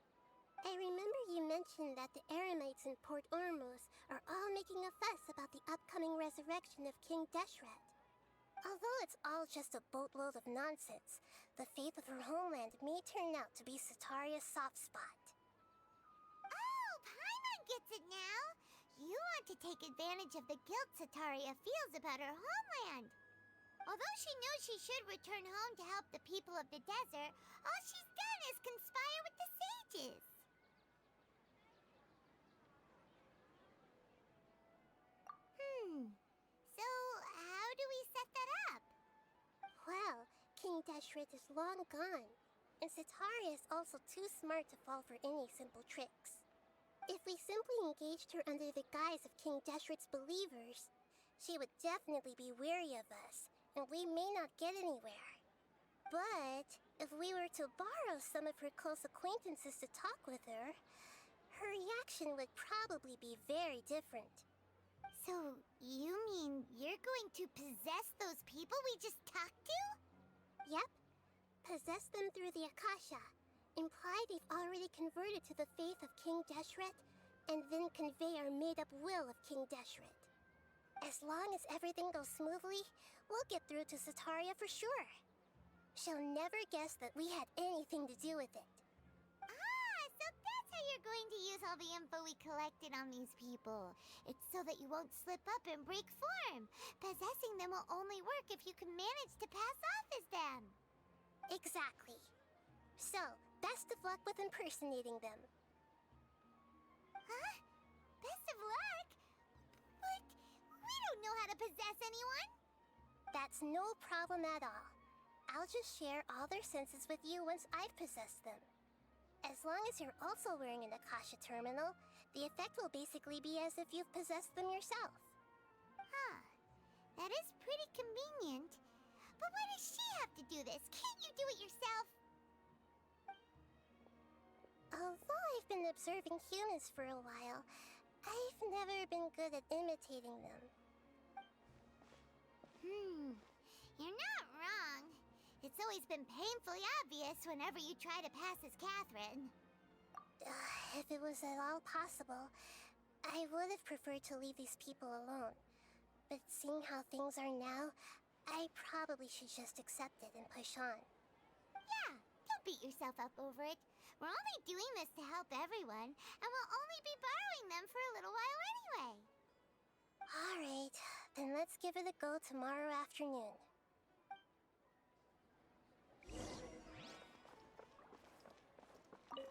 I remember you mentioned that the Eremites in Port Ormuz are all making a fuss about the upcoming resurrection of King Deshret. Although it's all just a boatload of nonsense, the fate of her homeland may turn out to be Sataria's soft spot. Oh, Paimon gets it now! You want to take advantage of the guilt Sataria feels about her homeland. Although she knows she should return home to help the people of the desert, all she's done is conspire with the sages. So how do we set that up? Well, King Deshret is long gone, and Sataria is also too smart to fall for any simple tricks. If we simply engaged her under the guise of King Deshret's believers, she would definitely be wary of us, and we may not get anywhere. But if we were to borrow some of her close acquaintances to talk with her, her reaction would probably be very different. So, you mean you're going to possess those people we just talked to? Yep. Possess them through the Akasha. Imply they've already converted to the faith of King Deshret, and then convey our made-up will of King Deshret. As long as everything goes smoothly, we'll get through to Sataria for sure. She'll never guess that we had anything to do with it. So that's how you're going to use all the info we collected on these people. It's so that you won't slip up and break form. Possessing them will only work if you can manage to pass off as them. Exactly. So, best of luck with impersonating them. Huh? Best of luck? But we don't know how to possess anyone. That's no problem at all. I'll just share all their senses with you once I've possessed them. As long as you're also wearing an Akasha terminal, the effect will basically be as if you've possessed them yourself. Huh. That is pretty convenient. But why does she have to do this? Can't you do it yourself? Although I've been observing humans for a while, I've never been good at imitating them. You're not wrong. It's always been painfully obvious whenever you try to pass as Catherine. If it was at all possible, I would have preferred to leave these people alone. But seeing how things are now, I probably should just accept it and push on. Yeah, don't beat yourself up over it. We're only doing this to help everyone, and we'll only be borrowing them for a little while anyway. Alright, then let's give it a go tomorrow afternoon.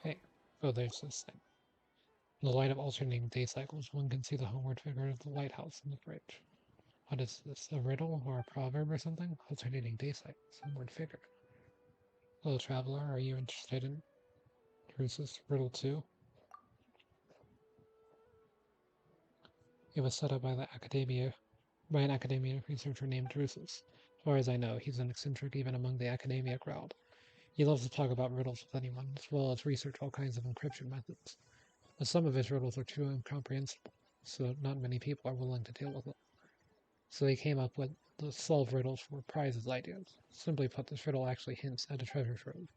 Hey. Oh, there's this thing. In the light of alternating day cycles, one can see the homeward figure of the lighthouse in the bridge. What is this, a riddle or a proverb or something? Alternating day cycles, homeward figure. Little traveler, are you interested in Drusus' riddle too? It was set up by an academia researcher named Drusus. As far as I know, he's an eccentric even among the academia crowd. He loves to talk about riddles with anyone, as well as research all kinds of encryption methods. But some of his riddles are too incomprehensible, so not many people are willing to deal with them. So they came up with the solve riddles for prizes ideas. Simply put, this riddle actually hints at a treasure trove.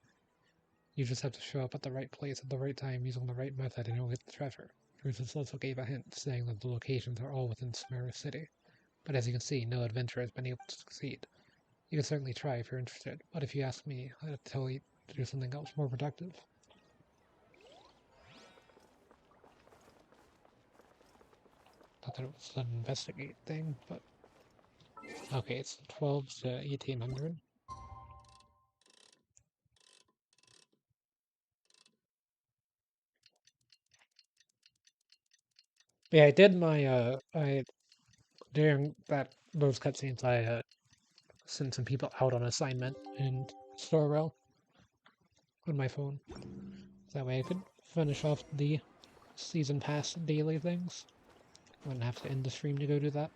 You just have to show up at the right place at the right time using the right method and you'll get the treasure. Drusus also gave a hint, saying that the locations are all within Sumeru City. But as you can see, no adventurer has been able to succeed. You can certainly try if you're interested, but if you ask me, I'd tell you to do something else more productive. Not that it was an investigate thing, but... Okay, it's 12 to 1800. Yeah, I did during those cutscenes, I sent some people out on assignment in Storewell on my phone. That way I could finish off the season pass daily things. I'm gonna have to end the stream to go do that.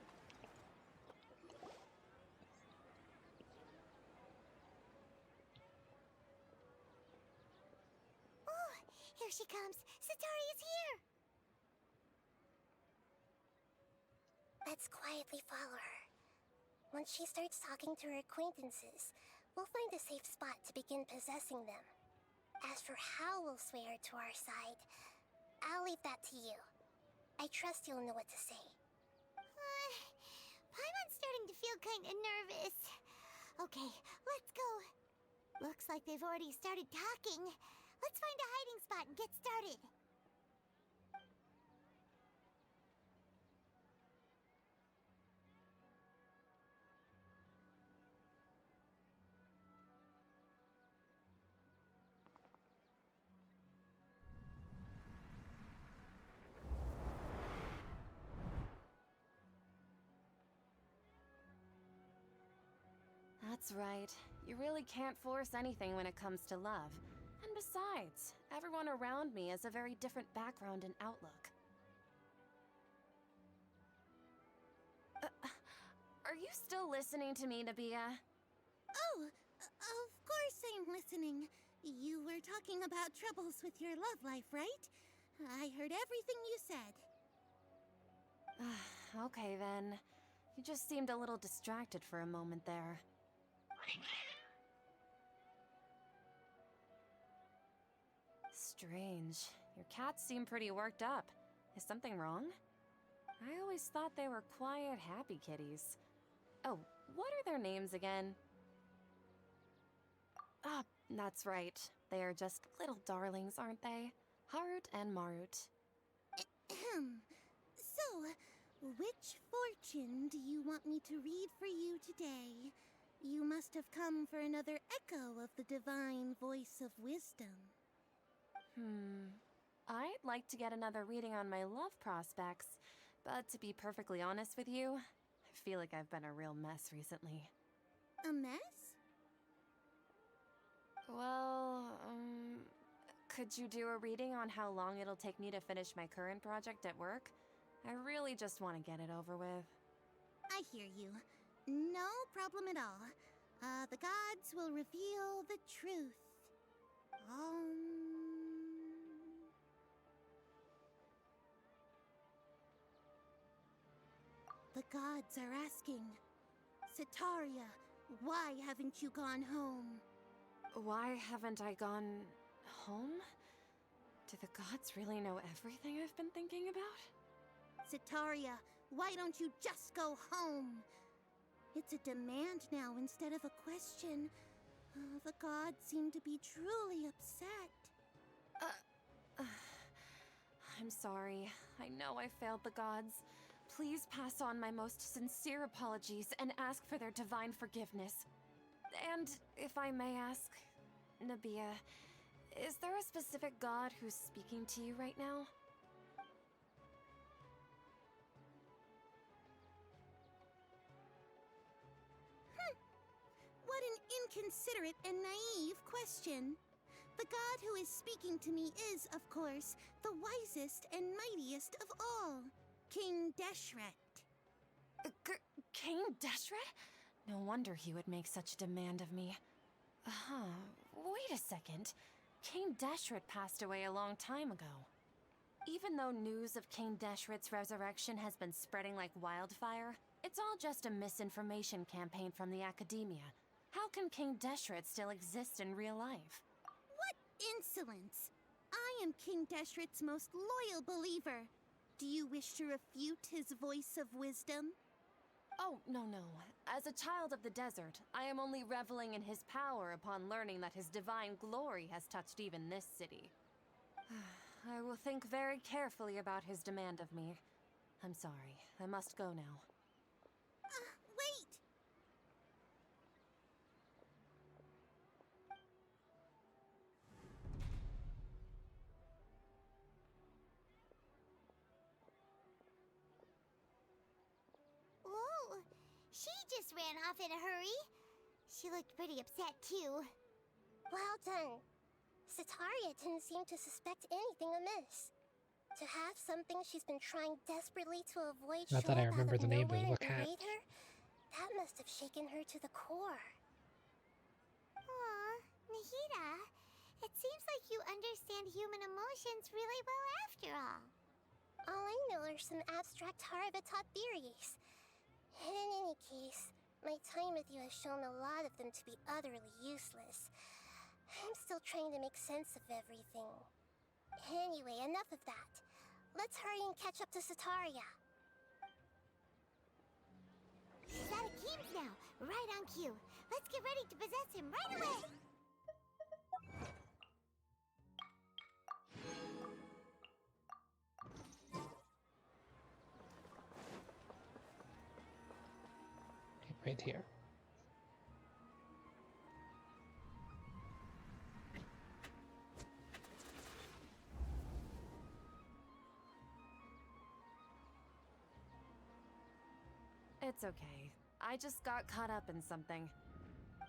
Oh, here she comes. Satari is here. Let's quietly follow her. Once she starts talking to her acquaintances, we'll find a safe spot to begin possessing them. As for how we'll sway her to our side, I'll leave that to you. I trust you'll know what to say. Paimon's starting to feel kinda nervous. Okay, let's go. Looks like they've already started talking. Let's find a hiding spot and get started. That's right. You really can't force anything when it comes to love. And besides, everyone around me has a very different background and outlook. Are you still listening to me, Nabia? Oh, of course I'm listening. You were talking about troubles with your love life, right? I heard everything you said. Okay then. You just seemed a little distracted for a moment there. Strange. Your cats seem pretty worked up. Is something wrong? I always thought they were quiet, happy kitties. Oh, what are their names again? Ah, that's right. They are just little darlings, aren't they? Harut and Marut. Ahem. So, which fortune do you want me to read for you today? You must have come for another echo of the divine voice of wisdom. I'd like to get another reading on my love prospects, but to be perfectly honest with you, I feel like I've been a real mess recently. A mess? Well, could you do a reading on how long it'll take me to finish my current project at work? I really just want to get it over with. I hear you. No problem at all. The gods will reveal the truth. The gods are asking, Setaria, why haven't you gone home? Why haven't I gone home? Do the gods really know everything I've been thinking about? Setaria, why don't you just go home? It's a demand now instead of a question. The gods seem to be truly upset. I'm sorry. I know I failed the gods. Please pass on my most sincere apologies and ask for their divine forgiveness. And if I may ask, Nabia, is there a specific god who's speaking to you right now? What an inconsiderate and naive question. The god who is speaking to me is, of course, the wisest and mightiest of all, King Deshret. King Deshret? No wonder he would make such a demand of me. Wait a second. King Deshret passed away a long time ago. Even though news of King Deshret's resurrection has been spreading like wildfire, it's all just a misinformation campaign from the Academia. How can King Deshret still exist in real life? What insolence! I am King Deshret's most loyal believer. Do you wish to refute his voice of wisdom? Oh, no. As a child of the desert, I am only reveling in his power upon learning that his divine glory has touched even this city. I will think very carefully about his demand of me. I'm sorry. I must go now. Wait! Oh, she just ran off in a hurry. She looked pretty upset, too. Well done. Sataria didn't seem to suspect anything amiss. To have something she's been trying desperately to avoid Not show that I up out remember of the name nowhere of and the cat. berate her, that must have shaken her to the core. Aw, Nahida, it seems like you understand human emotions really well after all. All I know are some abstract Harvard-taught theories. And in any case, my time with you has shown a lot of them to be utterly useless. I'm still trying to make sense of everything. Anyway, enough of that. Let's hurry and catch up to Sataria. He's out of Keem's now, right on cue. Let's get ready to possess him right away. Right here. It's okay. I just got caught up in something.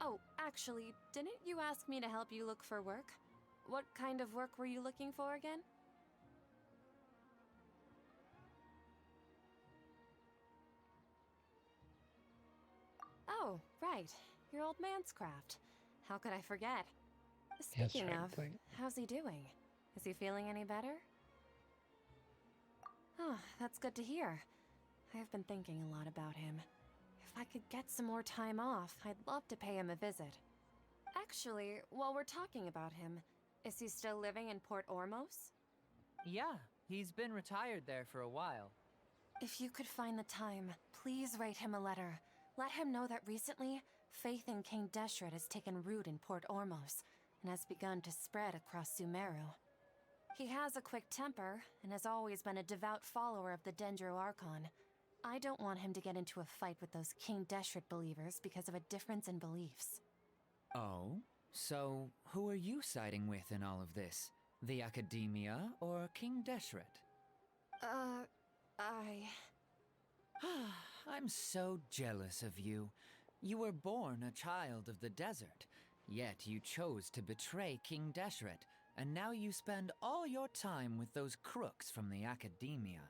Oh, actually, didn't you ask me to help you look for work? What kind of work were you looking for again? Oh, right. Your old man's craft. How could I forget? Yes, Speaking right of, thing. how's he doing? Is he feeling any better? Oh, that's good to hear. I've been thinking a lot about him. If I could get some more time off, I'd love to pay him a visit. Actually, while we're talking about him, is he still living in Port Ormos? Yeah, he's been retired there for a while. If you could find the time, please write him a letter. Let him know that recently, faith in King Deshret has taken root in Port Ormos and has begun to spread across Sumeru. He has a quick temper and has always been a devout follower of the Dendro Archon. I don't want him to get into a fight with those King Deshret believers because of a difference in beliefs. Oh? So, who are you siding with in all of this? The Academia or King Deshret? I'm so jealous of you. You were born a child of the desert, yet you chose to betray King Deshret, and now you spend all your time with those crooks from the Academia.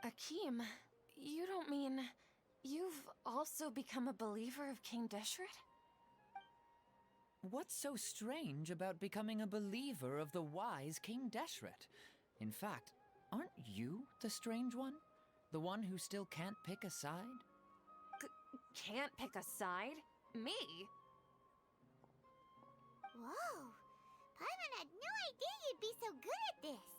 Akeem, you don't mean you've also become a believer of King Deshret? What's so strange about becoming a believer of the wise King Deshret? In fact, aren't you the strange one? The one who still can't pick a side? Can't pick a side? Me? Whoa, Paimon had no idea you'd be so good at this.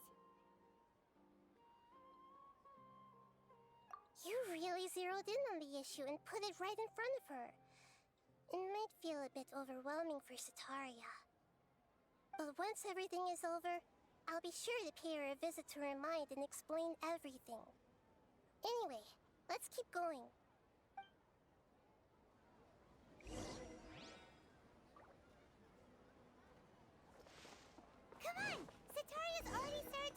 You really zeroed in on the issue and put it right in front of her. It might feel a bit overwhelming for Sataria. But once everything is over, I'll be sure to pay her a visit to her mind and explain everything. Anyway, let's keep going. Come on, Sataria's already started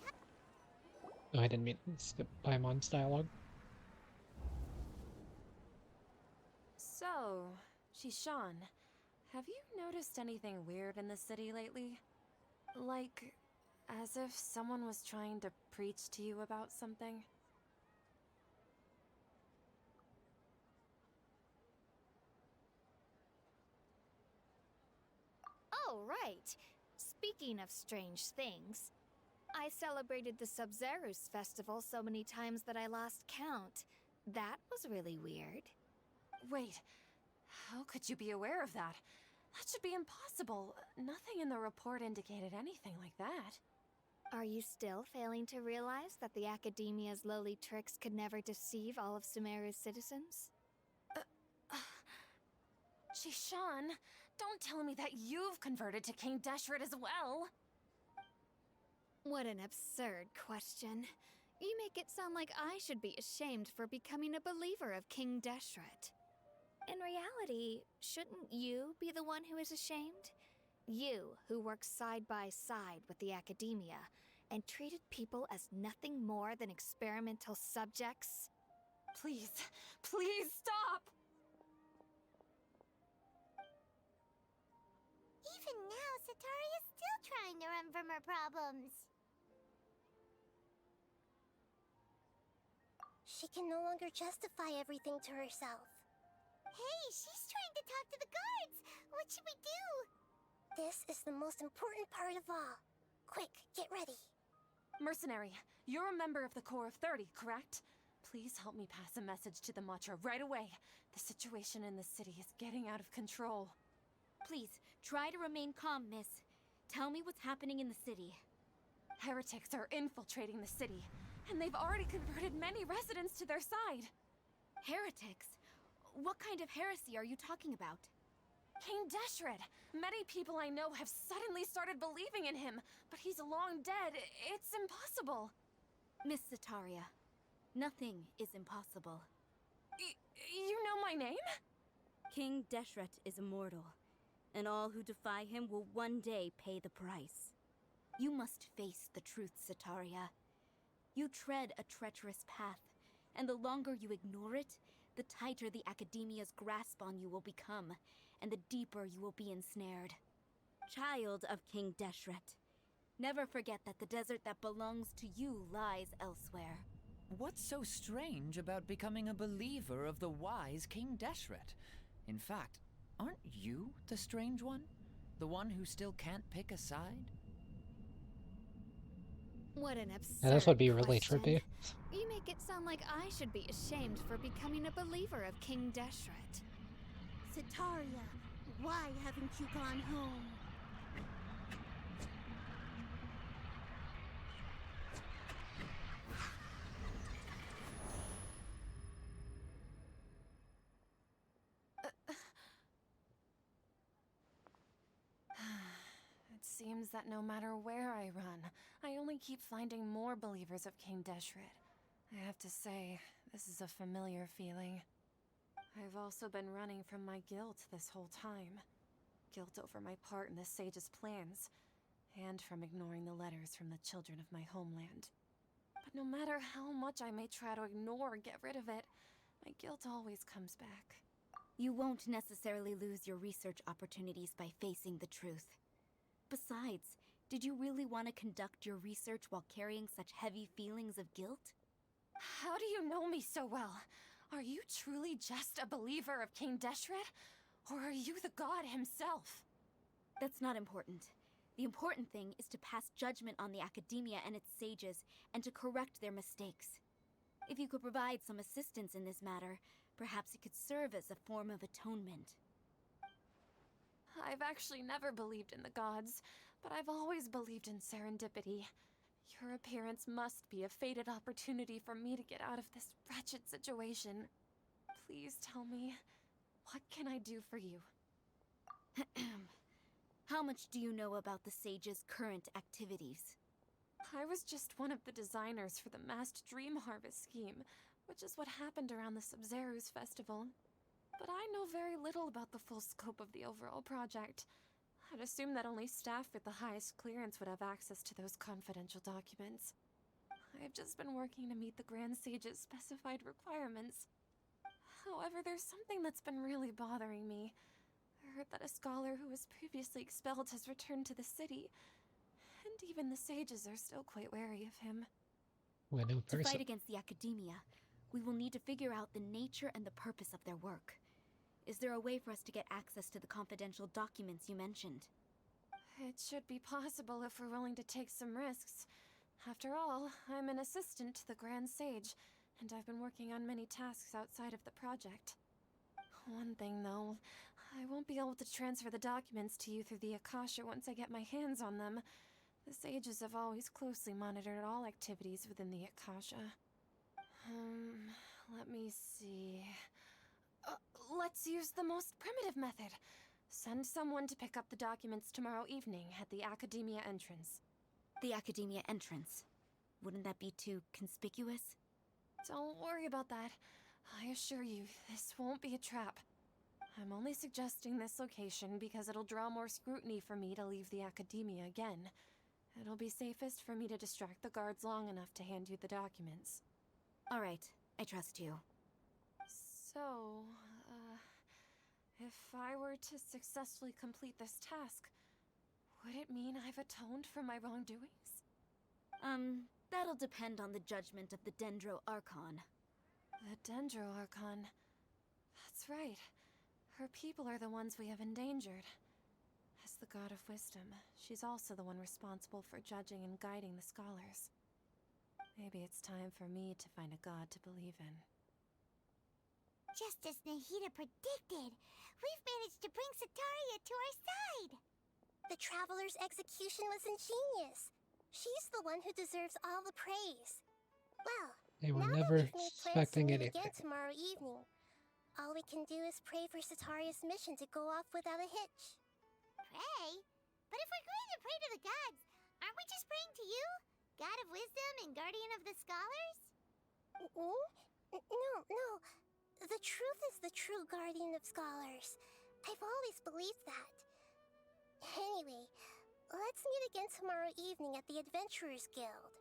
No, I didn't mean to skip Paimon's dialogue. So, Shishan, have you noticed anything weird in the city lately? Like, as if someone was trying to preach to you about something? Oh, right. Speaking of strange things, I celebrated the Sub-Zerus festival so many times that I lost count. That was really weird. Wait, how could you be aware of that? That should be impossible. Nothing in the report indicated anything like that. Are you still failing to realize that the Academia's lowly tricks could never deceive all of Sumeru's citizens? Shishan, don't tell me that you've converted to King Deshret as well! What an absurd question. You make it sound like I should be ashamed for becoming a believer of King Deshret. In reality, shouldn't you be the one who is ashamed? You, who worked side by side with the Academia and treated people as nothing more than experimental subjects? Please, please stop! Even now, Satari is still trying to run from her problems. She can no longer justify everything to herself. Hey, she's trying to talk to the guards! What should we do? This is the most important part of all. Quick, get ready. Mercenary, you're a member of the Corps of 30, correct? Please help me pass a message to the Matcha right away. The situation in the city is getting out of control. Please, try to remain calm, miss. Tell me what's happening in the city. Heretics are infiltrating the city, and they've already converted many residents to their side. Heretics? What kind of heresy are you talking about? King Deshret! Many people I know have suddenly started believing in him, but he's long dead. It's impossible. Miss Sataria, nothing is impossible. You know my name? King Deshret is immortal, and all who defy him will one day pay the price. You must face the truth, Sataria. You tread a treacherous path, and the longer you ignore it, the tighter the Academia's grasp on you will become, and the deeper you will be ensnared. Child of King Deshret, never forget that the desert that belongs to you lies elsewhere. What's so strange about becoming a believer of the wise King Deshret? In fact, aren't you the strange one? The one who still can't pick a side? What an absurd Yeah, this would be really question. trippy. You make it sound like I should be ashamed for becoming a believer of King Deshret. Sataria, why haven't you gone home? It seems that no matter where I run, I only keep finding more believers of King Deshret. I have to say, this is a familiar feeling. I've also been running from my guilt this whole time. Guilt over my part in the Sage's plans, and from ignoring the letters from the children of my homeland. But no matter how much I may try to ignore or get rid of it, my guilt always comes back. You won't necessarily lose your research opportunities by facing the truth. Besides, did you really want to conduct your research while carrying such heavy feelings of guilt? How do you know me so well? Are you truly just a believer of King Deshret? Or are you the god himself? That's not important. The important thing is to pass judgment on the Academia and its sages, and to correct their mistakes. If you could provide some assistance in this matter, perhaps it could serve as a form of atonement. I've actually never believed in the gods, but I've always believed in serendipity. Your appearance must be a fated opportunity for me to get out of this wretched situation. Please tell me, what can I do for you? How much do you know about the sage's current activities? I was just one of the designers for the massed dream harvest scheme, which is what happened around the Sumeru's festival. But I know very little about the full scope of the overall project. I'd assume that only staff with the highest clearance would have access to those confidential documents. I've just been working to meet the Grand Sage's specified requirements. However, there's something that's been really bothering me. I heard that a scholar who was previously expelled has returned to the city, and even the sages are still quite wary of him. What new To person? fight against the Academia, we will need to figure out the nature and the purpose of their work. Is there a way for us to get access to the confidential documents you mentioned? It should be possible if we're willing to take some risks. After all, I'm an assistant to the Grand Sage, and I've been working on many tasks outside of the project. One thing, though, I won't be able to transfer the documents to you through the Akasha once I get my hands on them. The sages have always closely monitored all activities within the Akasha. Let me see... let's use the most primitive method. Send someone to pick up the documents tomorrow evening at the Academia entrance. The Academia entrance. Wouldn't that be too conspicuous? Don't worry about that. I assure you, this won't be a trap. I'm only suggesting this location because it'll draw more scrutiny for me to leave the Academia again. It'll be safest for me to distract the guards long enough to hand you the documents. All right, I trust you. So, if I were to successfully complete this task, Would it mean I've atoned for my wrongdoings? That'll depend on the judgment of the Dendro Archon. The Dendro Archon. That's right. Her people are the ones we have endangered. As the God of Wisdom, she's also the one responsible for judging and guiding the scholars. Maybe it's time for me to find a god to believe in. Just as Nahida predicted, we've managed to bring Sataria to our side! The Traveler's execution was ingenious. She's the one who deserves all the praise. Well, They were now that never we've made plans to expecting meet anything. again tomorrow evening, all we can do is pray for Sataria's mission to go off without a hitch. Pray? But if we're going to pray to the gods, aren't we just praying to you? God of Wisdom and Guardian of the Scholars? No. The truth is the true Guardian of Scholars. I've always believed that. Anyway, let's meet again tomorrow evening at the Adventurers Guild.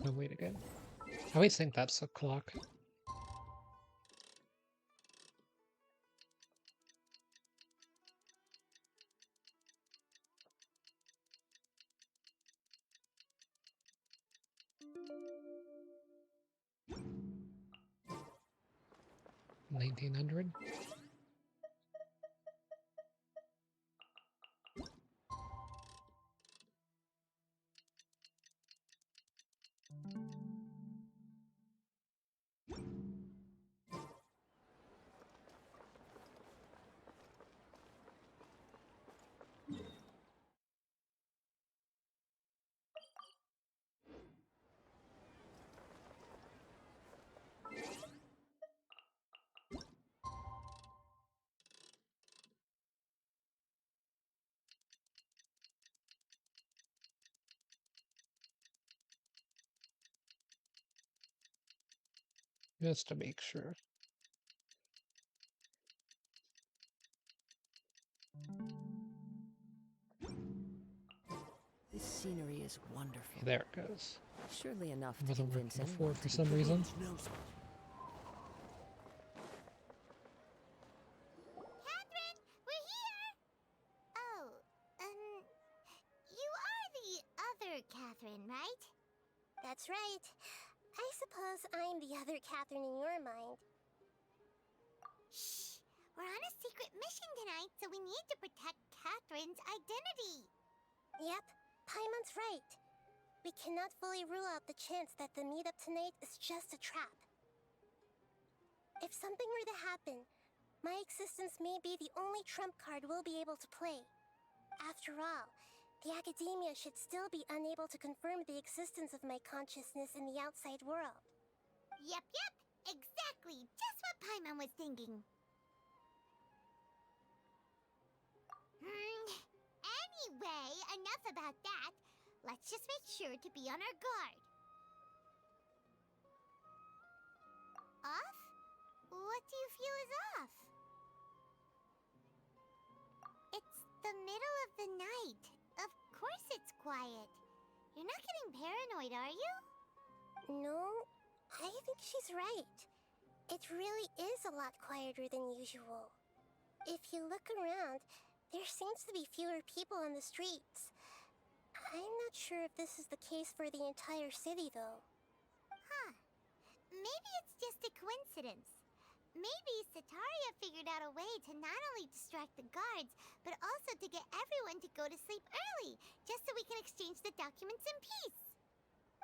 No, wait again. I always think that's a clock. $1900. Just to make sure. This scenery is wonderful. There it goes. Surely enough It to wasn't convince working anyone before for to some be reason. Catherine, we're here! Oh, you are the other Catherine, right? That's right. I suppose I'm the other Catherine in your mind. Shh! We're on a secret mission tonight, so we need to protect Catherine's identity. Yep, Paimon's right. We cannot fully rule out the chance that the meetup tonight is just a trap. If something were to happen, my existence may be the only trump card we'll be able to play. After all, the Academia should still be unable to confirm the existence of my consciousness in the outside world. Yep, exactly. Just what Paimon was thinking. Anyway, enough about that. Let's just make sure to be on our guard. Off? What do you feel is off? It's the middle of the night. Of course it's quiet. You're not getting paranoid, are you? No, I think she's right. It really is a lot quieter than usual. If you look around, there seems to be fewer people on the streets. I'm not sure if this is the case for the entire city, though. Huh. Maybe it's just a coincidence. Maybe Sataria figured out a way to not only distract the guards, but also to get everyone to go to sleep early, just so we can exchange the documents in peace.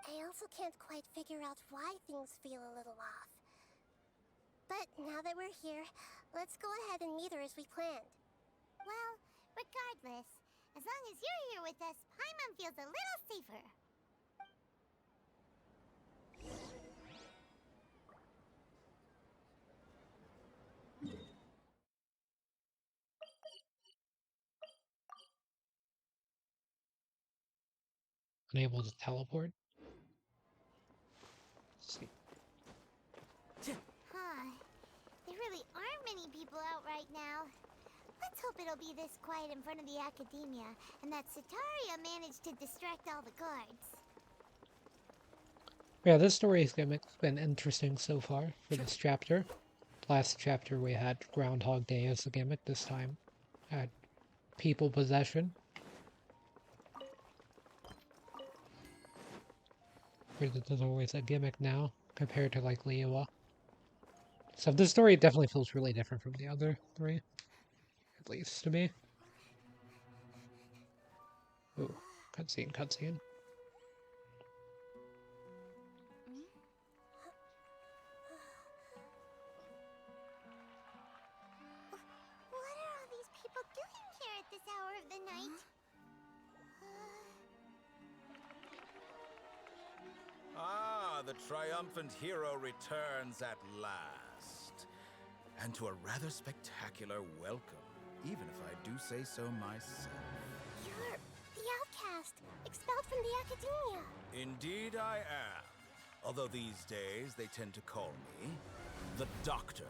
I also can't quite figure out why things feel a little off. But now that we're here, let's go ahead and meet her as we planned. Well, regardless, as long as you're here with us, Paimon feels a little safer. Unable to teleport. Let's see. Huh. There really aren't many people out right now. Let's hope it'll be this quiet in front of the Academia, and that Sataria managed to distract all the guards. Yeah, this story's been interesting so far for this chapter. Last chapter we had Groundhog Day as a gimmick. This time had people possession. There's always a gimmick now compared to like Liyue. So this story definitely feels really different from the other three, at least to me. Ooh, cutscene, cutscene. What are all these people doing here at this hour of the night? Ah, the triumphant hero returns at last. And to a rather spectacular welcome, even if I do say so myself. You're the outcast, expelled from the academia. Indeed I am. Although these days they tend to call me the Doctor.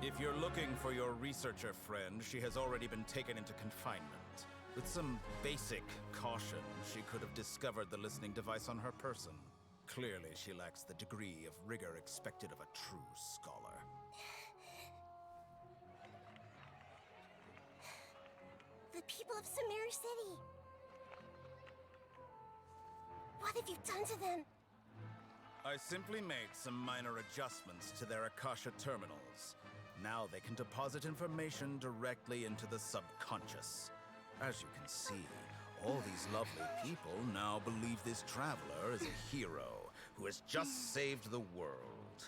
If you're looking for your researcher friend, she has already been taken into confinement. With some basic caution, she could have discovered the listening device on her person. Clearly, she lacks the degree of rigor expected of a true scholar. The people of Sumeru City. What have you done to them? I simply made some minor adjustments to their Akasha terminals. Now they can deposit information directly into the subconscious. As you can see, all these lovely people now believe this traveler is a hero who has just saved the world.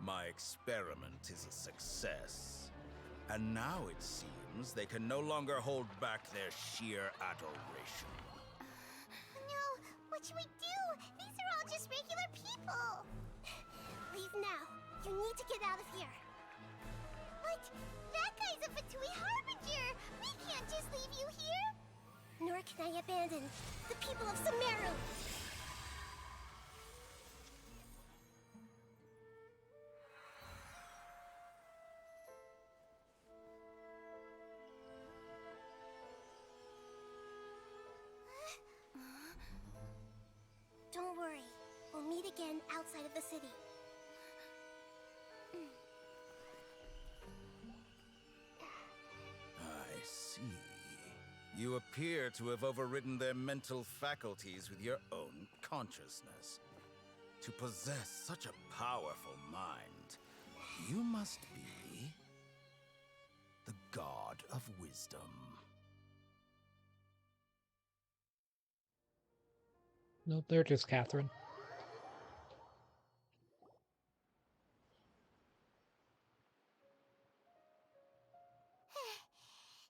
My experiment is a success. And now it seems they can no longer hold back their sheer adoration. No, what should we do? These are all just regular people. Leave now. You need to get out of here. But that guy's a Fatui Harbinger. We can't just leave you here. Nor can I abandon the people of Sumeru. Don't worry. We'll meet again outside of the city. I see. You appear to have overridden their mental faculties with your own consciousness. To possess such a powerful mind, you must be the god of wisdom. Nope, they're just Catherine.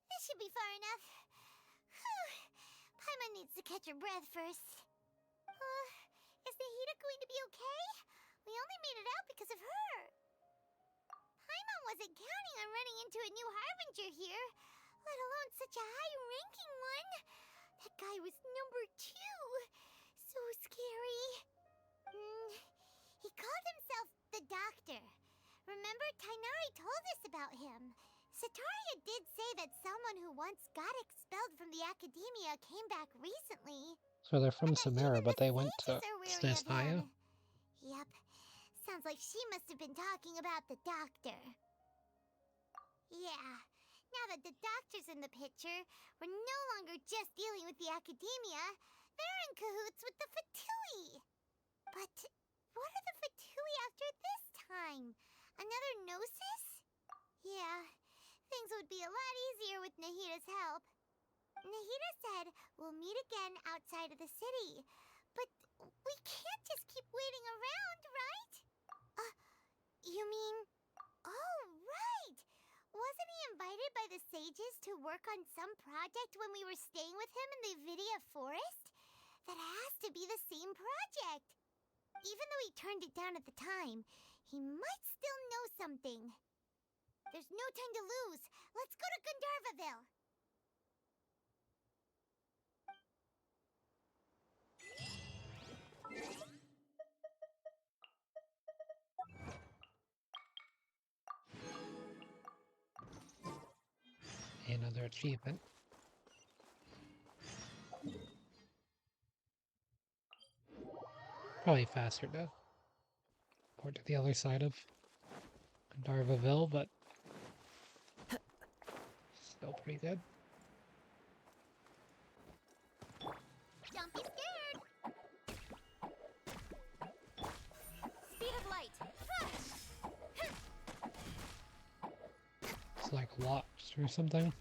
This should be far enough. Whew. Paimon needs to catch her breath first. Is Nahida going to be okay? We only made it out because of her. Paimon wasn't counting on running into a new Harbinger here, let alone such a high-ranking one. That guy was number 2. So scary. He called himself the Doctor. Remember, Tainari told us about him. Sataria did say that someone who once got expelled from the academia came back recently. So they're from And that Sumeru, even but the they went to sages are wary of Snesnaya? him. Yep. Sounds like she must have been talking about the Doctor. Yeah. Now that the Doctor's in the picture, we're no longer just dealing with the academia. They're in cahoots with the Fatui. But what are the Fatui after this time? Another Gnosis? Yeah, things would be a lot easier with Nahida's help. Nahida said we'll meet again outside of the city. But we can't just keep waiting around, right? You mean... Oh, right! Wasn't he invited by the sages to work on some project when we were staying with him in the Vidia Forest? That has to be the same project. Even though he turned it down at the time, he might still know something. There's no time to lose. Let's go to Gandharvaville. Another achievement. Probably faster to port to the other side of Darvaville, but still pretty good. Don't be scared! Speed of light. It's like locked or something.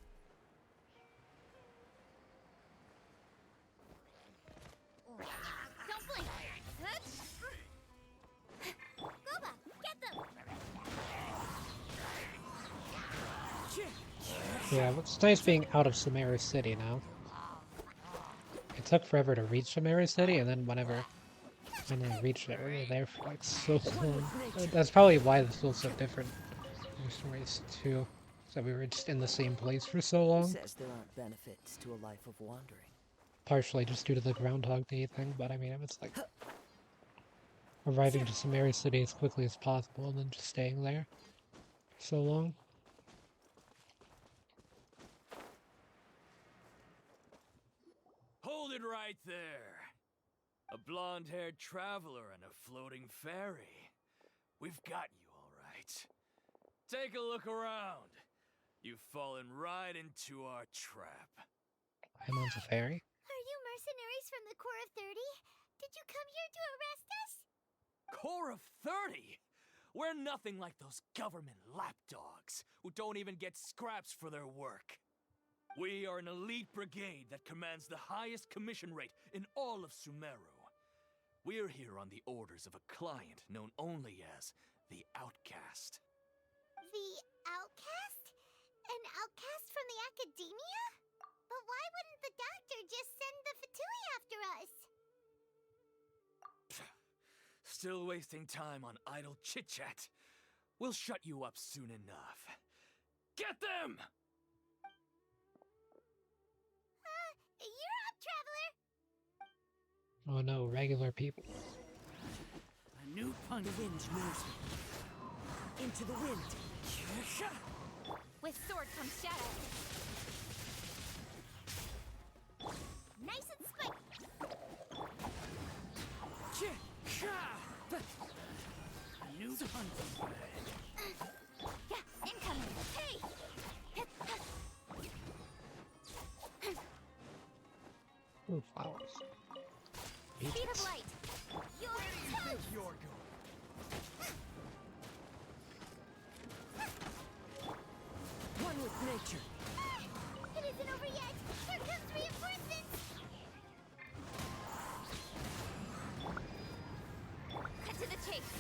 Don't blink. Goba, get them! Yeah, it's nice being out of Sumeru City now. It took forever to reach Sumeru City, and then whenever I finally reached it, we were there for like so long. That's probably why this feels so different from Stories 2. So we were just in the same place for so Who long. says there aren't benefits to a life of wandering? Partially just due to the Groundhog Day thing, but I mean, it was like arriving to Sumeru City as quickly as possible and then just staying there for so long. Hold it right there. A blonde-haired traveler and a floating fairy. We've got you all right. Take a look around. You've fallen right into our trap. Paimon's a fairy? Are you mercenaries from the Corps of 30? Did you come here to arrest us? Corps of 30? We're nothing like those government lapdogs who don't even get scraps for their work. We are an elite brigade that commands the highest commission rate in all of Sumeru. We're here on the orders of a client known only as the Outcast. The outcast? An outcast from the academia? But why wouldn't the doctor just send the Fatui after us? Still wasting time on idle chit-chat. We'll shut you up soon enough. Get them! You're up, traveler! Oh no, regular people. A new punch. The wind moves me. Into the wind. With sword comes shadow. Nice and spiked! A new punch. Yeah, incoming. Hey! Ooh, flowers. Speed Peaches. of light. You're Where do you think toast! you're going? One with nature. It isn't over yet! Here comes reinforcements! Cut to the chase.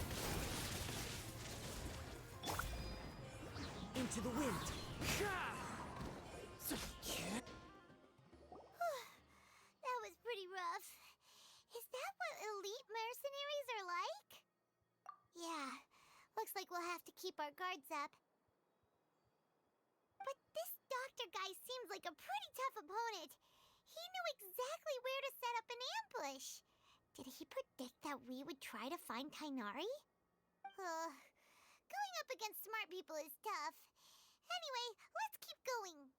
Into the wind. That was pretty rough. Is that what elite mercenaries are like? Yeah, looks like we'll have to keep our guards up. But this doctor guy seems like a pretty tough opponent. He knew exactly where to set up an ambush. Did he predict that we would try to find Tainari? Going up against smart people is tough. Anyway, let's keep going.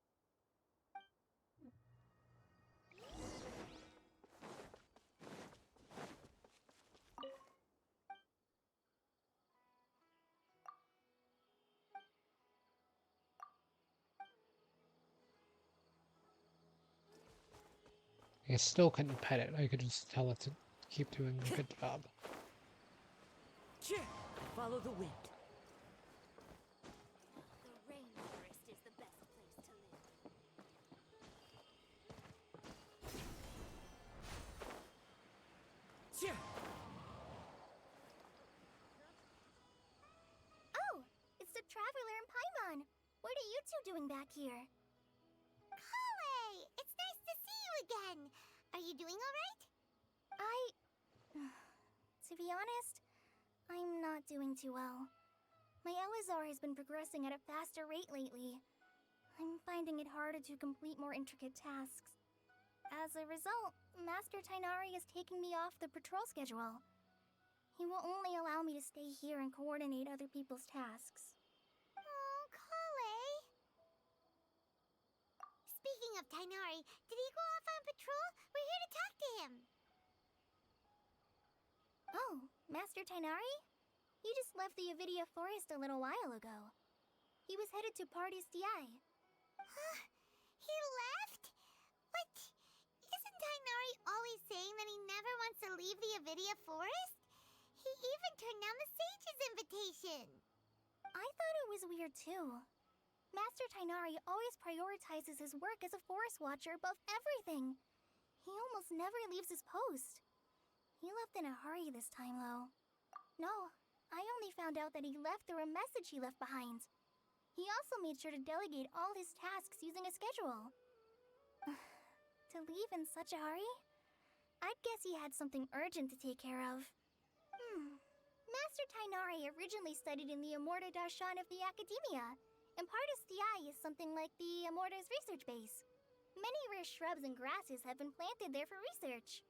I still couldn't pet it. I could just tell it to keep doing a good job. Follow the wind. The rainforest is the best place to live. Oh, it's the Traveler and Paimon. What are you two doing back here? Kale! It's nice to see you again. Are you doing all right? To be honest, I'm not doing too well. My Elazar has been progressing at a faster rate lately. I'm finding it harder to complete more intricate tasks. As a result, Master Tainari is taking me off the patrol schedule. He will only allow me to stay here and coordinate other people's tasks. Oh, Kale. Speaking of Tainari, did he go off on patrol? We're here to talk to him. Master Tainari? He just left the Avidia Forest a little while ago. He was headed to Party's DI. Huh? He left? But isn't Tainari always saying that he never wants to leave the Avidia Forest? He even turned down the sage's invitation. I thought it was weird too. Master Tainari always prioritizes his work as a forest watcher above everything. He almost never leaves his post. He left in a hurry this time, though. No, I only found out that he left through a message he left behind. He also made sure to delegate all his tasks using a schedule. To leave in such a hurry? I'd guess he had something urgent to take care of. Master Tainari originally studied in the Amorta Darshan of the Academia, and Partis DI is something like the Amorta's research base. Many rare shrubs and grasses have been planted there for research.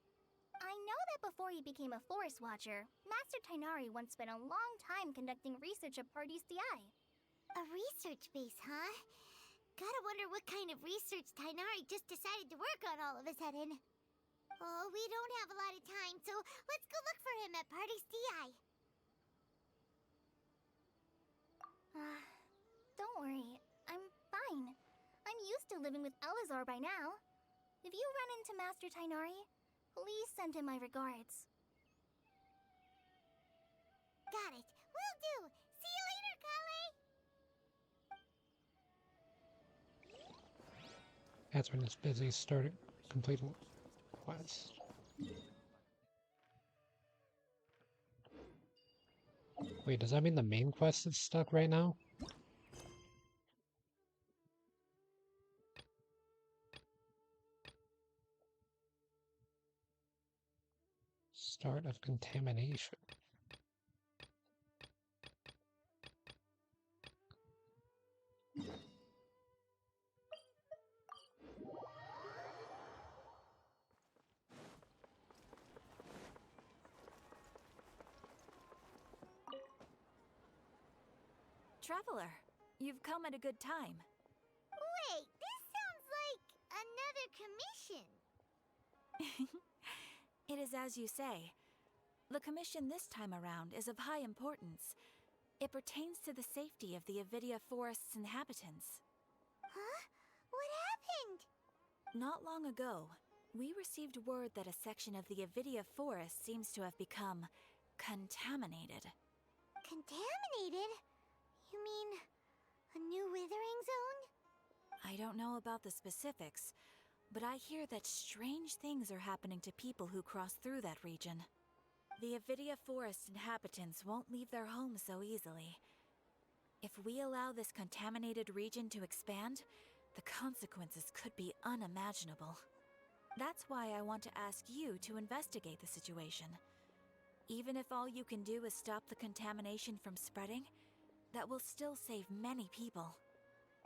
I know that before he became a forest watcher, Master Tainari once spent a long time conducting research at Partis DI. A research base, huh? Gotta wonder what kind of research Tainari just decided to work on all of a sudden. Oh, we don't have a lot of time, so let's go look for him at Party's DI. Don't worry, I'm fine. I'm used to living with Elazar by now. If you run into Master Tainari, please send him my regards. Got it. Will do. See you later, Kale. Catherine is busy starting complete quest. Wait, does that mean the main quest is stuck right now? Start of contamination. Traveler, you've come at a good time. Wait, this sounds like another commission. It is as you say. The commission this time around is of high importance. It pertains to the safety of the Avidia Forest's inhabitants. Huh? What happened? Not long ago, we received word that a section of the Avidia Forest seems to have become contaminated. Contaminated? You mean a new withering zone? I don't know about the specifics, but I hear that strange things are happening to people who cross through that region. The Avidia Forest inhabitants won't leave their homes so easily. If we allow this contaminated region to expand, the consequences could be unimaginable. That's why I want to ask you to investigate the situation. Even if all you can do is stop the contamination from spreading, that will still save many people.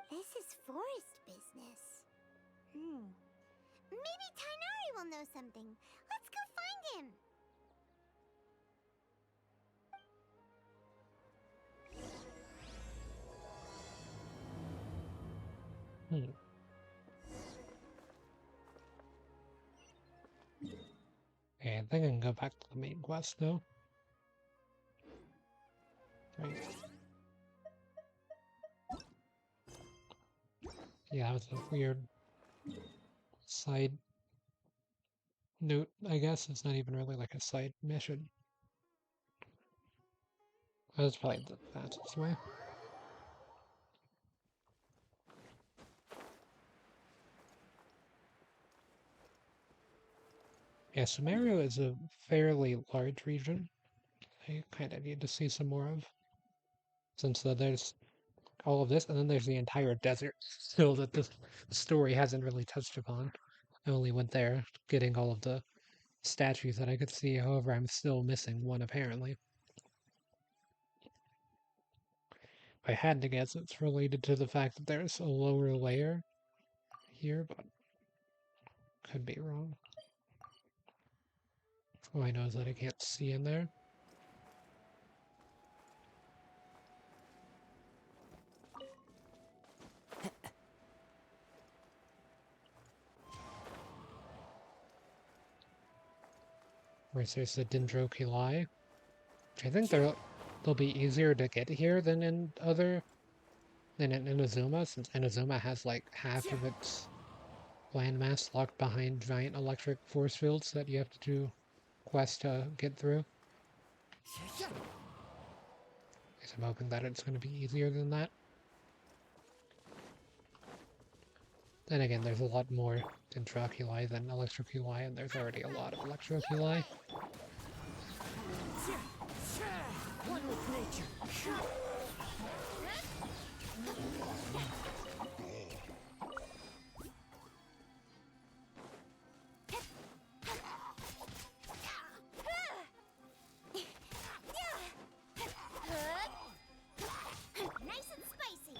This is forest business. Maybe Tainari will know something. Let's go find him. Okay, I think I can go back to the main quest now. Right. Yeah, that was a weird side note, I guess. It's not even really like a side mission. That's probably the fastest way. Yeah, Sumeru is a fairly large region. I kind of need to see some more of. Since there's all of this, and then there's the entire desert still that the story hasn't really touched upon. I only went there getting all of the statues that I could see, however, I'm still missing one apparently. If I had to guess, it's related to the fact that there's a lower layer here, but could be wrong. All I know is that I can't see in there. Whereas there's the Dendroculi. I think they'll be easier to get here than in Inazuma, since Inazuma has like half of its landmass locked behind giant electric force fields that you have to do quests to get through. So I'm hoping that it's going to be easier than that. Then again, there's a lot more Dendroculi than Electroculi, and there's already a lot of Electroculi. One with nature. Nice and spicy.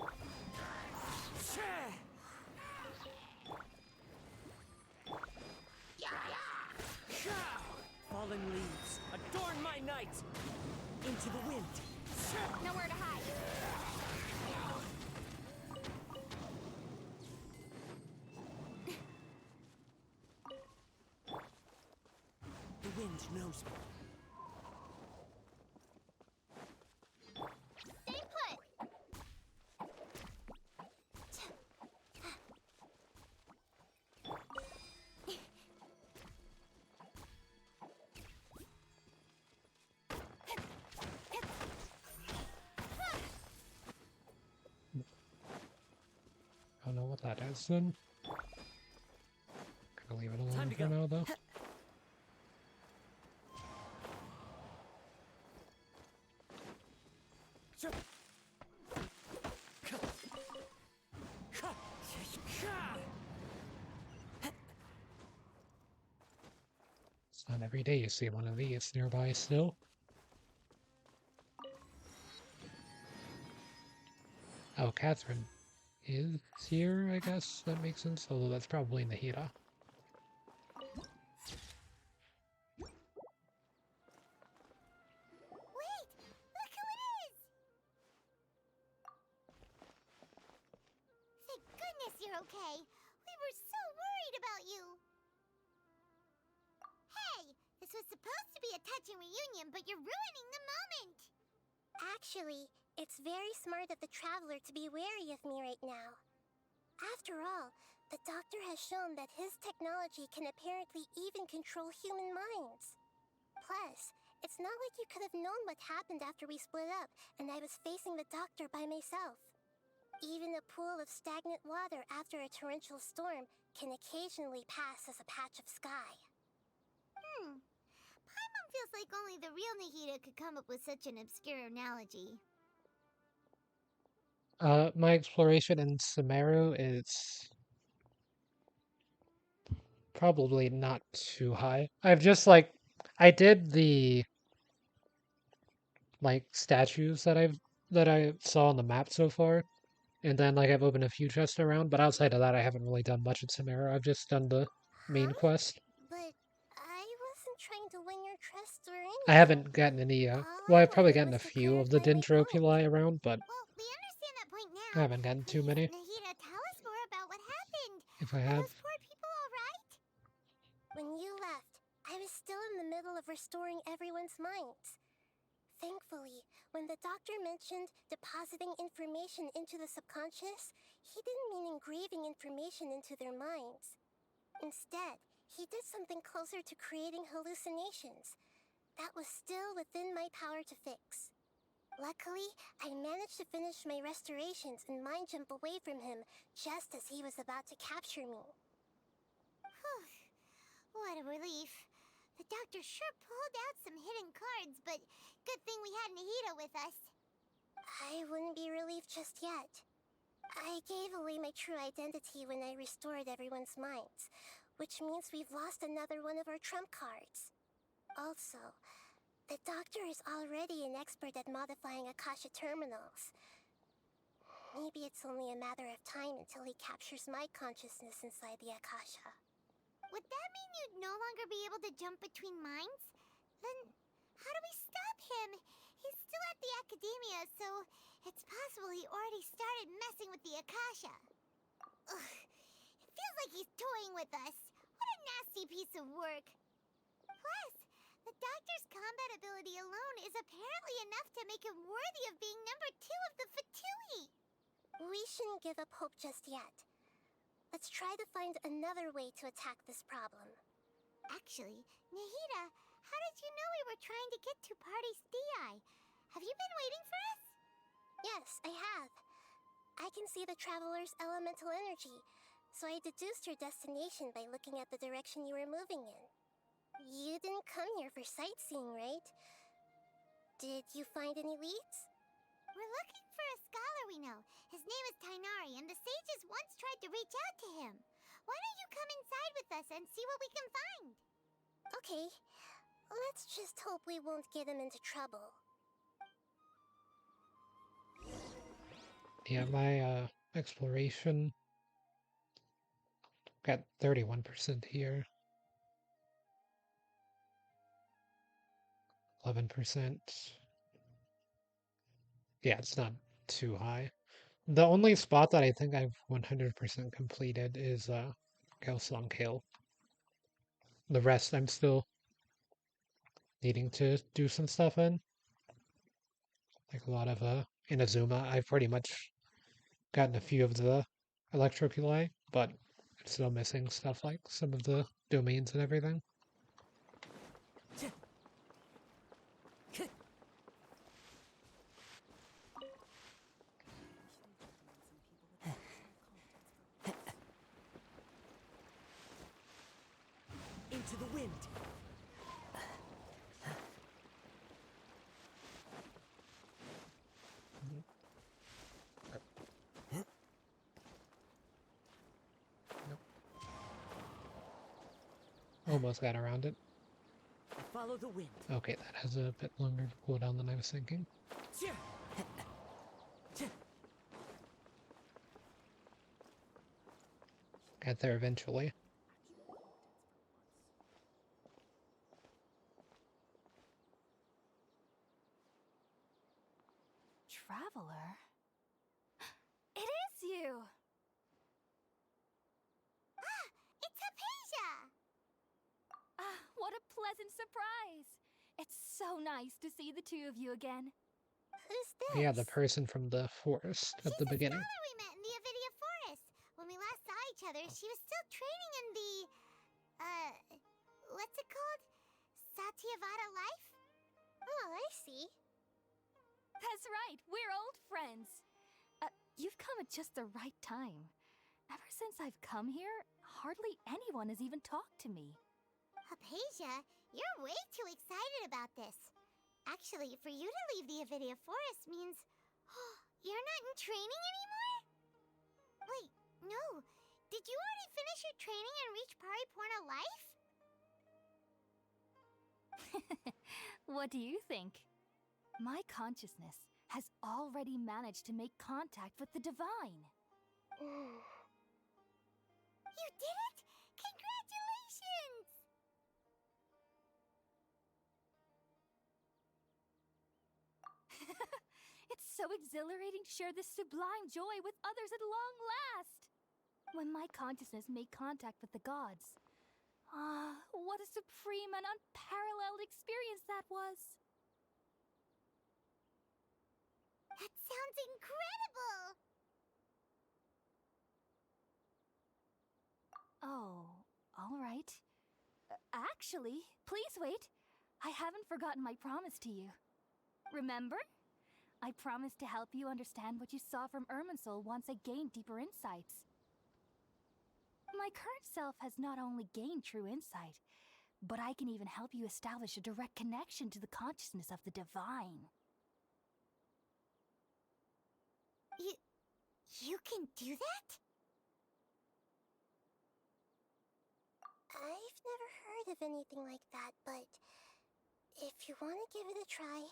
Fallen leaves, adorn my night. Into the wind. Nowhere to hide. The wind knows me. Stay put. I don't know what that is then. Gonna leave it alone for now though. It's not every day you see one of these nearby still. Oh, Catherine is here, I guess. That makes sense. Although that's probably Nahida. Wait! Look who it is! Thank goodness you're okay. We were so worried about you. Hey! This was supposed to be a touching reunion, but you're ruining the moment! Actually, it's very smart of the traveler to be wary of me right now. After all, the doctor has shown that his technology can apparently even control human minds. Plus, it's not like you could have known what happened after we split up and I was facing the doctor by myself. Even a pool of stagnant water after a torrential storm can occasionally pass as a patch of sky. Paimon feels like only the real Nahida could come up with such an obscure analogy. My exploration in Sumeru is probably not too high. I've just I did the statues that I saw on the map so far, and then I've opened a few chests around, but outside of that I haven't really done much in Sumeru. I've just done the main quest. But I wasn't trying to win your trust or anything. I haven't gotten any well, I've probably gotten a was to few of the clarify my point. Dendroculi around, but Well, we understand that point now. I haven't gotten too many. Nahida, tell us more about what happened. If I Are have. those poor people alright? When you left, I was still in the middle of restoring everyone's minds. Thankfully, when the doctor mentioned depositing information into the subconscious, he didn't mean engraving information into their minds. Instead, he did something closer to creating hallucinations. That was still within my power to fix. Luckily, I managed to finish my restorations and mind jump away from him just as he was about to capture me. What a relief. The doctor sure pulled out some hidden cards, but good thing we had Nahida with us. I wouldn't be relieved just yet. I gave away my true identity when I restored everyone's minds, which means we've lost another one of our trump cards. Also, the doctor is already an expert at modifying Akasha terminals. Maybe it's only a matter of time until he captures my consciousness inside the Akasha. Would that mean you'd no longer be able to jump between minds? Then how do we stop him? He's still at the Academia, so it's possible he already started messing with the Akasha. Ugh, it feels like he's toying with us. What a nasty piece of work. Plus, the doctor's combat ability alone is apparently enough to make him worthy of being number 2 of the Fatui. We shouldn't give up hope just yet. Let's try to find another way to attack this problem. Actually, Nahida, how did you know we were trying to get to Party's Di? Have you been waiting for us? Yes, I have. I can see the traveler's elemental energy, so I deduced your destination by looking at the direction you were moving in. You didn't come here for sightseeing, right? Did you find any leads? We're looking for a scholar we know. His name is Tainari, and the sages once tried to reach out to him. Why don't you come inside with us and see what we can find? Okay, let's just hope we won't get him into trouble. Yeah, my exploration got 31% here. 11%. Yeah, it's not too high. The only spot that I think I've 100% completed is Gyeongsang Hill. The rest I'm still needing to do some stuff in. Like a lot of Inazuma, I've pretty much gotten a few of the Electroculi, but I'm still missing stuff like some of the domains and everything. Into the wind. Almost got around it. Follow the wind. Okay, that has a bit longer cooldown than I was thinking. Get there eventually. Traveler? It is you! Ah, it's Hypatia! Ah, what a pleasant surprise! It's so nice to see the two of you again. Who's this? Yeah, the person from the forest at the beginning. She's the scholar we met in the Avidia Forest. When we last saw each other, she was still training in the... what's it called? Satyavada life? Oh, I see. That's right, we're old friends. You've come at just the right time. Ever since I've come here, hardly anyone has even talked to me. Hypatia, you're way too excited about this. Actually, for you to leave the Avidia Forest means... you're not in training anymore? Wait, no. Did you already finish your training and reach Pariporna life? What do you think? My consciousness has already managed to make contact with the divine. You did it! Congratulations! It's so exhilarating to share this sublime joy with others at long last! When my consciousness made contact with the gods. Ah, what a supreme and unparalleled experience that was! That sounds incredible! Oh, all right. Actually, please wait. I haven't forgotten my promise to you. Remember? I promised to help you understand what you saw from Irminsul once I gained deeper insights. My current self has not only gained true insight, but I can even help you establish a direct connection to the consciousness of the divine. You can do that? I've never heard of anything like that, but if you want to give it a try,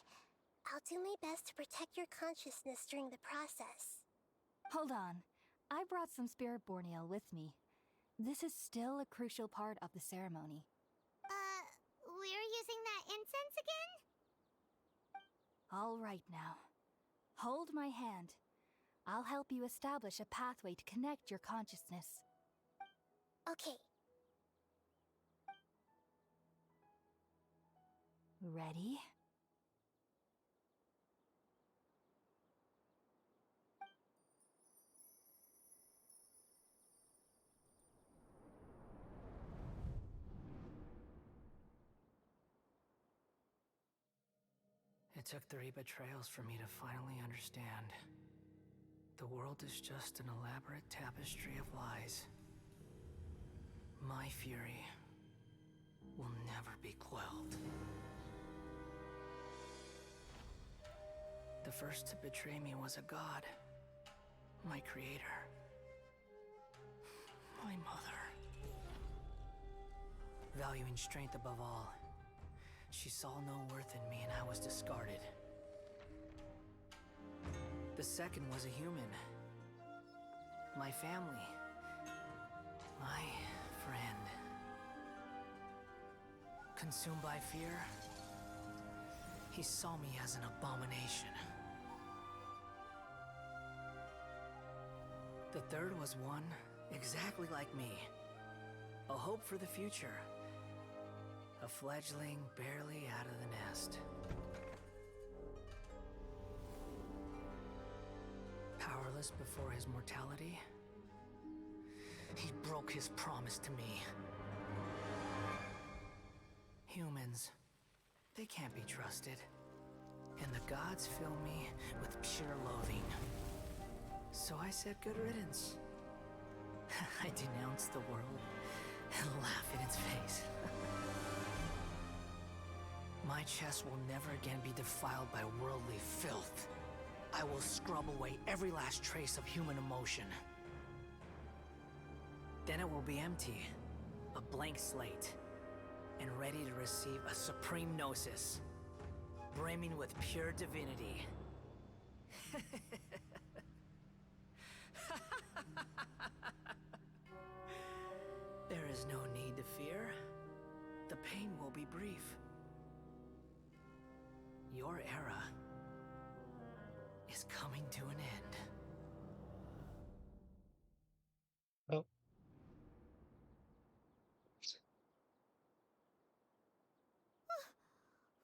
I'll do my best to protect your consciousness during the process. Hold on. I brought some spirit borneal with me. This is still a crucial part of the ceremony. We're using that incense again? All right now. Hold my hand. I'll help you establish a pathway to connect your consciousness. Okay. Ready? It took 3 betrayals for me to finally understand. The world is just an elaborate tapestry of lies. My fury will never be quelled. The first to betray me was a god. My creator. My mother. Valuing strength above all, she saw no worth in me and I was discarded. The second was a human. My family. My friend. Consumed by fear, he saw me as an abomination. The third was one exactly like me. A hope for the future. A fledgling barely out of the nest. Powerless before his mortality, he broke his promise to me. Humans, they can't be trusted. And the gods fill me with pure loathing. So I said good riddance. I denounced the world and laughed in its face. My chest will never again be defiled by worldly filth. I will scrub away every last trace of human emotion. Then it will be empty, a blank slate, and ready to receive a supreme gnosis, brimming with pure divinity. There is no need to fear. The pain will be brief. Your era is coming to an end. Oh.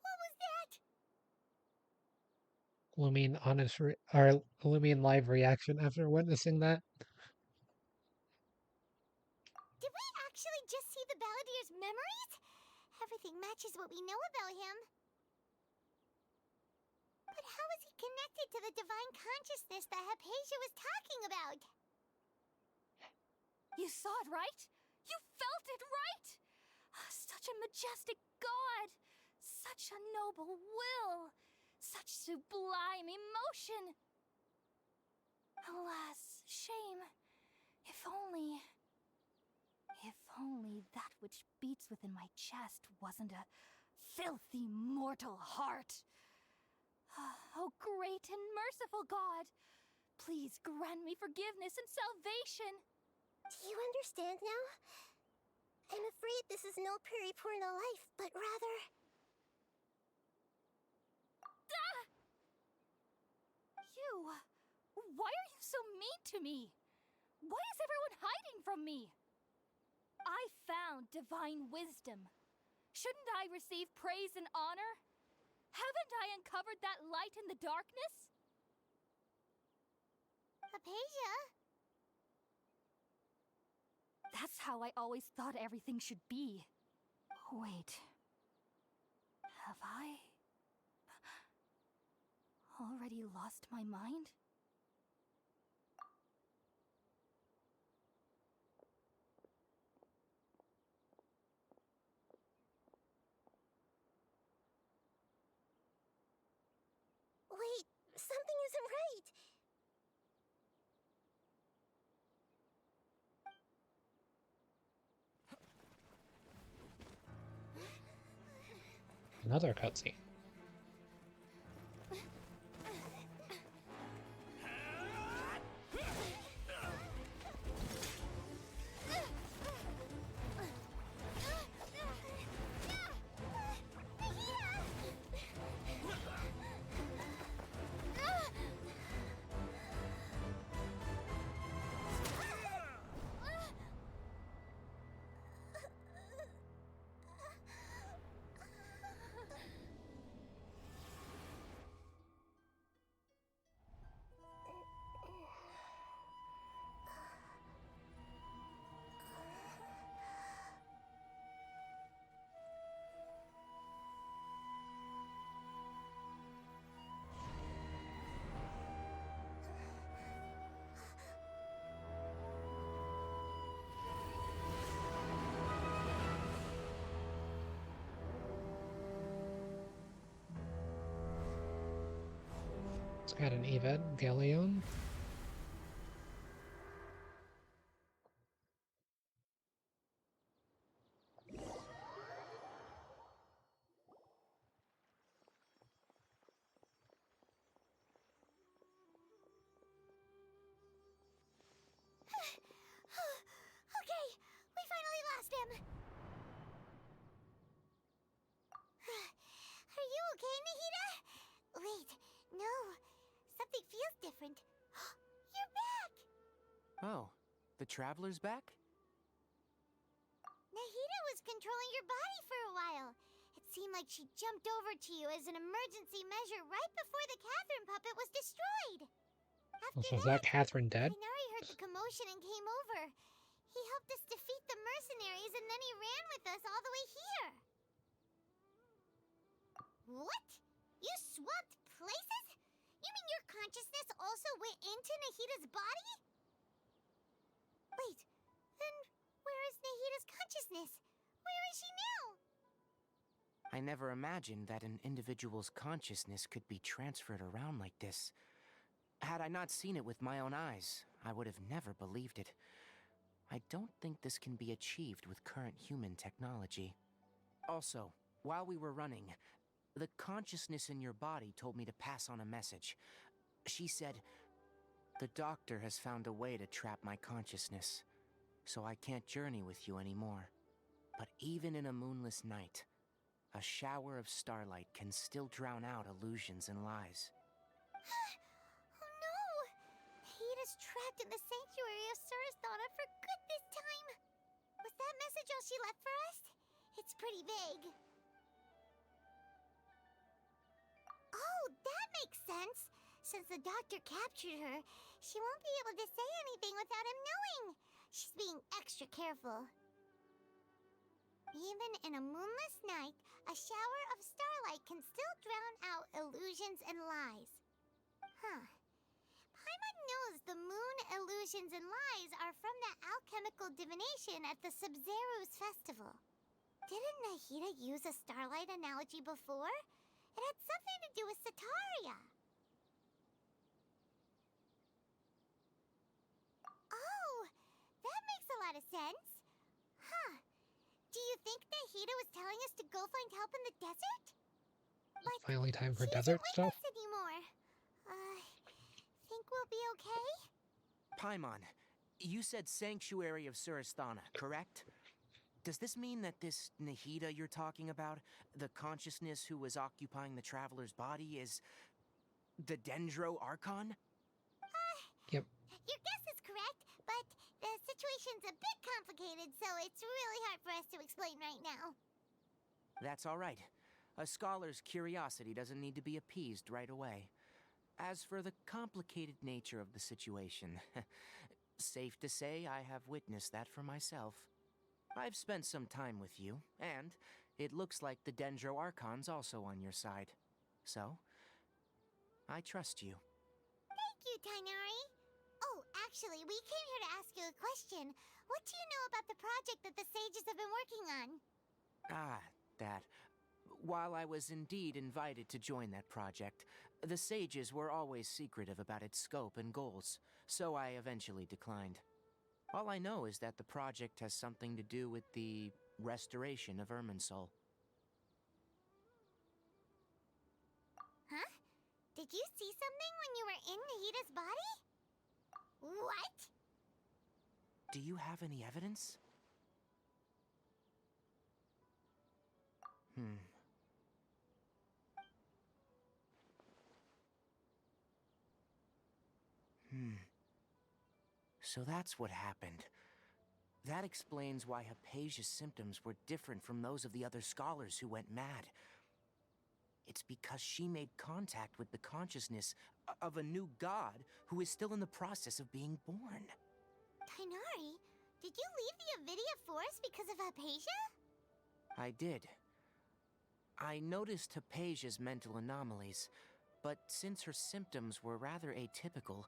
What was that? Lumine our Lumine live reaction after witnessing that. Did we actually just see the Balladier's memories? Everything matches what we know about him. But how is he connected to the divine consciousness that Hypatia was talking about? You saw it, right? You felt it, right? Such a majestic god! Such a noble will! Such sublime emotion! Alas, shame. If only that which beats within my chest wasn't a filthy mortal heart. Oh, great and merciful God, please grant me forgiveness and salvation. Do you understand now? I'm afraid this is no Puripurna life, but rather... You! Why are you so mean to me? Why is everyone hiding from me? I found divine wisdom. Shouldn't I receive praise and honor? Haven't I uncovered that light in the darkness? Hypatia? That's how I always thought everything should be. Wait. Have I already lost my mind? Wait, something isn't right. Another cutscene. Got an Evangelion. Okay, we finally lost him. Are you okay, Nahida? Wait, no. Something feels different. You're back! Oh, the Traveler's back? Nahida was controlling your body for a while. It seemed like she jumped over to you as an emergency measure right before the Catherine puppet was destroyed. Oh, After so is that that, Catherine dead? Tighnari heard the commotion and came over. He helped us defeat the mercenaries and then he ran with us all the way here. What? You swapped places? You mean your consciousness also went into Nahida's body? Wait, then where is Nahida's consciousness? Where is she now? I never imagined that an individual's consciousness could be transferred around like this. Had I not seen it with my own eyes, I would have never believed it. I don't think this can be achieved with current human technology. Also, while we were running, the consciousness in your body told me to pass on a message. She said, "The doctor has found a way to trap my consciousness, so I can't journey with you anymore. But even in a moonless night, a shower of starlight can still drown out illusions and lies." Oh no! Nahida's trapped in the sanctuary of Surasthana for good this time. Was that message all she left for us? It's pretty vague. Oh, that makes sense. Since the doctor captured her, she won't be able to say anything without him knowing. She's being extra careful. Even in a moonless night, a shower of starlight can still drown out illusions and lies. Huh. Paimon knows the moon illusions and lies are from that alchemical divination at the Sub-Zero's festival. Didn't Nahida use a starlight analogy before? It had something to do with Sataria. Oh, that makes a lot of sense. Huh. Do you think Nahida was telling us to go find help in the desert? Like, Finally time for she desert isn't with stuff? us anymore. Think we'll be okay? Paimon, you said Sanctuary of Surasthana, correct? Does this mean that this Nahida you're talking about, the consciousness who was occupying the Traveler's body, is the Dendro Archon? Yep. Your guess is correct, but the situation's a bit complicated, so it's really hard for us to explain right now. That's all right. A scholar's curiosity doesn't need to be appeased right away. As for the complicated nature of the situation, safe to say I have witnessed that for myself. I've spent some time with you, and it looks like the Dendro Archon's also on your side. So, I trust you. Thank you, Tighnari. Oh, actually, we came here to ask you a question. What do you know about the project that the sages have been working on? Ah, that. While I was indeed invited to join that project, the sages were always secretive about its scope and goals, so I eventually declined. All I know is that the project has something to do with the restoration of Irminsul. Huh? Did you see something when you were in Nahida's body? What? Do you have any evidence? So that's what happened. That explains why Hypatia's symptoms were different from those of the other scholars who went mad. It's because she made contact with the consciousness of a new god who is still in the process of being born. Tighnari, did you leave the Avidia Forest because of Hypatia? I did. I noticed Hypatia's mental anomalies, but since her symptoms were rather atypical,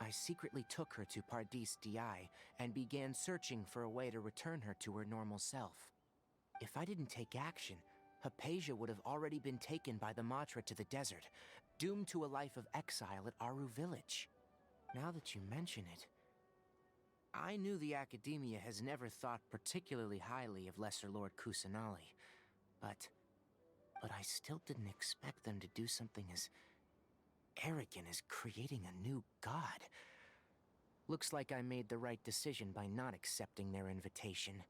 I secretly took her to Pardis Di and began searching for a way to return her to her normal self. If I didn't take action, Hypatia would have already been taken by the Matra to the desert, doomed to a life of exile at Aru village. Now that you mention it, I knew the Academia has never thought particularly highly of Lesser Lord Kusanali, but I still didn't expect them to do something as arrogant as creating a new god. Looks like I made the right decision by not accepting their invitation.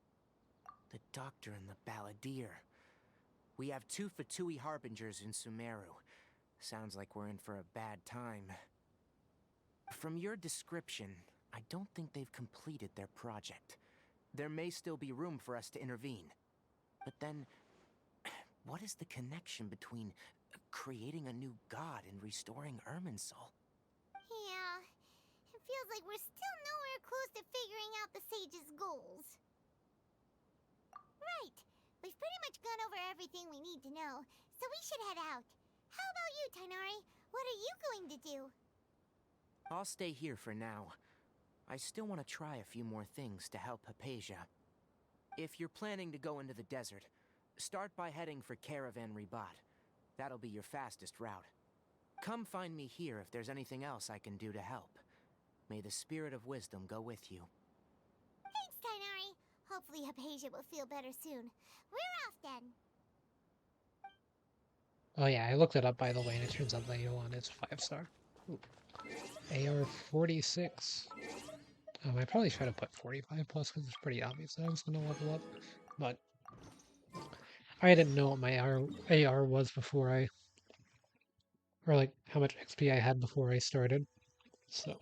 The Doctor and the Balladeer. We have 2 Fatui Harbingers in Sumeru. Sounds like we're in for a bad time. From your description, I don't think they've completed their project. There may still be room for us to intervene. But then, what is the connection between creating a new god and restoring Irminsul? Yeah, it feels like we're still nowhere close to figuring out the Sage's goals. Right. We've pretty much gone over everything we need to know, so we should head out. How about you, Tainari? What are you going to do? I'll stay here for now. I still want to try a few more things to help Hypatia. If you're planning to go into the desert, start by heading for Caravan Ribat. That'll be your fastest route. Come find me here if there's anything else I can do to help. May the spirit of wisdom go with you. Thanks, Tainari. Hopefully Hypatia will feel better soon. We're off then. Oh yeah, I looked it up by the way, and it turns out the A1 is 5-star. AR 46. I probably should have put 45 plus because it's pretty obvious that I was going to level up, but I didn't know what my AR was before or like how much XP I had before I started, so.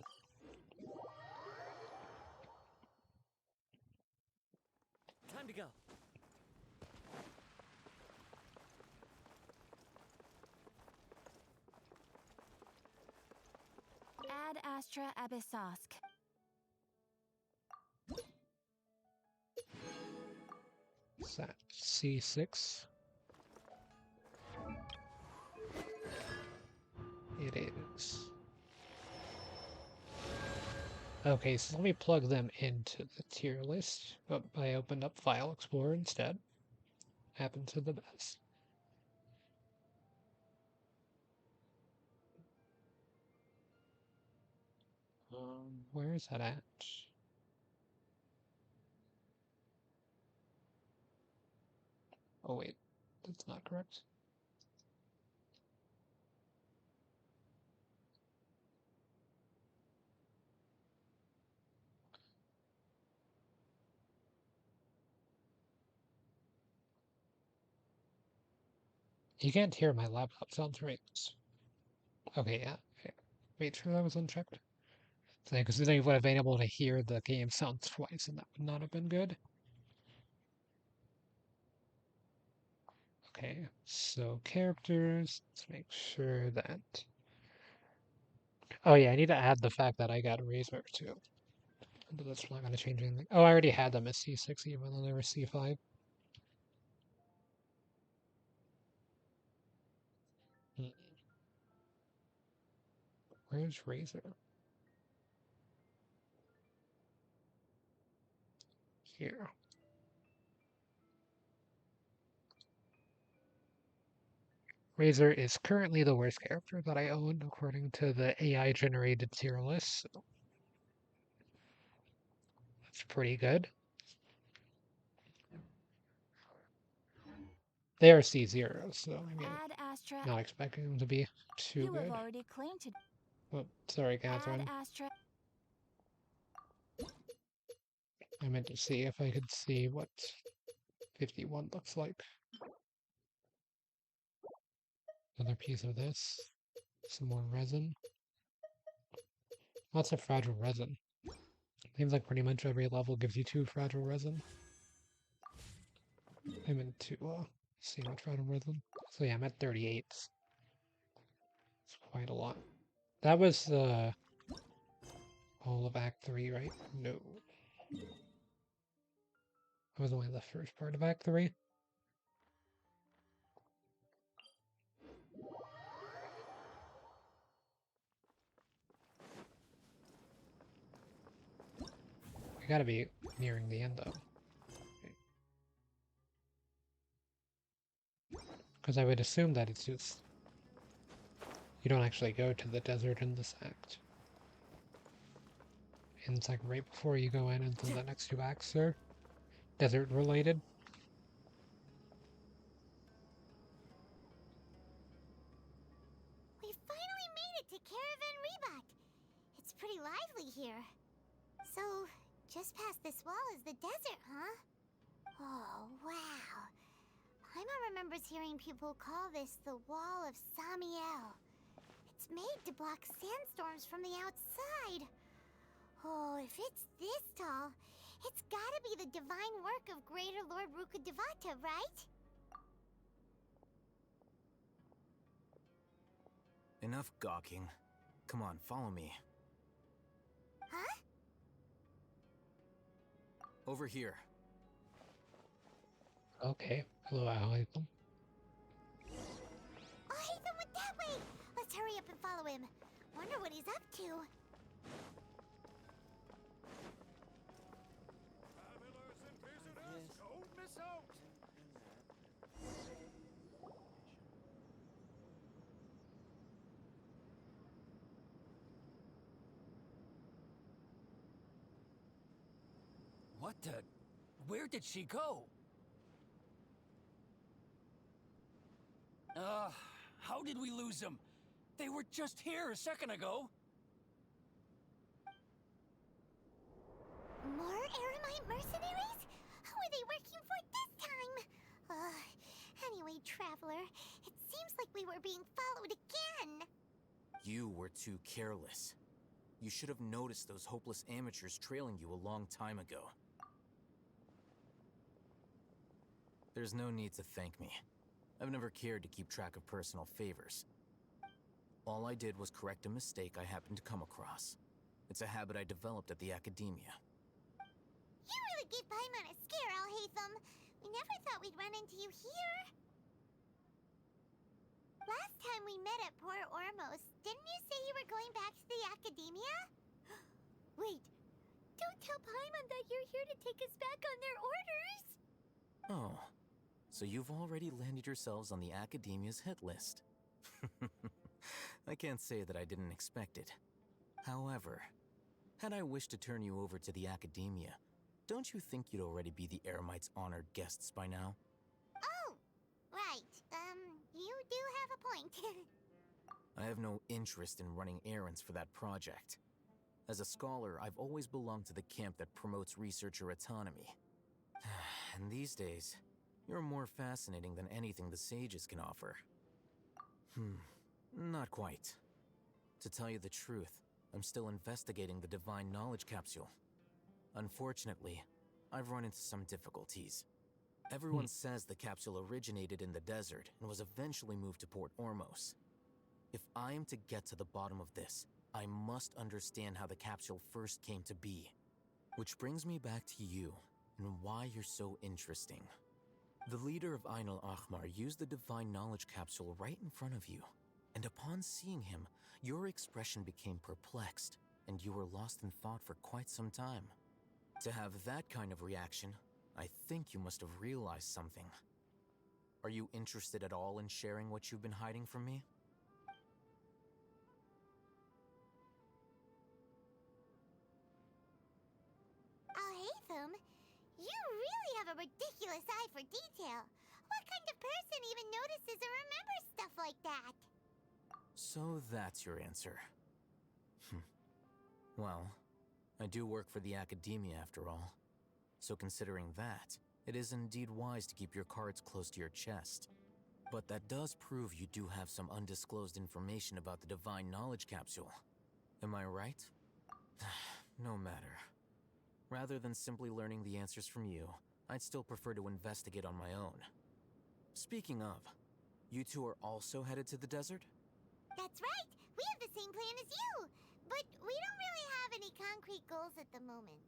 Time to go. Ad Astra Abyssosk. Sat C6. It is. Okay, so let me plug them into the tier list. But I opened up File Explorer instead. Happened to the best. Where is that at? Oh wait, that's not correct. You can't hear my laptop sounds right. Okay, yeah. Okay. Wait, sure that was unchecked. Because then you would have been able to hear the game sounds twice, and that would not have been good. Okay, so characters. Let's make sure that. Oh yeah, I need to add the fact that I got Razor too. But that's not going to change anything. Oh, I already had them as C6 even though they were C5. Hmm. Where's Razor? Here. Razor is currently the worst character that I own according to the AI generated tier list. So that's pretty good. They are C0, so I mean, Ad Astra. not expecting them to be too You good. have already claimed to. Oh, sorry, Catherine. Ad Astra. I meant to see if I could see what 51 looks like. Another piece of this. Some more resin. Lots of fragile resin. Seems like pretty much every level gives you 2 fragile resin. I'm into see much fragile resin. So yeah, I'm at 38. It's quite a lot. That was all of Act 3, right? No. That was only the first part of Act 3. We gotta be nearing the end though. Okay. Because I would assume that it's just... You don't actually go to the desert in this act. And it's like right before you go in into the next two acts are desert related. We finally made it to Caravan Rebot. It's pretty lively here. So, just past this wall is the desert, huh? Oh, wow. Paimon remembers hearing people call this the Wall of Samiel. It's made to block sandstorms from the outside. Oh, if it's this tall, it's gotta be the divine work of Greater Lord Rukkhadevata, right? Enough gawking. Come on, follow me. Huh? Over here. Okay, hello Alhaitham. Oh, Hatham went that way! Let's hurry up and follow him. Wonder what he's up to. Travelers and visitors, don't miss out! What the... Where did she go? How did we lose them? They were just here a second ago. More Eremite mercenaries? Who are they working for this time? Anyway, Traveler, it seems like we were being followed again. You were too careless. You should have noticed those hopeless amateurs trailing you a long time ago. There's no need to thank me. I've never cared to keep track of personal favors. All I did was correct a mistake I happened to come across. It's a habit I developed at the Academia. You really gave Paimon a scare, Alhaitham. We never thought we'd run into you here. Last time we met at Port Ormos, didn't you say you were going back to the Academia? Wait, don't tell Paimon that you're here to take us back on their orders! Oh, so you've already landed yourselves on the Academia's hit list. I can't say that I didn't expect it. However, had I wished to turn you over to the Academia, don't you think you'd already be the Eremites' honored guests by now? Oh, right. You do have a point. I have no interest in running errands for that project. As a scholar, I've always belonged to the camp that promotes researcher autonomy. And these days, you're more fascinating than anything the sages can offer. Not quite. To tell you the truth, I'm still investigating the Divine Knowledge Capsule. Unfortunately, I've run into some difficulties. Everyone says the capsule originated in the desert and was eventually moved to Port Ormos. If I am to get to the bottom of this, I must understand how the capsule first came to be. Which brings me back to you, and why you're so interesting. The leader of Ainul Ahmar used the Divine Knowledge Capsule right in front of you, and upon seeing him, your expression became perplexed, and you were lost in thought for quite some time. To have that kind of reaction, I think you must have realized something. Are you interested at all in sharing what you've been hiding from me? Alhaitham, you really have a ridiculous eye for detail. What kind of person even notices or remembers stuff like that? So that's your answer. Well, I do work for the Academia after all. So considering that, it is indeed wise to keep your cards close to your chest. But that does prove you do have some undisclosed information about the Divine Knowledge Capsule. Am I right? No matter. Rather than simply learning the answers from you, I'd still prefer to investigate on my own. Speaking of, you two are also headed to the desert? That's right! We have the same plan as you! But we don't really have any concrete goals at the moment.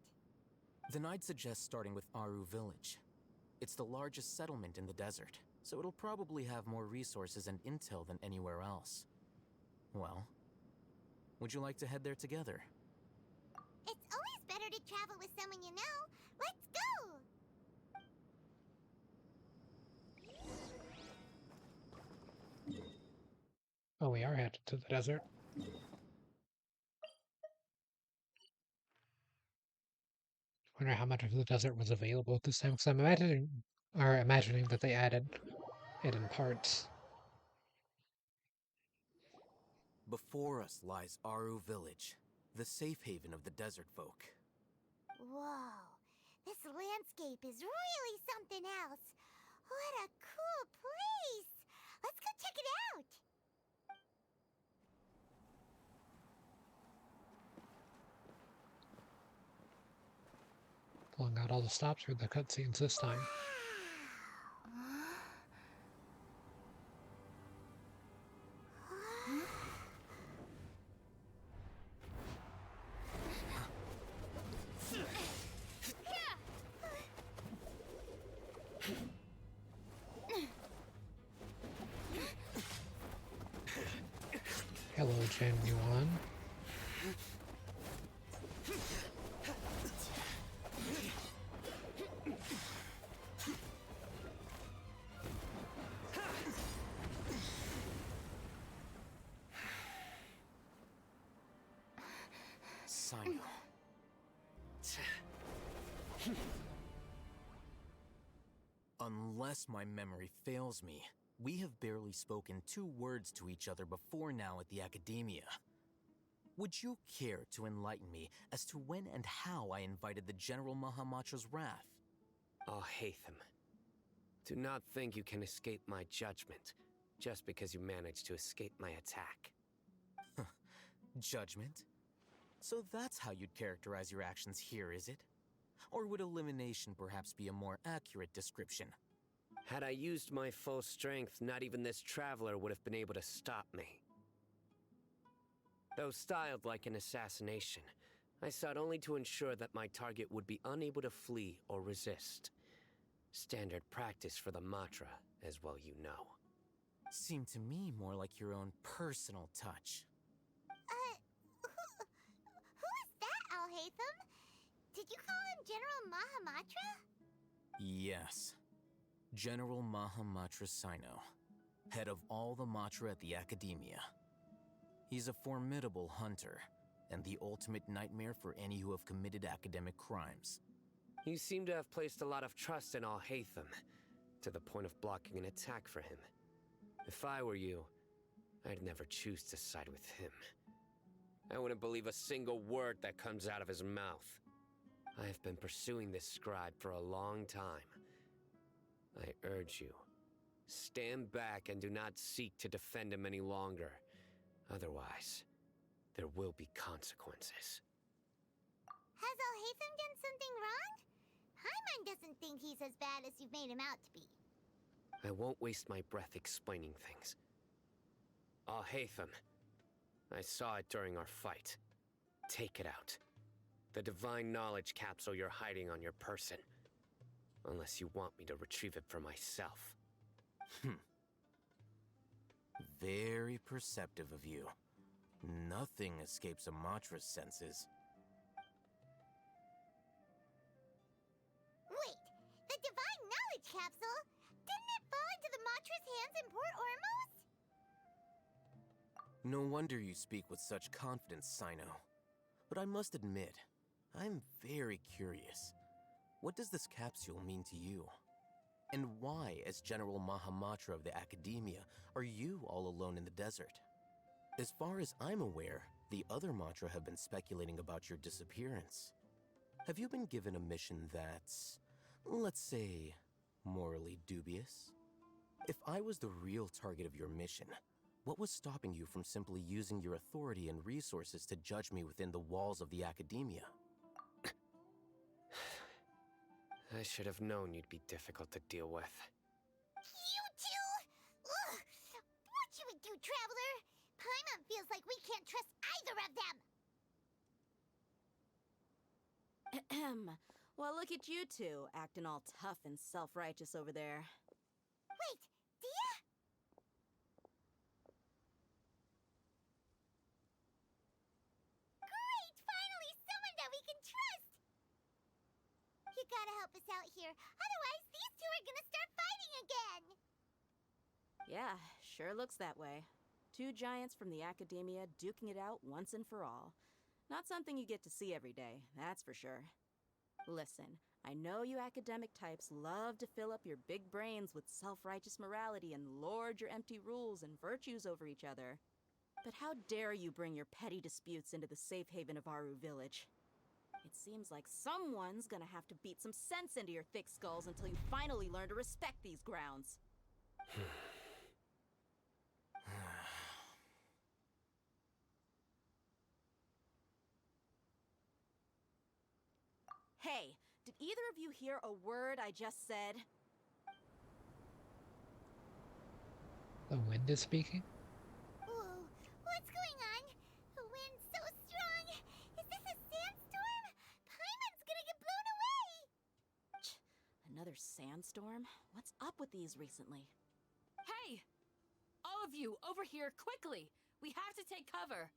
Then I'd suggest starting with Aru Village. It's the largest settlement in the desert, so it'll probably have more resources and intel than anywhere else. Well, would you like to head there together? It's always better to travel with someone you know. Let's go! Oh, we are headed to the desert. Wonder how much of the desert was available at this time, because I'm imagining that they added it in parts. Before us lies Aru Village, the safe haven of the desert folk. Whoa, this landscape is really something else. What a cool place! Let's go check it out! Pulling out all the stops for the cutscenes this time. Hello, Chen Yuan. Sino. Unless my memory fails me, we have barely spoken 2 words to each other before now at the Academia. Would you care to enlighten me as to when and how I invited the General Mahamatra's wrath? Oh, Hatham. Do not think you can escape my judgment just because you managed to escape my attack. Judgment? So that's how you'd characterize your actions here, is it? Or would elimination perhaps be a more accurate description? Had I used my full strength, not even this traveler would have been able to stop me. Though styled like an assassination, I sought only to ensure that my target would be unable to flee or resist. Standard practice for the Matra, as well you know. Seemed to me more like your own personal touch. Who is that, Alhaitham? Did you call him General Mahamatra? Yes. General Mahamatra Sino, head of all the Matra at the Academia. He's a formidable hunter, and the ultimate nightmare for any who have committed academic crimes. You seem to have placed a lot of trust in Alhaitham, to the point of blocking an attack for him. If I were you, I'd never choose to side with him. I wouldn't believe a single word that comes out of his mouth. I have been pursuing this scribe for a long time. I urge you, stand back and do not seek to defend him any longer. Otherwise, there will be consequences. Has Alhaitham done something wrong? Paimon doesn't think he's as bad as you've made him out to be. I won't waste my breath explaining things. Alhaitham, I saw it during our fight. Take it out. The divine knowledge capsule you're hiding on your person. Unless you want me to retrieve it for myself. Very perceptive of you. Nothing escapes a Matra's senses. Wait, the divine knowledge capsule? Didn't it fall into the Matra's hands in Port Ormos? No wonder you speak with such confidence, Sino. But I must admit, I'm very curious. What does this capsule mean to you? And why, as General Mahamatra of the Academia, are you all alone in the desert? As far as I'm aware, the other Matra have been speculating about your disappearance. Have you been given a mission that's, let's say, morally dubious? If I was the real target of your mission, what was stopping you from simply using your authority and resources to judge me within the walls of the Academia? I should have known you'd be difficult to deal with. You two? Ugh! What should we do, Traveler? Paimon feels like we can't trust either of them! Ahem. Well, look at you two, acting all tough and self-righteous over there. Wait, Dia? Great! Finally, someone that we can trust! You gotta help us out here, otherwise these two are gonna start fighting again! Yeah, sure looks that way. Two giants from the academia duking it out once and for all. Not something you get to see every day, that's for sure. Listen, I know you academic types love to fill up your big brains with self-righteous morality and lord your empty rules and virtues over each other. But how dare you bring your petty disputes into the safe haven of Aru Village? It seems like someone's gonna have to beat some sense into your thick skulls until you finally learn to respect these grounds. Hey, did either of you hear a word I just said? The wind is speaking? Whoa, what's going on? The wind's so strong. Is this a sandstorm? Paimon's gonna get blown away! Another sandstorm? What's up with these recently? Hey! All of you, over here, quickly! We have to take cover!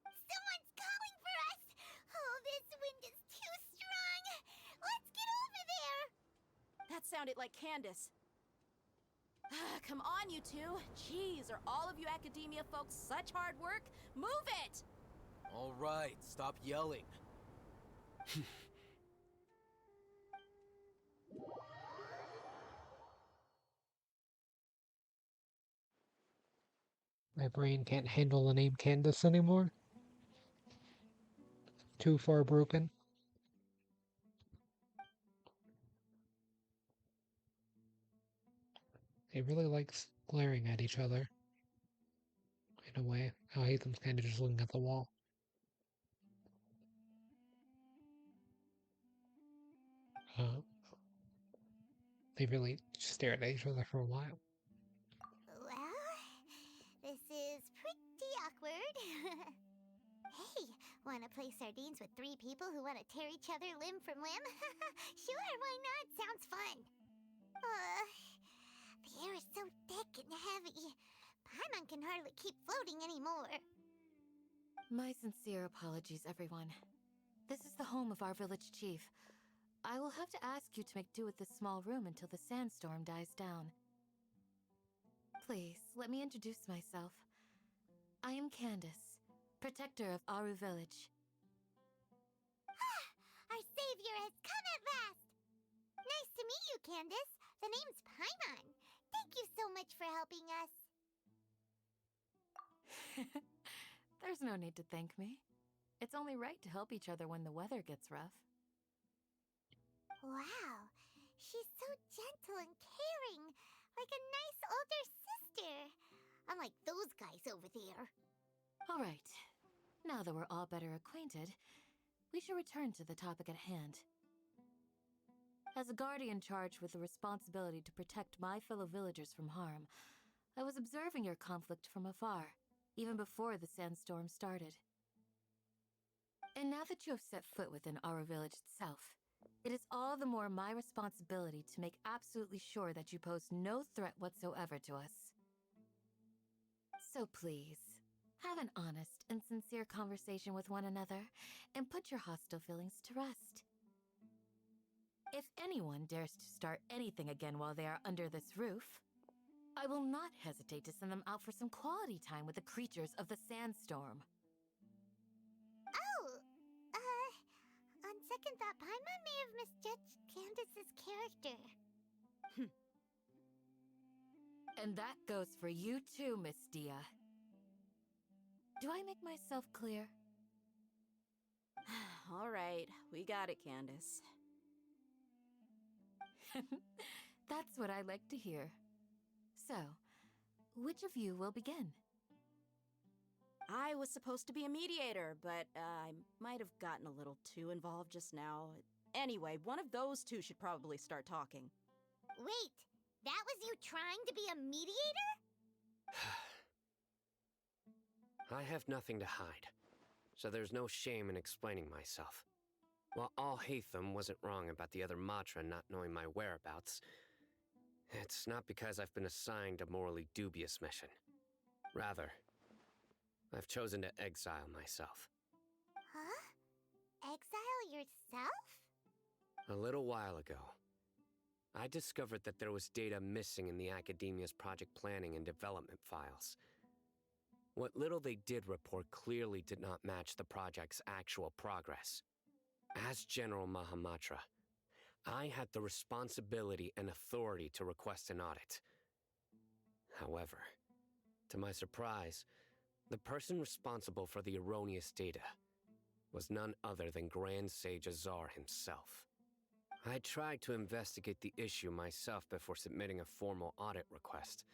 Someone's calling for us! Oh, this wind is too strong! Let's get over there! That sounded like Candace. Come on, you two. Jeez, are all of you academia folks such hard work? Move it! All right, stop yelling. My brain can't handle the name Candace anymore. Too far broken. They really like glaring at each other. In a way, I hate them kind of just looking at the wall. They really stared at each other for a while. Well, this is pretty awkward. Hey, wanna play sardines with three people who wanna tear each other limb from limb? Sure, why not? Sounds fun. The air is so thick and heavy. Paimon can hardly keep floating anymore. My sincere apologies, everyone. This is the home of our village chief. I will have to ask you to make do with this small room until the sandstorm dies down. Please, let me introduce myself. I am Candace, protector of Aru Village. Our savior has come at last! Nice to meet you, Candace. The name's Paimon. Thank you so much for helping us. There's no need to thank me. It's only right to help each other when the weather gets rough. Wow, she's so gentle and caring, like a nice older sister. Unlike those guys over there. All right. Now that we're all better acquainted, we should return to the topic at hand. As a guardian charged with the responsibility to protect my fellow villagers from harm, I was observing your conflict from afar, even before the sandstorm started. And now that you have set foot within our village itself, it is all the more my responsibility to make absolutely sure that you pose no threat whatsoever to us. So please, have an honest and sincere conversation with one another, and put your hostile feelings to rest. If anyone dares to start anything again while they are under this roof, I will not hesitate to send them out for some quality time with the creatures of the sandstorm. Oh, on second thought, Paimon may have misjudged Candace's character. And that goes for you too, Miss Dia. Do I make myself clear? All right, we got it, Candace. That's what I like to hear. So, which of you will begin? I was supposed to be a mediator, but I might have gotten a little too involved just now. Anyway, one of those two should probably start talking. Wait, that was you trying to be a mediator? I have nothing to hide, so there's no shame in explaining myself. While Alhaitham wasn't wrong about the other Matra not knowing my whereabouts, it's not because I've been assigned a morally dubious mission. Rather, I've chosen to exile myself. Huh? Exile yourself? A little while ago, I discovered that there was data missing in the Academia's project planning and development files. What little they did report clearly did not match the project's actual progress. As General Mahamatra, I had the responsibility and authority to request an audit. However, to my surprise, the person responsible for the erroneous data was none other than Grand Sage Azar himself. I tried to investigate the issue myself before submitting a formal audit request,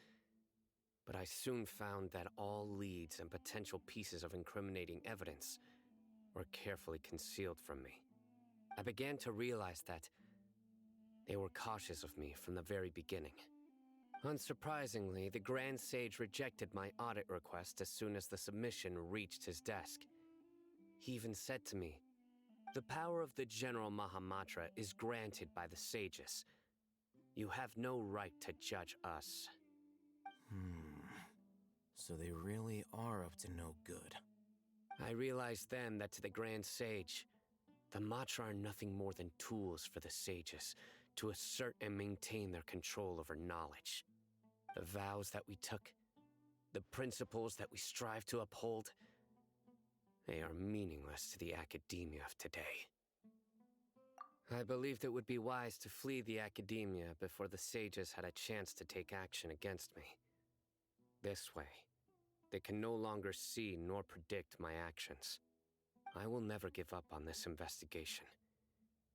but I soon found that all leads and potential pieces of incriminating evidence were carefully concealed from me. I began to realize that they were cautious of me from the very beginning. Unsurprisingly, the Grand Sage rejected my audit request as soon as the submission reached his desk. He even said to me, "The power of the General Mahamatra is granted by the sages. You have no right to judge us." So they really are up to no good. I realized then that to the Grand Sage, the Matra are nothing more than tools for the sages to assert and maintain their control over knowledge. The vows that we took, the principles that we strive to uphold, they are meaningless to the academia of today. I believed it would be wise to flee the academia before the sages had a chance to take action against me. This way, they can no longer see nor predict my actions. I will never give up on this investigation.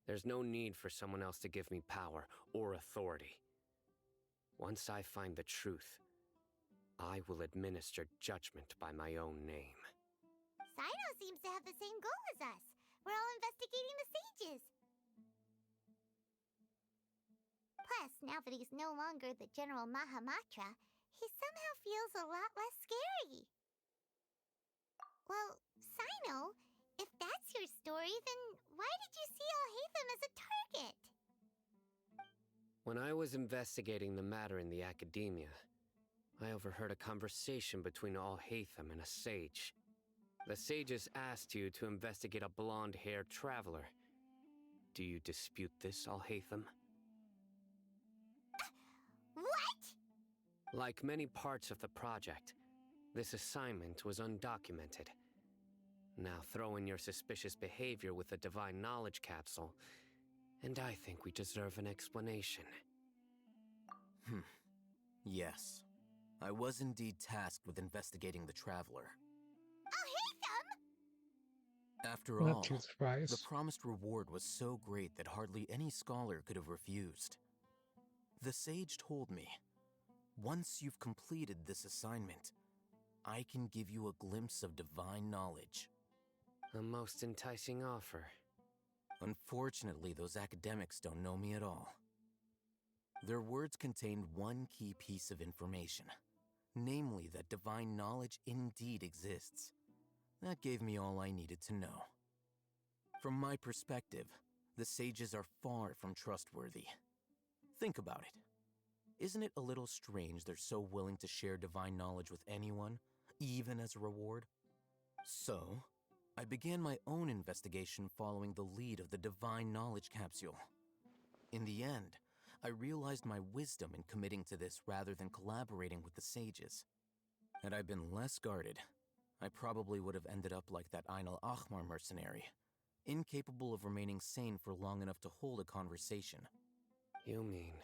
There's no need for someone else to give me power or authority. Once I find the truth, I will administer judgment by my own name. Sino seems to have the same goal as us. We're all investigating the sages. Plus, now that he's no longer the General Mahamatra, he somehow feels a lot less scary. Well, Sino, if that's your story, then why did you see Alhaitham as a target? When I was investigating the matter in the academia, I overheard a conversation between Alhaitham and a sage. The sages asked you to investigate a blonde-haired traveler. Do you dispute this, Alhaitham? What? Like many parts of the project, this assignment was undocumented. Now throw in your suspicious behavior with the Divine Knowledge Capsule, and I think we deserve an explanation. Yes. I was indeed tasked with investigating the Traveler. Alhaitham! After Not all, too surprised. the promised reward was so great that hardly any scholar could have refused. The sage told me, once you've completed this assignment, I can give you a glimpse of divine knowledge. A most enticing offer. Unfortunately, those academics don't know me at all. Their words contained one key piece of information, namely that divine knowledge indeed exists. That gave me all I needed to know. From my perspective, the sages are far from trustworthy. Think about it. Isn't it a little strange they're so willing to share divine knowledge with anyone, even as a reward? So, I began my own investigation following the lead of the Divine Knowledge Capsule. In the end, I realized my wisdom in committing to this rather than collaborating with the sages. Had I been less guarded, I probably would have ended up like that Ain al-Ahmar mercenary, incapable of remaining sane for long enough to hold a conversation. You mean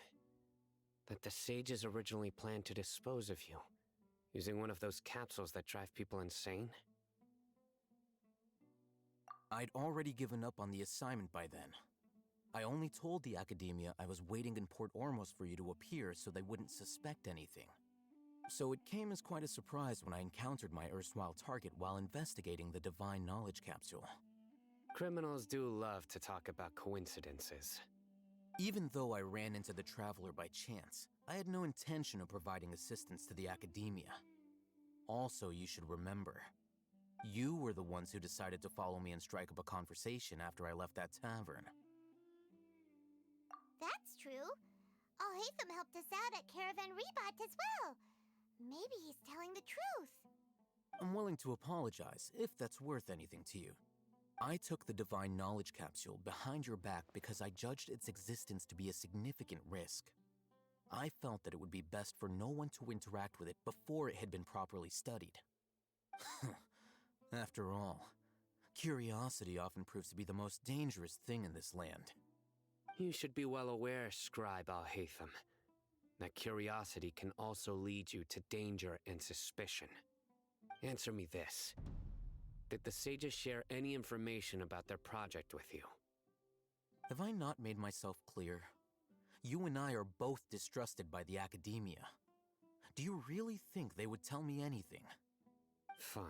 that the sages originally planned to dispose of you, using one of those capsules that drive people insane? I'd already given up on the assignment by then. I only told the Academia I was waiting in Port Ormos for you to appear so they wouldn't suspect anything. So it came as quite a surprise when I encountered my erstwhile target while investigating the Divine Knowledge Capsule. Criminals do love to talk about coincidences. Even though I ran into the Traveler by chance, I had no intention of providing assistance to the Academia. Also, you should remember, you were the ones who decided to follow me and strike up a conversation after I left that tavern. That's true. Alhaitham helped us out at Caravan Rebat as well. Maybe he's telling the truth. I'm willing to apologize if that's worth anything to you. I took the Divine Knowledge Capsule behind your back because I judged its existence to be a significant risk. I felt that it would be best for no one to interact with it before it had been properly studied. After all, curiosity often proves to be the most dangerous thing in this land. You should be well aware, Scribe Al-Haytham, that curiosity can also lead you to danger and suspicion. Answer me this. Did the sages share any information about their project with you? Have I not made myself clear? You and I are both distrusted by the academia. Do you really think they would tell me anything? Fine.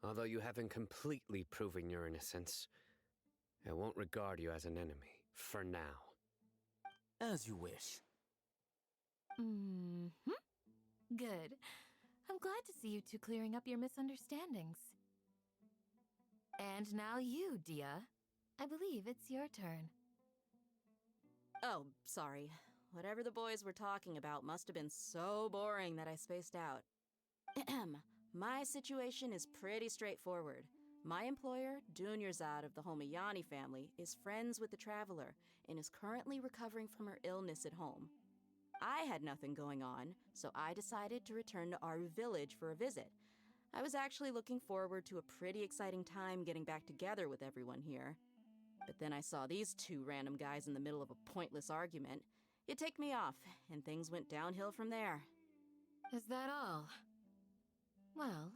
Although you haven't completely proven your innocence, I won't regard you as an enemy, for now. As you wish. Good. I'm glad to see you two clearing up your misunderstandings. And now you, Dia. I believe it's your turn. Oh, sorry. Whatever the boys were talking about must have been so boring that I spaced out. My situation is pretty straightforward. My employer, Dunyarzad of the Homayani family, is friends with the Traveler and is currently recovering from her illness at home. I had nothing going on, so I decided to return to Aru Village for a visit. I was actually looking forward to a pretty exciting time getting back together with everyone here. But then I saw these two random guys in the middle of a pointless argument. It ticked me off, and things went downhill from there. Is that all? Well,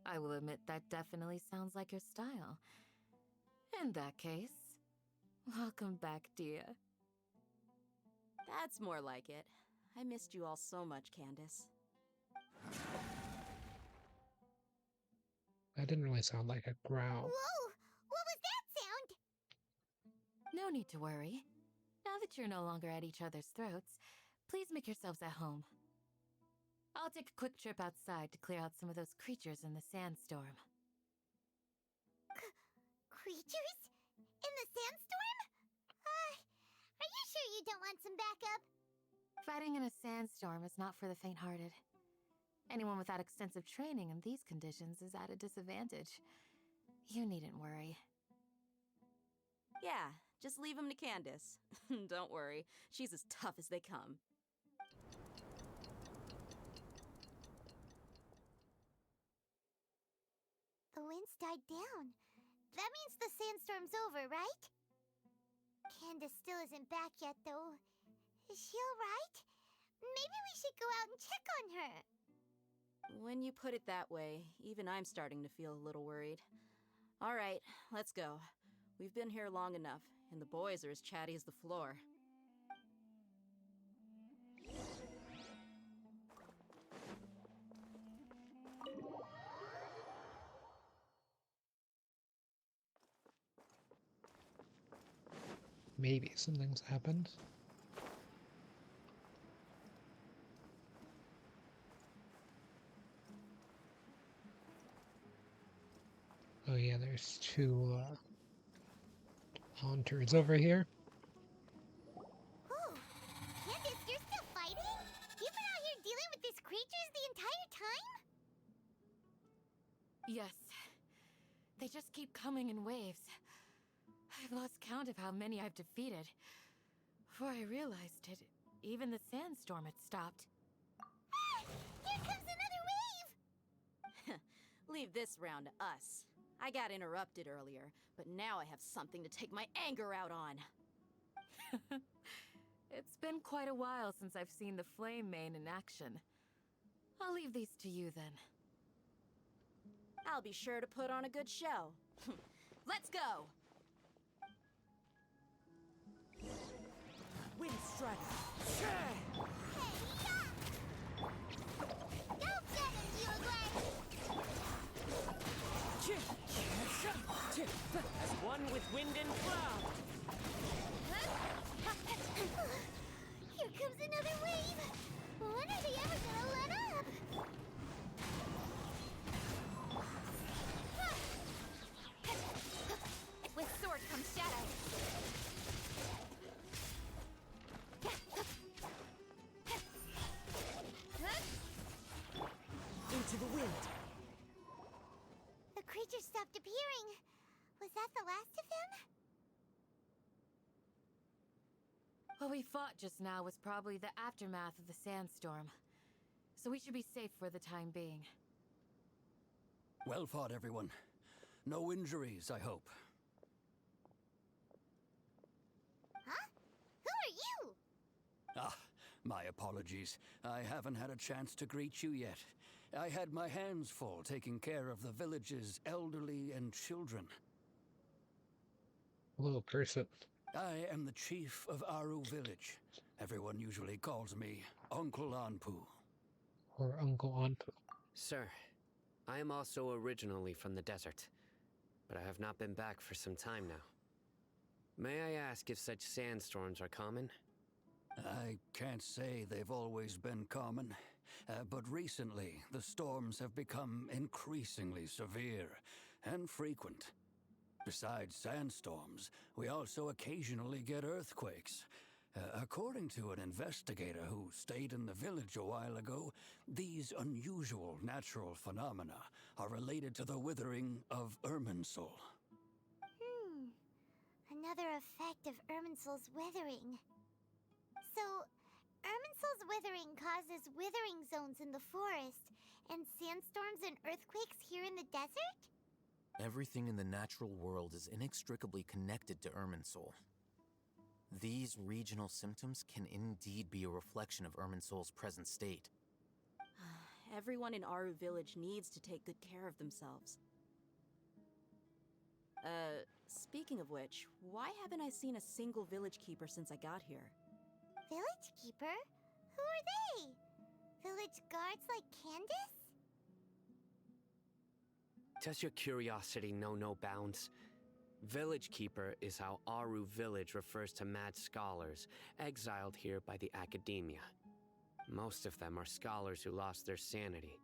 I will admit that definitely sounds like your style. In that case, welcome back, Dia. That's more like it. I missed you all so much, Candace. That didn't really sound like a growl. Whoa! What was that sound? No need to worry. Now that you're no longer at each other's throats, please make yourselves at home. I'll take a quick trip outside to clear out some of those creatures in the sandstorm. Creatures? In the sandstorm? Are you sure you don't want some backup? Fighting in a sandstorm is not for the faint-hearted. Anyone without extensive training in these conditions is at a disadvantage. You needn't worry. Yeah, just leave them to Candace. Don't worry, she's as tough as they come. The wind's died down. That means the sandstorm's over, right? Candace still isn't back yet, though. Is she alright? Maybe we should go out and check on her. When you put it that way, even I'm starting to feel a little worried. All right, let's go. We've been here long enough, and the boys are as chatty as the floor. Maybe something's happened. Oh yeah, there's two haunters over here. Oh, Candace, you're still fighting? You've been out here dealing with these creatures the entire time? Yes. They just keep coming in waves. I've lost count of how many I've defeated. Before I realized it, even the sandstorm had stopped. Ah! Here comes another wave! Leave this round to us. I got interrupted earlier, but now I have something to take my anger out on. It's been quite a while since I've seen the Flame Mane in action. I'll leave these to you then. I'll be sure to put on a good show. Let's go! Wind Strike! Go get him, Yulgren! As one with wind and cloud! Here comes another wave! When are they ever gonna let up? With sword comes shadow. Into the wind! The creatures stopped appearing. that the last of him? What we fought just now was probably the aftermath of the sandstorm. So we should be safe for the time being. Well fought, everyone. No injuries, I hope. Huh? Who are you? Ah, my apologies. I haven't had a chance to greet you yet. I had my hands full taking care of the village's elderly and children. Hello, person. I am the chief of Aru Village. Everyone usually calls me Uncle Anpu. Or Uncle Anpu. Sir, I am also originally from the desert, but I have not been back for some time now. May I ask if such sandstorms are common? I can't say they've always been common, but recently the storms have become increasingly severe and frequent. Besides sandstorms, we also occasionally get earthquakes. According to an investigator who stayed in the village a while ago, these unusual natural phenomena are related to the withering of Irminsul. Another effect of Irminsul's withering. So, Irminsul's withering causes withering zones in the forest, and sandstorms and earthquakes here in the desert? Everything in the natural world is inextricably connected to Irminsul. These regional symptoms can indeed be a reflection of Irminsul's present state. Everyone in Aru Village needs to take good care of themselves. Speaking of which, why haven't I seen a single village keeper since I got here? Village keeper? Who are they? Village guards like Candace? Does your curiosity know no bounds? Village Keeper is how Aru Village refers to mad scholars exiled here by the Academia. Most of them are scholars who lost their sanity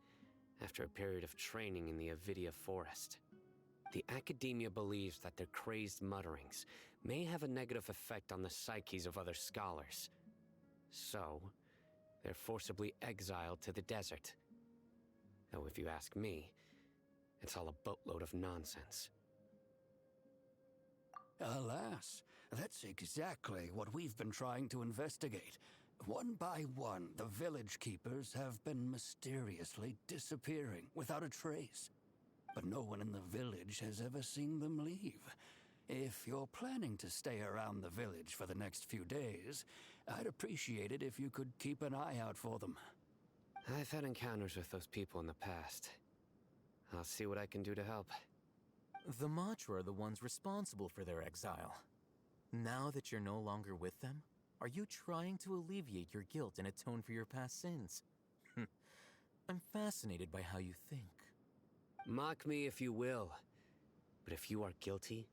after a period of training in the Avidia Forest. The Academia believes that their crazed mutterings may have a negative effect on the psyches of other scholars. So, they're forcibly exiled to the desert. Though if you ask me, it's all a boatload of nonsense. Alas, that's exactly what we've been trying to investigate. One by one, the village keepers have been mysteriously disappearing without a trace. But no one in the village has ever seen them leave. If you're planning to stay around the village for the next few days, I'd appreciate it if you could keep an eye out for them. I've had encounters with those people in the past. I'll see what I can do to help. The Matra are the ones responsible for their exile. Now that you're no longer with them, are you trying to alleviate your guilt and atone for your past sins? I'm fascinated by how you think. Mock me if you will, but if you are guilty,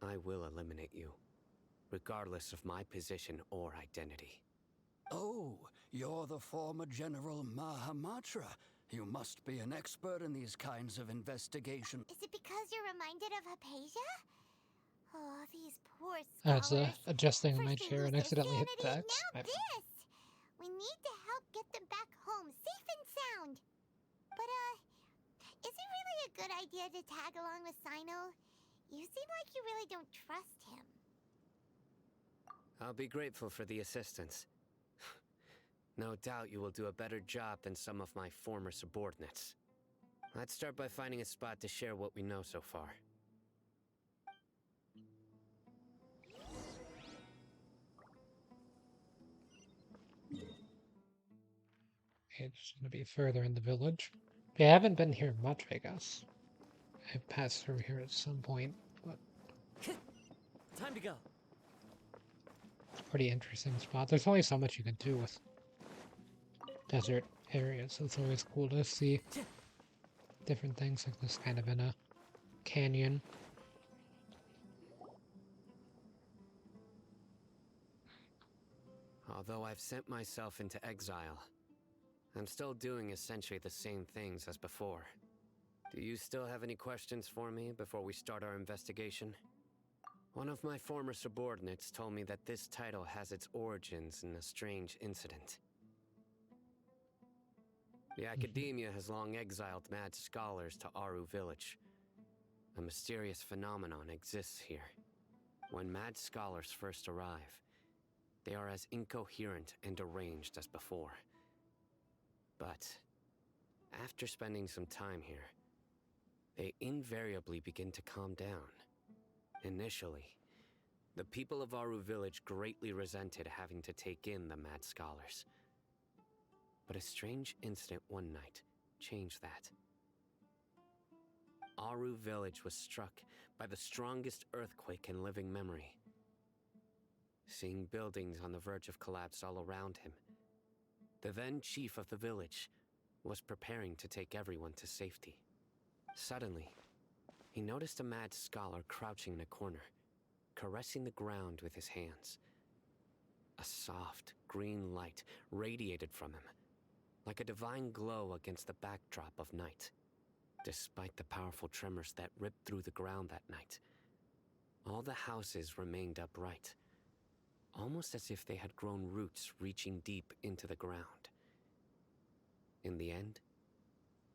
I will eliminate you, regardless of my position or identity. Oh, you're the former General Mahamatra. You must be an expert in these kinds of investigations. Is it because you're reminded of Hypatia? Oh, these poor I was scholars. adjusting in my First they chair lose and their accidentally hit sanity, the X. now this! We need to help get them back home, safe and sound. But, is it really a good idea to tag along with Sino? You seem like you really don't trust him. I'll be grateful for the assistance. No doubt you will do a better job than some of my former subordinates. Let's start by finding a spot to share what we know so far. It's gonna be further in the village. I haven't been here much, I guess. I've passed through here at some point, but Time to go. it's a pretty interesting spot. There's only so much you can do with desert areas, so it's always cool to see different things like this kind of in a canyon. Although I've sent myself into exile, I'm still doing essentially the same things as before. Do you still have any questions for me before we start our investigation? One of my former subordinates told me that this title has its origins in a strange incident. The Academia has long exiled mad scholars to Aru Village. A mysterious phenomenon exists here. When mad scholars first arrive, they are as incoherent and deranged as before. But after spending some time here, they invariably begin to calm down. Initially, the people of Aru Village greatly resented having to take in the mad scholars. But a strange incident one night changed that. Aru Village was struck by the strongest earthquake in living memory. Seeing buildings on the verge of collapse all around him, the then chief of the village was preparing to take everyone to safety. Suddenly, he noticed a mad scholar crouching in a corner, caressing the ground with his hands. A soft, green light radiated from him, like a divine glow against the backdrop of night. Despite the powerful tremors that ripped through the ground that night, all the houses remained upright, almost as if they had grown roots reaching deep into the ground. In the end,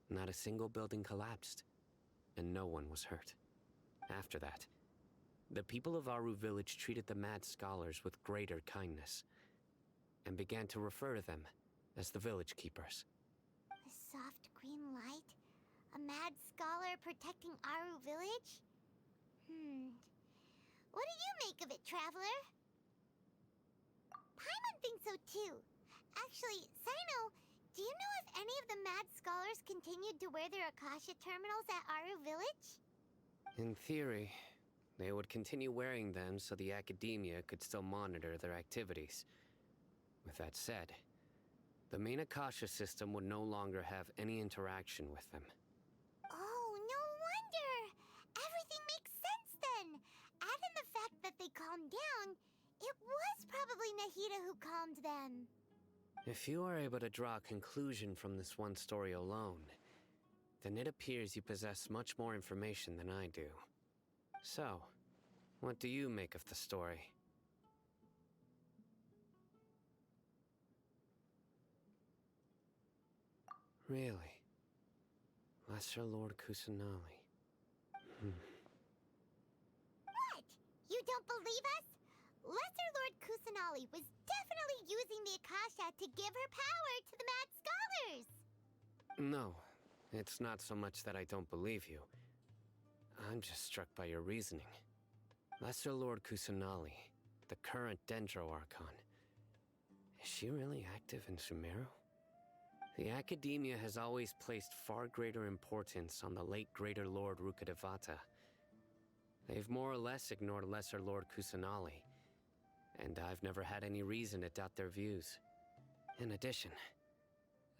not a single building collapsed, and no one was hurt. After that, the people of Aru Village treated the mad scholars with greater kindness, and began to refer to them as the village keepers. A soft green light? A mad scholar protecting Aru Village? What do you make of it, Traveler? Paimon thinks so too. Actually, Sino, do you know if any of the mad scholars continued to wear their Akasha terminals at Aru Village? In theory, they would continue wearing them so the academia could still monitor their activities. With that said, the main Akasha system would no longer have any interaction with them. Oh, no wonder! Everything makes sense then! Add in the fact that they calmed down, it was probably Nahida who calmed them. If you are able to draw a conclusion from this one story alone, then it appears you possess much more information than I do. So, what do you make of the story? Really? Lesser Lord Kusanali. What? You don't believe us? Lesser Lord Kusanali was definitely using the Akasha to give her power to the mad scholars! No, it's not so much that I don't believe you. I'm just struck by your reasoning. Lesser Lord Kusanali, the current Dendro Archon, is she really active in Sumeru? The Academia has always placed far greater importance on the late Greater Lord Rukkhadevata. They've more or less ignored Lesser Lord Kusanali, and I've never had any reason to doubt their views. In addition,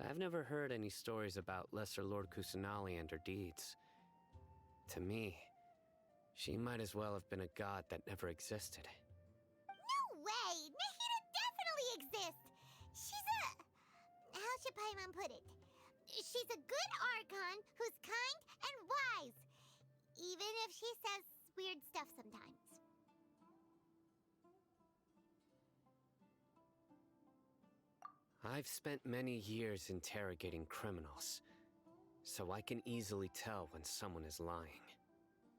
I've never heard any stories about Lesser Lord Kusanali and her deeds. To me, she might as well have been a god that never existed. No way! Nahida definitely exists! She's a... how should Paimon put it? She's a good Archon who's kind and wise, even if she says weird stuff sometimes. I've spent many years interrogating criminals, so I can easily tell when someone is lying.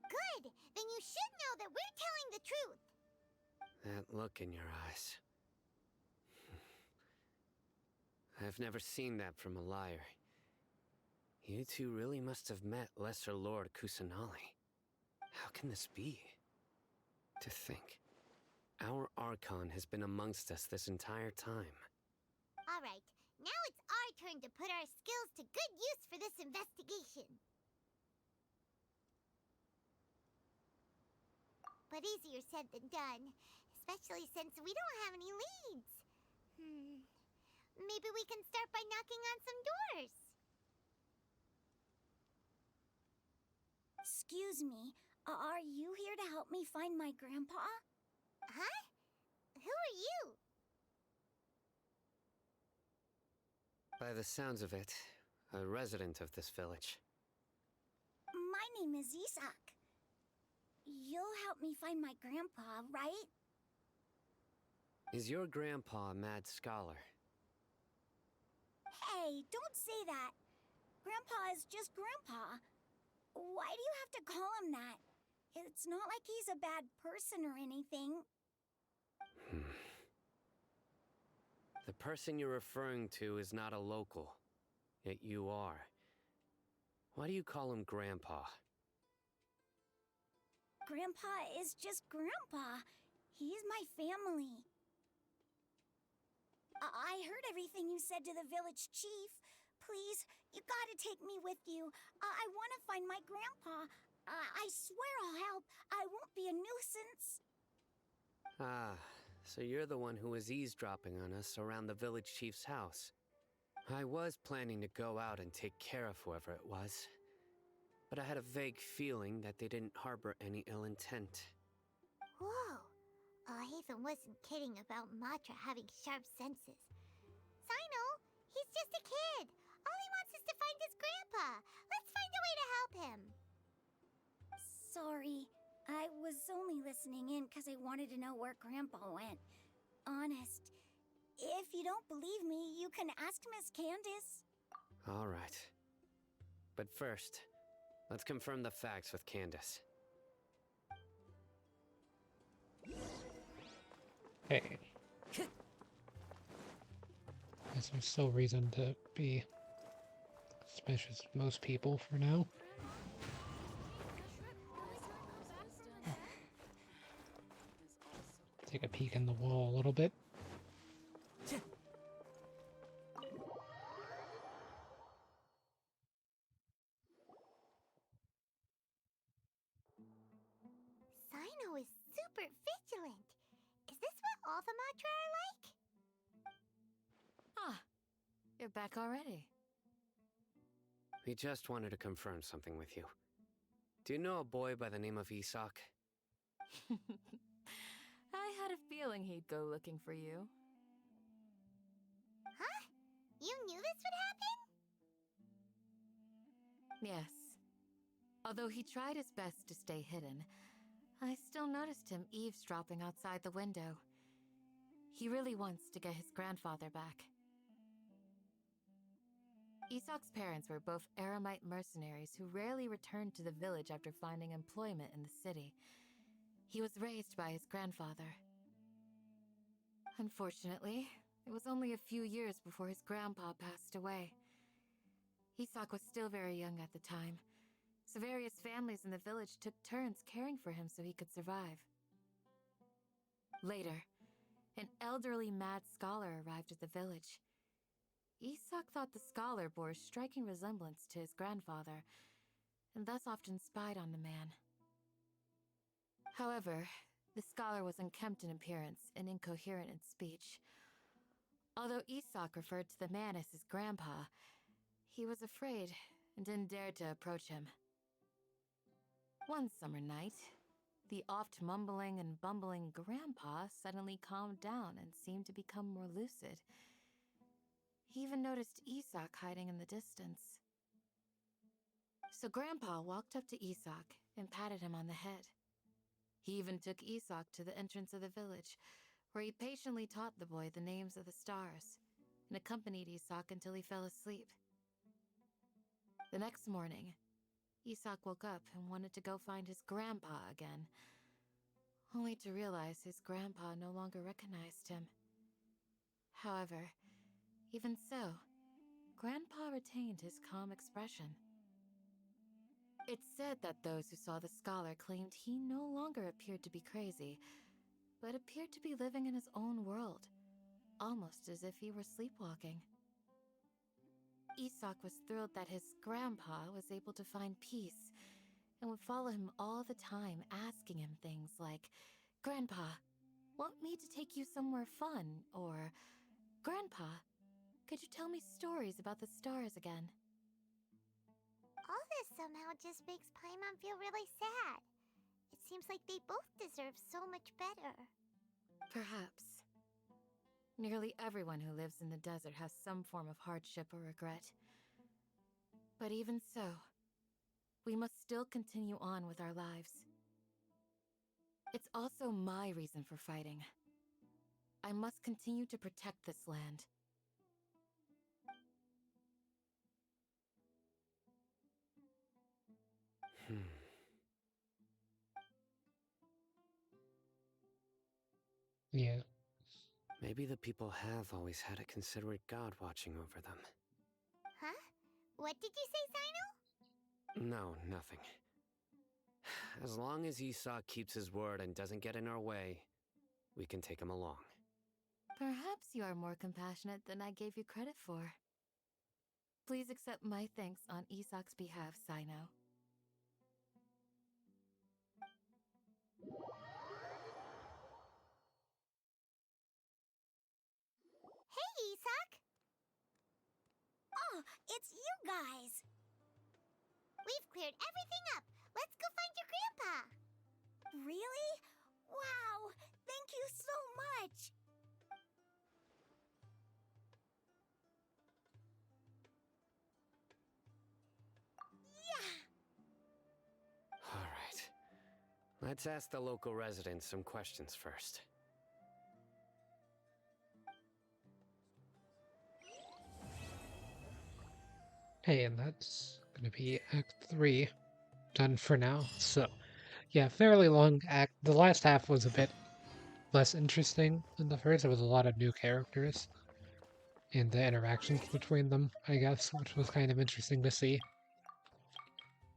Good! Then you should know that we're telling the truth! That look in your eyes. I've never seen that from a liar. You two really must have met Lesser Lord Kusanali. How can this be? To think, our Archon has been amongst us this entire time. Alright, now it's our turn to put our skills to good use for this investigation. But easier said than done, especially since we don't have any leads. Maybe we can start by knocking on some doors. Excuse me, are you here to help me find my grandpa? Huh? Who are you? By the sounds of it, a resident of this village. My name is Isak. You'll help me find my grandpa, right? Is your grandpa a mad scholar? Hey, don't say that. Grandpa is just Grandpa. Why do you have to call him that? It's not like he's a bad person or anything. The person you're referring to is not a local, yet you are. Why do you call him Grandpa? Grandpa is just Grandpa. He's my family. I heard everything you said to the village chief. Please, you gotta take me with you. I want to find my grandpa. I swear I'll help. I won't be a nuisance. Ah, so you're the one who was eavesdropping on us around the village chief's house. I was planning to go out and take care of whoever it was, but I had a vague feeling that they didn't harbor any ill intent. Whoa. Hatham wasn't kidding about Matra having sharp senses. Sino, he's just a kid. All he wants is to find his grandpa. Let's find a way to help him. Sorry. I was only listening in because I wanted to know where Grandpa went. Honest. If you don't believe me, you can ask Miss Candace. All right. But first, let's confirm the facts with Candace. Hey. Guess there's still reason to be suspicious of most people for now. Take a peek in the wall a little bit. Sino is super vigilant. Is this what all the Matra are like? Ah, you're back already. We just wanted to confirm something with you. Do you know a boy by the name of Isak? I had a feeling he'd go looking for you. Huh? You knew this would happen? Yes. Although he tried his best to stay hidden, I still noticed him eavesdropping outside the window. He really wants to get his grandfather back. Isak's parents were both Aramite mercenaries who rarely returned to the village after finding employment in the city. He was raised by his grandfather. Unfortunately, it was only a few years before his grandpa passed away. Isak was still very young at the time, so various families in the village took turns caring for him so he could survive. Later, an elderly mad scholar arrived at the village. Isak thought the scholar bore a striking resemblance to his grandfather, and thus often spied on the man. However, the scholar was unkempt in appearance and incoherent in speech. Although Isak referred to the man as his grandpa, he was afraid and didn't dare to approach him. One summer night, the oft mumbling and bumbling grandpa suddenly calmed down and seemed to become more lucid. He even noticed Isak hiding in the distance. So Grandpa walked up to Isak and patted him on the head. He even took Isak to the entrance of the village, where he patiently taught the boy the names of the stars, and accompanied Isak until he fell asleep. The next morning, Isak woke up and wanted to go find his grandpa again, only to realize his grandpa no longer recognized him. However, even so, Grandpa retained his calm expression. It's said that those who saw the scholar claimed he no longer appeared to be crazy, but appeared to be living in his own world, almost as if he were sleepwalking. Isak was thrilled that his grandpa was able to find peace and would follow him all the time, asking him things like, "Grandpa, want me to take you somewhere fun?" or, "Grandpa, could you tell me stories about the stars again?" All this somehow just makes Paimon feel really sad. It seems like they both deserve so much better. Perhaps. Nearly everyone who lives in the desert has some form of hardship or regret. But even so, we must still continue on with our lives. It's also my reason for fighting. I must continue to protect this land. Yeah. Maybe the people have always had a considerate god watching over them. Huh? What did you say, Sino? No, nothing. As long as Esau keeps his word and doesn't get in our way, we can take him along. Perhaps you are more compassionate than I gave you credit for. Please accept my thanks on Isak's behalf, Sino. Hey, Isak! Oh, it's you guys! We've cleared everything up. Let's go find your grandpa. Really? Wow! Thank you so much! All right. Let's ask the local residents some questions first. Hey, and that's gonna be Act 3 done for now. So, yeah, fairly long act. The last half was a bit less interesting than the first. There was a lot of new characters and the interactions between them, I guess, which was kind of interesting to see.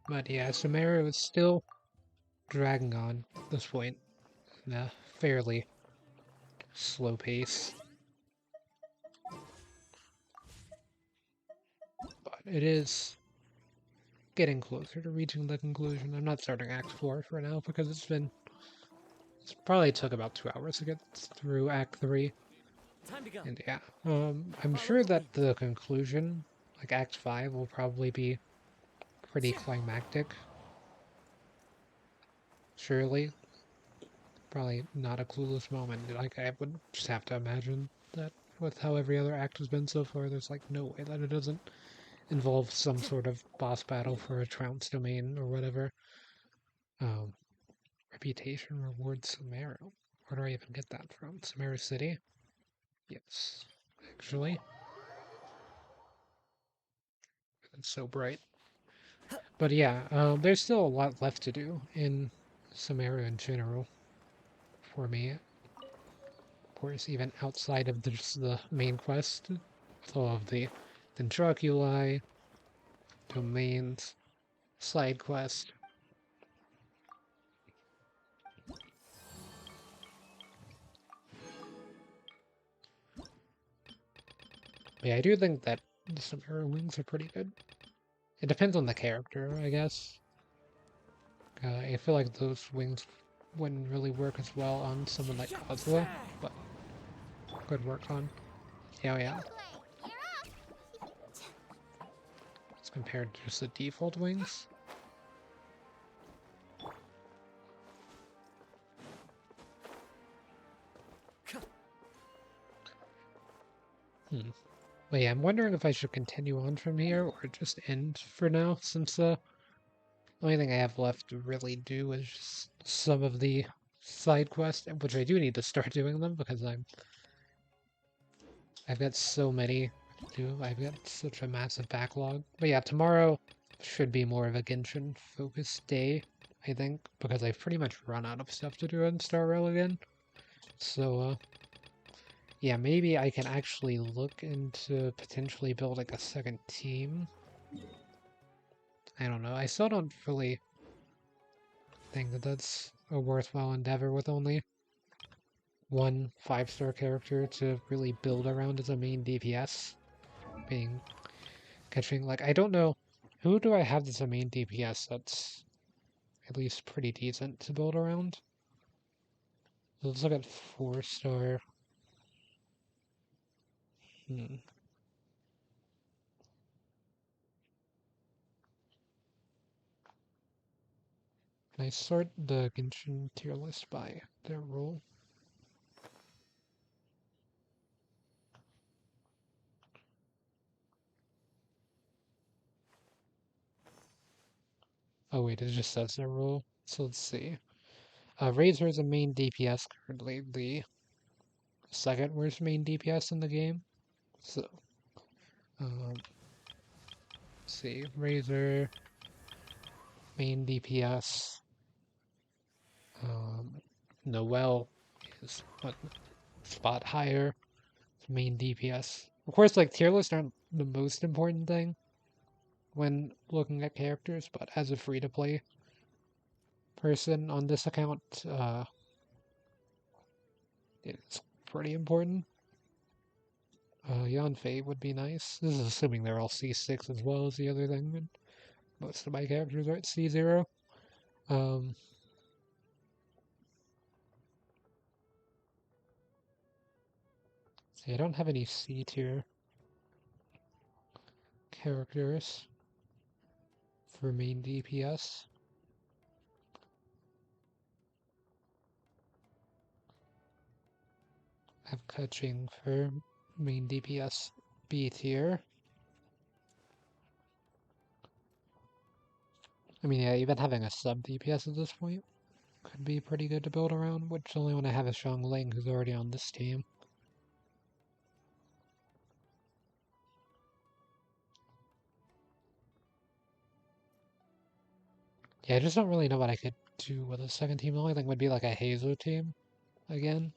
But yeah, Sumeru is still dragging on at this point in a fairly slow pace. But it is getting closer to reaching the conclusion. I'm not starting Act 4 for now because it probably took about 2 hours to get through Act 3. Time to go. And yeah, I'm Follow sure the that lead. the conclusion, like Act 5, will probably be pretty climactic. Surely. Probably not a clueless moment. Like, I would just have to imagine that with how every other act has been so far, there's like no way that it doesn't involve some sort of boss battle for a trounce domain or whatever. Um, Reputation rewards Sumeru. Where do I even get that from? Sumeru City? Yes, actually. It's so bright. But yeah, there's still a lot left to do in Sumeru in general for me. Of course, even outside of just the main quest, with all of the Dendroculi, domains, side quest. Yeah, I do think that some arrow wings are pretty good. It depends on the character, I guess. I feel like those wings wouldn't really work as well on someone like Kazuha, but could work on. Yeah, yeah. As compared to just the default wings. But yeah, I'm wondering if I should continue on from here or just end for now, since the only thing I have left to really do is just some of the side quests, which I do need to start doing them because I've got so many to do. I've got such a massive backlog. But yeah, tomorrow should be more of a Genshin focused day, I think, because I've pretty much run out of stuff to do in Star Rail again. So, yeah, maybe I can actually look into potentially building a second team. I don't know. I still don't really think that that's a worthwhile endeavor with only one 5-star character to really build around as a main DPS. Being catching, like, I don't know, who do I have as a main DPS that's at least pretty decent to build around? Let's look at 4-star. Hmm. Can I sort the Genshin tier list by their role? Oh wait, it just says their role. So let's see. Razor is a main DPS, currently the second worst main DPS in the game. So, let's see. Razor, main DPS. Noelle is what spot higher, main DPS. Of course, like tier lists aren't the most important thing when looking at characters, but as a free to play person on this account, it's pretty important. Yanfei would be nice. This is assuming they're all C6 as well as the other thing, and most of my characters are at C0. See, I don't have any C tier characters for main DPS. I have Kaching for main DPS B tier. I mean, yeah, even having a sub DPS at this point could be pretty good to build around, which only when I have a strong Ling who's already on this team. Yeah, I just don't really know what I could do with a second team. The only thing would be like a Hazo team again.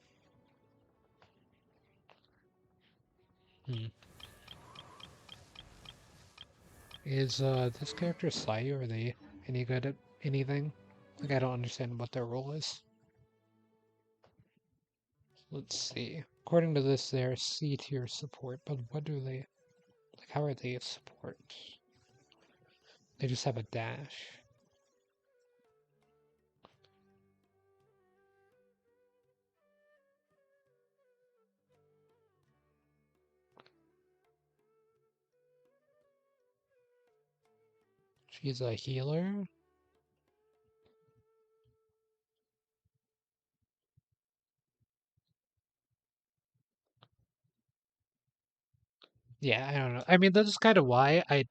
Is this character Sayu, are they any good at anything? Like, I don't understand what their role is. Let's see. According to this, they're C tier support, but what do they, like, how are they support? They just have a dash. She's a healer. Yeah, I don't know. I mean, that's kind of why I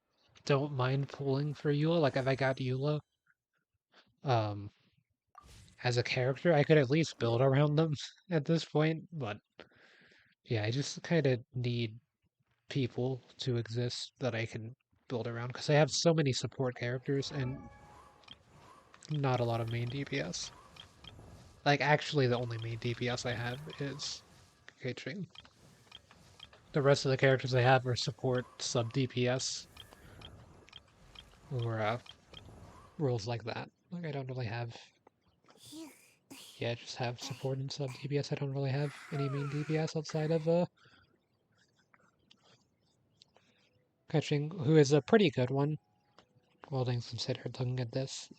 don't mind pulling for Eula. Like, if I got Eula, um, as a character, I could at least build around them at this point. But yeah, I just kind of need people to exist that I can build around because I have so many support characters and not a lot of main DPS. Like, actually, the only main DPS I have is Keitring. The rest of the characters I have are support, sub DPS, or roles like that. Like, I don't really have. Yeah, I just have support and sub DPS. I don't really have any main DPS outside of Keitring, who is a pretty good one, all things considered. Looking at this,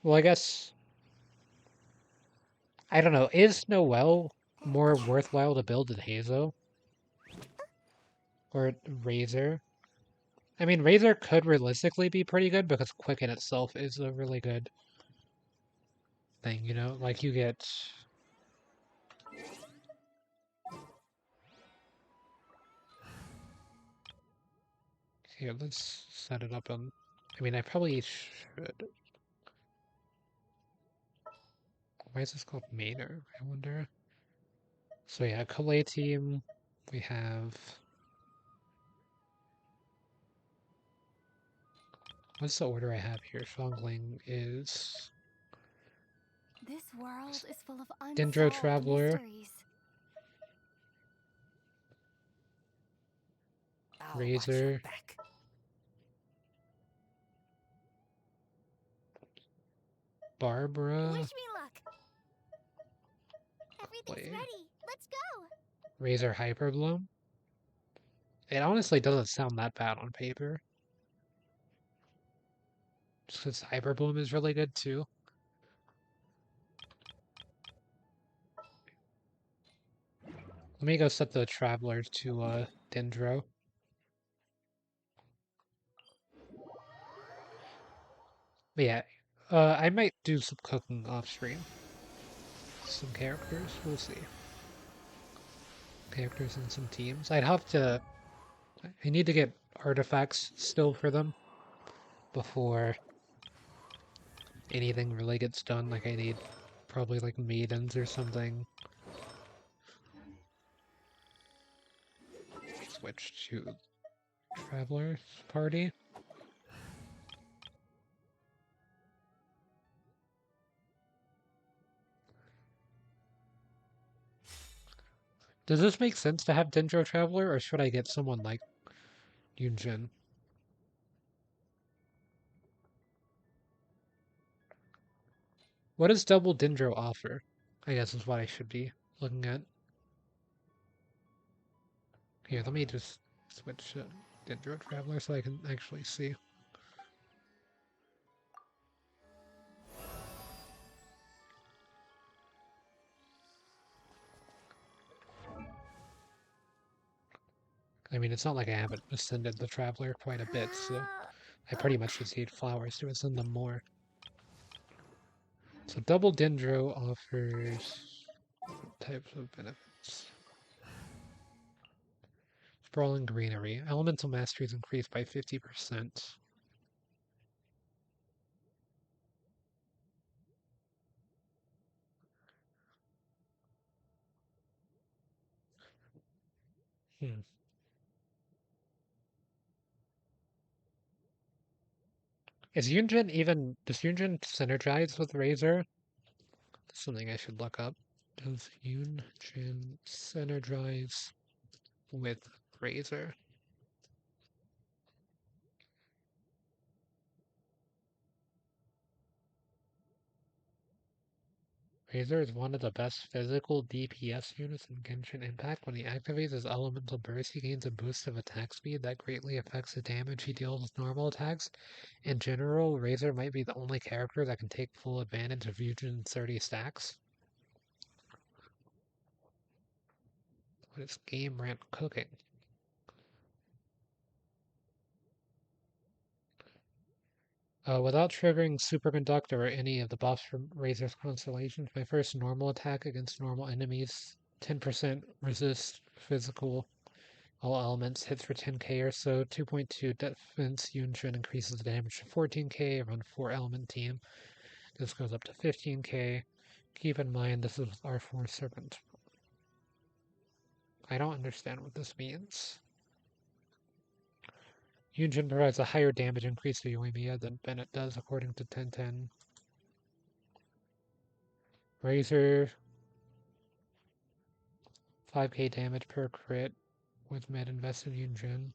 well, I guess I don't know. Is Noelle more worthwhile to build than Hazo or Razor? I mean, Razor could realistically be pretty good because Quicken itself is a really good thing, you know? Like, you get. Here, let's set it up on. I mean, I probably should. Why is this called Mater? I wonder. So, yeah, Kalei team. We have. What's the order I have here? Shuangling is. This world is full of Dendro unsolved Traveler. mysteries. I'll watch your Razor. back. Barbara. Wish me luck. Everything's Wait. ready. Let's go. Razor Hyperbloom. It honestly doesn't sound that bad on paper. Just because Hyperbloom is really good too. Let me go set the Traveler to Dendro. But yeah, I might do some cooking off stream. Some characters, we'll see. Characters and some teams. I'd have to. I need to get artifacts still for them before anything really gets done. Like, I need probably like maidens or something. Switch to Traveler's party. Does this make sense to have Dendro Traveler, or should I get someone like Yunjin? What does double Dendro offer? I guess is what I should be looking at. Here, let me just switch Dendro Traveler so I can actually see. I mean, it's not like I haven't ascended the Traveler quite a bit, so I pretty much just need flowers to ascend them more. So double Dendro offers what types of benefits? Sprawling Greenery. Elemental Mastery is increased by 50%. Hmm. Does Yunjin synergize with Razor? That's something I should look up. Does Yunjin synergize with Razor? Razor is one of the best physical DPS units in Genshin Impact. When he activates his elemental burst, he gains a boost of attack speed that greatly affects the damage he deals with normal attacks. In general, Razor might be the only character that can take full advantage of Yunjin's 30 stacks. What is Game Rant cooking? Without triggering Superconductor or any of the buffs from Razor's constellations, my first normal attack against normal enemies, 10% resist physical all elements, hits for 10k or so, 2.2 defense, Yunjin increases the damage to 14k, around 4 element team. This goes up to 15k. Keep in mind this is R4 Serpent. I don't understand what this means. Yunjin provides a higher damage increase to Yoimiya than Bennett does, according to 1010. Razor, 5k damage per crit with med invested Yunjin.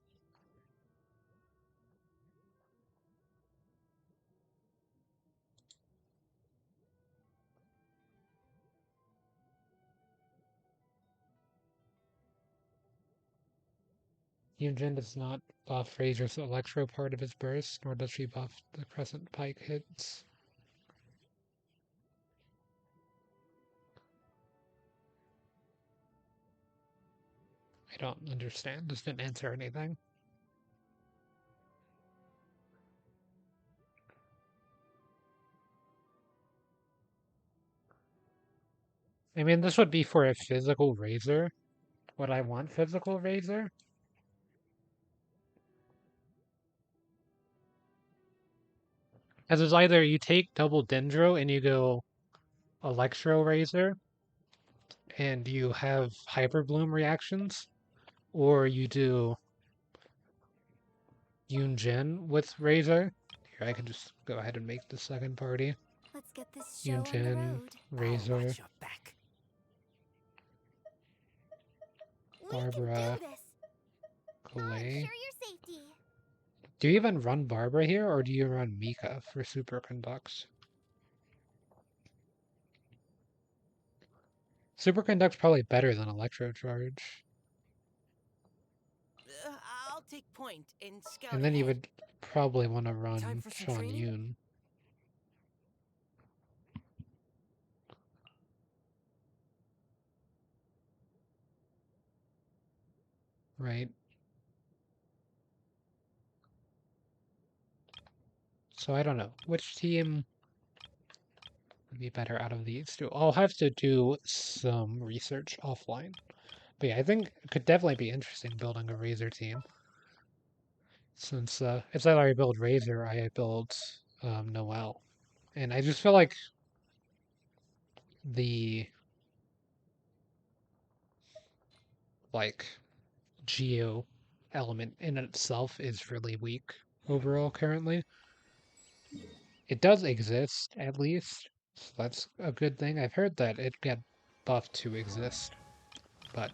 Yunjin does not buff Razor's Electro part of his burst, nor does she buff the Crescent Pike hits. I don't understand. This didn't answer anything. I mean, this would be for a physical Razor. Would I want physical Razor? As is either you take double Dendro and you go Electro Razor and you have Hyper Bloom reactions, or you do Yunjin with Razor. Here, I can just go ahead and make the second party. Let's get this show on the Yunjin, road. Razor, Watch your back. Barbara, Do this. Kalei. Ensure your safety. Do you even run Barbara here, or do you run Mika for Superconducts? Superconduct's probably better than Electrocharge. I'll take point and scout And then you ahead. would probably want to Time run for some Sean training? Yoon. Right? So I don't know. Which team would be better out of these two? I'll have to do some research offline. But yeah, I think it could definitely be interesting building a Razor team. Since it's either I build Razor or I build Noelle. And I just feel like the like Geo element in itself is really weak overall currently. It does exist, at least, so that's a good thing. I've heard that it got buffed to exist, but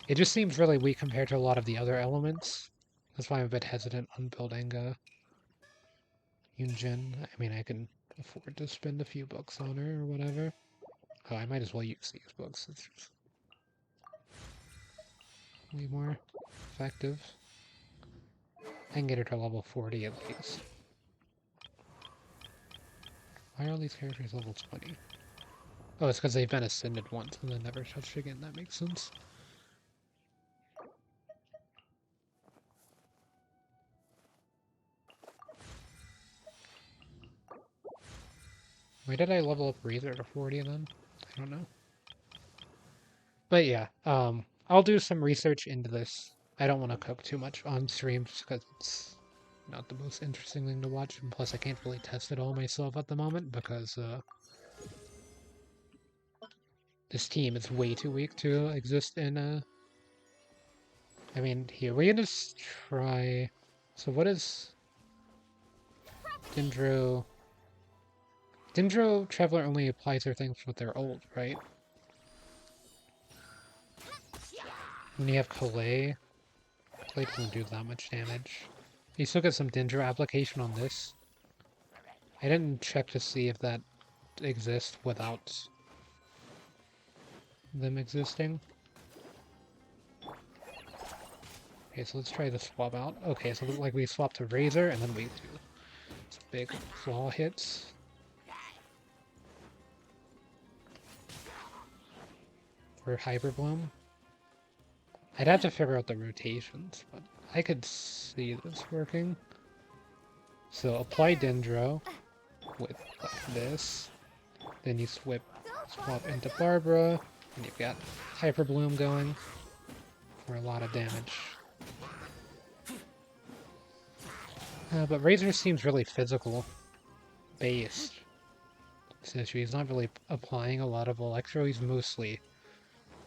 It just seems really weak compared to a lot of the other elements. That's why I'm a bit hesitant on building Yunjin. I mean, I can afford to spend a few bucks on her or whatever. Oh, I might as well use these books. It's just way more effective. I can get her to level 40 at least. Why are all these characters level 20? Oh, it's because they've been ascended once and then never touched again. That makes sense. Why did I level up Razor to 40 then? I don't know. But yeah, I'll do some research into this. I don't want to cook too much on stream just because it's not the most interesting thing to watch, and plus I can't really test it all myself at the moment because this team is way too weak to exist in I mean, here, we can just try... So what is... Dendro... Dendro Traveler only applies their things when they're old, right? When you have Calais, Calais doesn't do that much damage. You still get some Dendro application on this. I didn't check to see if that exists without them existing. Okay, so let's try the swap out. Okay, so like we swap to Razor, and then we do some big claw hits. For Hyper Bloom. I'd have to figure out the rotations, but I could see this working. So apply Dendro with like this. Then you swap into Barbara, and you've got Hyper Bloom going for a lot of damage. But Razor seems really physical based. Since he's not really applying a lot of Electro, he's mostly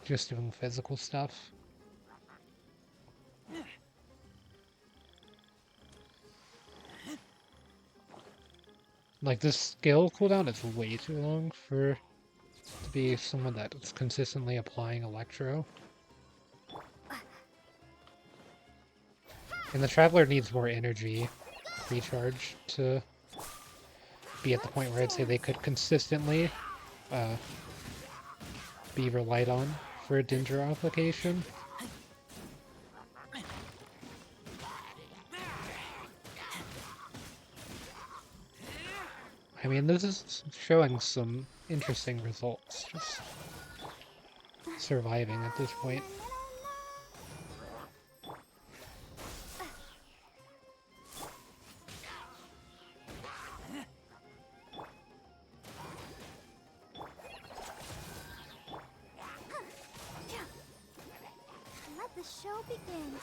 just doing physical stuff. Like, this skill cooldown is way too long to be someone that's consistently applying Electro. And the Traveler needs more energy recharge to be at the point where I'd say they could consistently be relied on for a Dendro application. I mean, this is showing some interesting results, just surviving at this point. Let the show begin.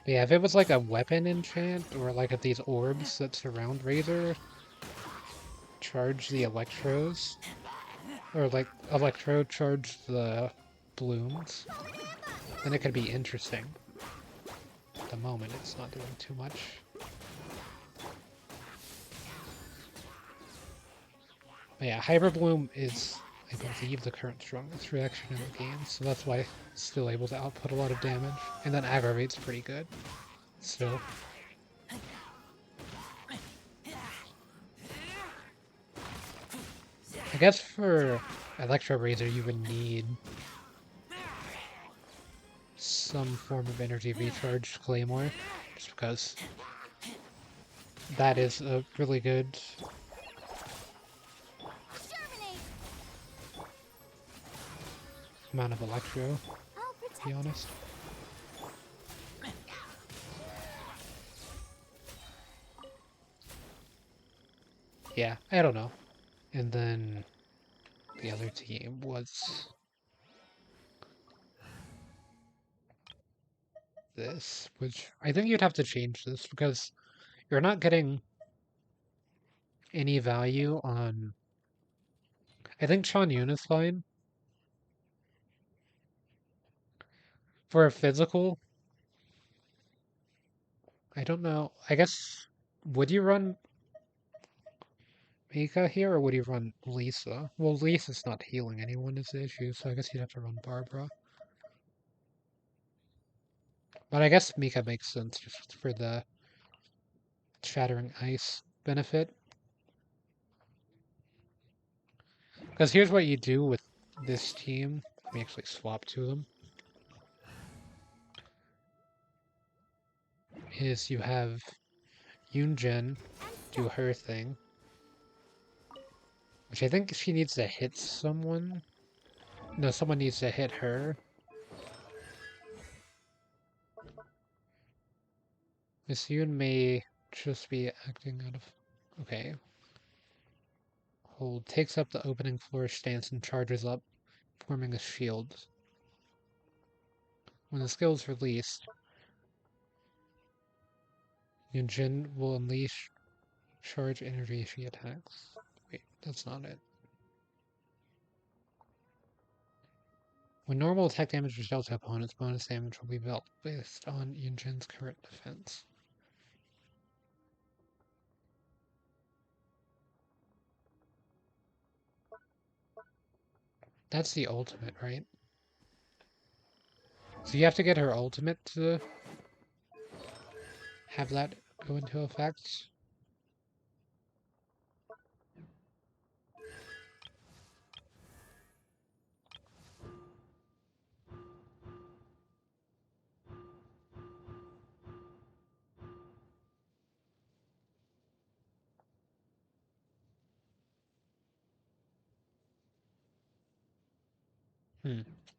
Yeah, if it was like a weapon enchant, or like if these orbs that surround Razor charge the Electros, or like Electro charge the blooms, then it could be interesting. At the moment, it's not doing too much. But yeah, Hyper Bloom is, I believe, the current strongest reaction in the game, so that's why it's still able to output a lot of damage. And then Aggravate's pretty good, still. I guess for Electro Razor you would need some form of energy recharge Claymore, just because that is a really good amount of Electro, to be honest. Yeah, I don't know. And then the other team was this, which I think you'd have to change this because you're not getting any value on... I think Sean Yun is fine. For a physical, I don't know. I guess, would you run... Mika here, or would he run Lisa? Well, Lisa's not healing anyone is the issue, so I guess he'd have to run Barbara. But I guess Mika makes sense just for the Shattering Ice benefit. Because here's what you do with this team. Let me actually swap to them. Is you have Yunjin do her thing. Which I think she needs to hit someone. No, someone needs to hit her. Miss Yoon may just be acting out of... Okay. Hold. Takes up the opening floor stance and charges up, forming a shield. When the skill is released, Yunjin will unleash charge energy she attacks. Wait, that's not it. When normal attack damage is dealt to opponents, bonus damage will be dealt based on Yunjin's current defense. That's the ultimate, right? So you have to get her ultimate to have that go into effect.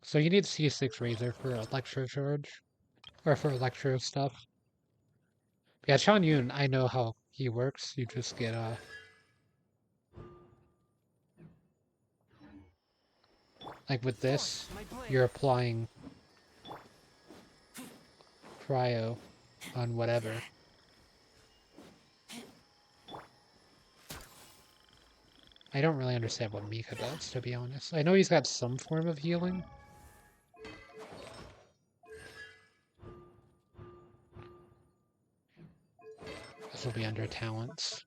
So you need C6 Razor for Electro Charge. Or for Electro stuff. Yeah, Chan Yun, I know how he works. You just get, like with this, you're applying cryo on whatever. I don't really understand what Mika does, to be honest. I know he's got some form of healing. This will be under talents.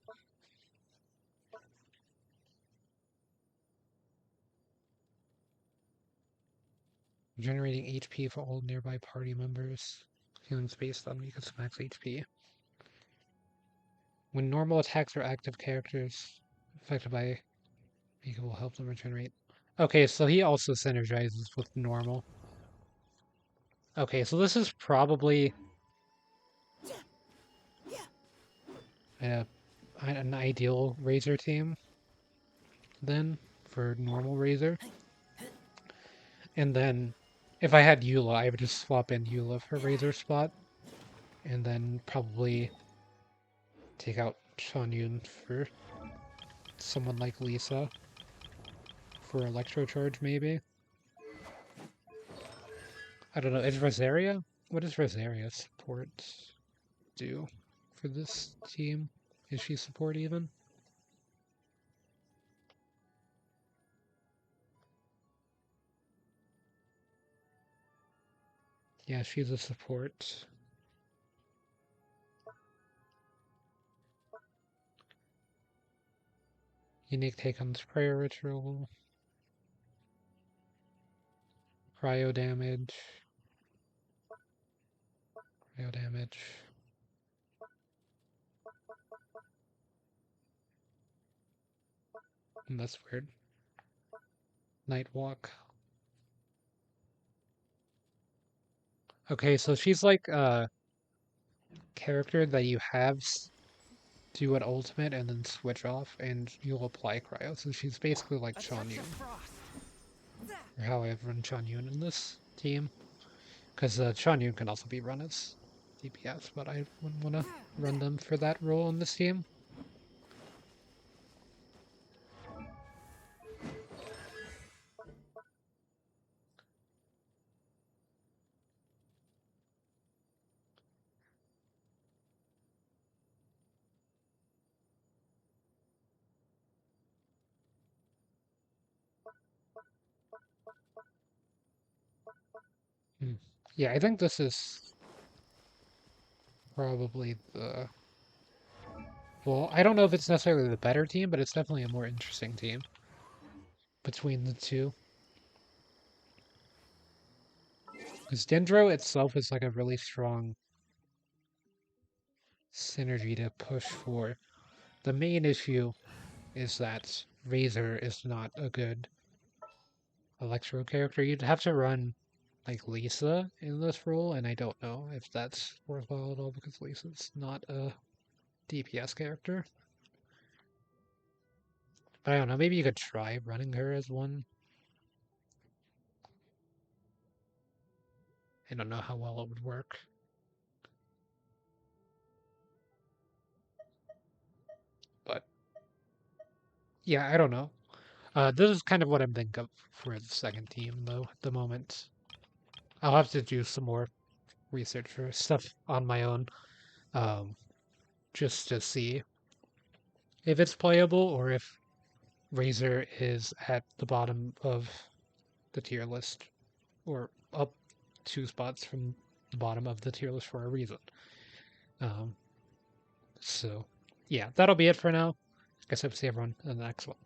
Generating HP for all nearby party members. Healing's based on Mika's max HP. When normal attacks are active characters affected by Mika will help them regenerate. Okay, so he also synergizes with normal. Okay, so this is probably an ideal Razor team then for normal Razor. And then if I had Eula, I would just swap in Eula for Razor spot. And then probably take out Shanyun for someone like Lisa for Electro Charge maybe. I don't know, is Rosaria? What does Rosaria support do for this team? Is she support even? Yeah, she's a support. Unique take on this prayer ritual. Cryo damage. Cryo damage. That's weird. Night walk. Okay, so she's like a character that you have do an ultimate and then switch off, and you'll apply cryo. So she's basically like Chan Yun. Or how I've run Chan Yun in this team. Because Chan Yun can also be run as DPS, but I wouldn't want to run them for that role in this team. Yeah, I think this is probably the Well, I don't know if it's necessarily the better team, but it's definitely a more interesting team between the two. Because Dendro itself is like a really strong synergy to push for. The main issue is that Razor is not a good Electro character. You'd have to run like Lisa in this role, and I don't know if that's worthwhile at all because Lisa's not a DPS character. But I don't know, maybe you could try running her as one. I don't know how well it would work. But yeah, I don't know. This is kind of what I'm thinking of for the second team, though, at the moment. I'll have to do some more research or stuff on my own, um, just to see if it's playable or if Razor is at the bottom of the tier list or up 2 spots from the bottom of the tier list for a reason. Um, so, yeah, that'll be it for now. Guess I'll see everyone in the next one.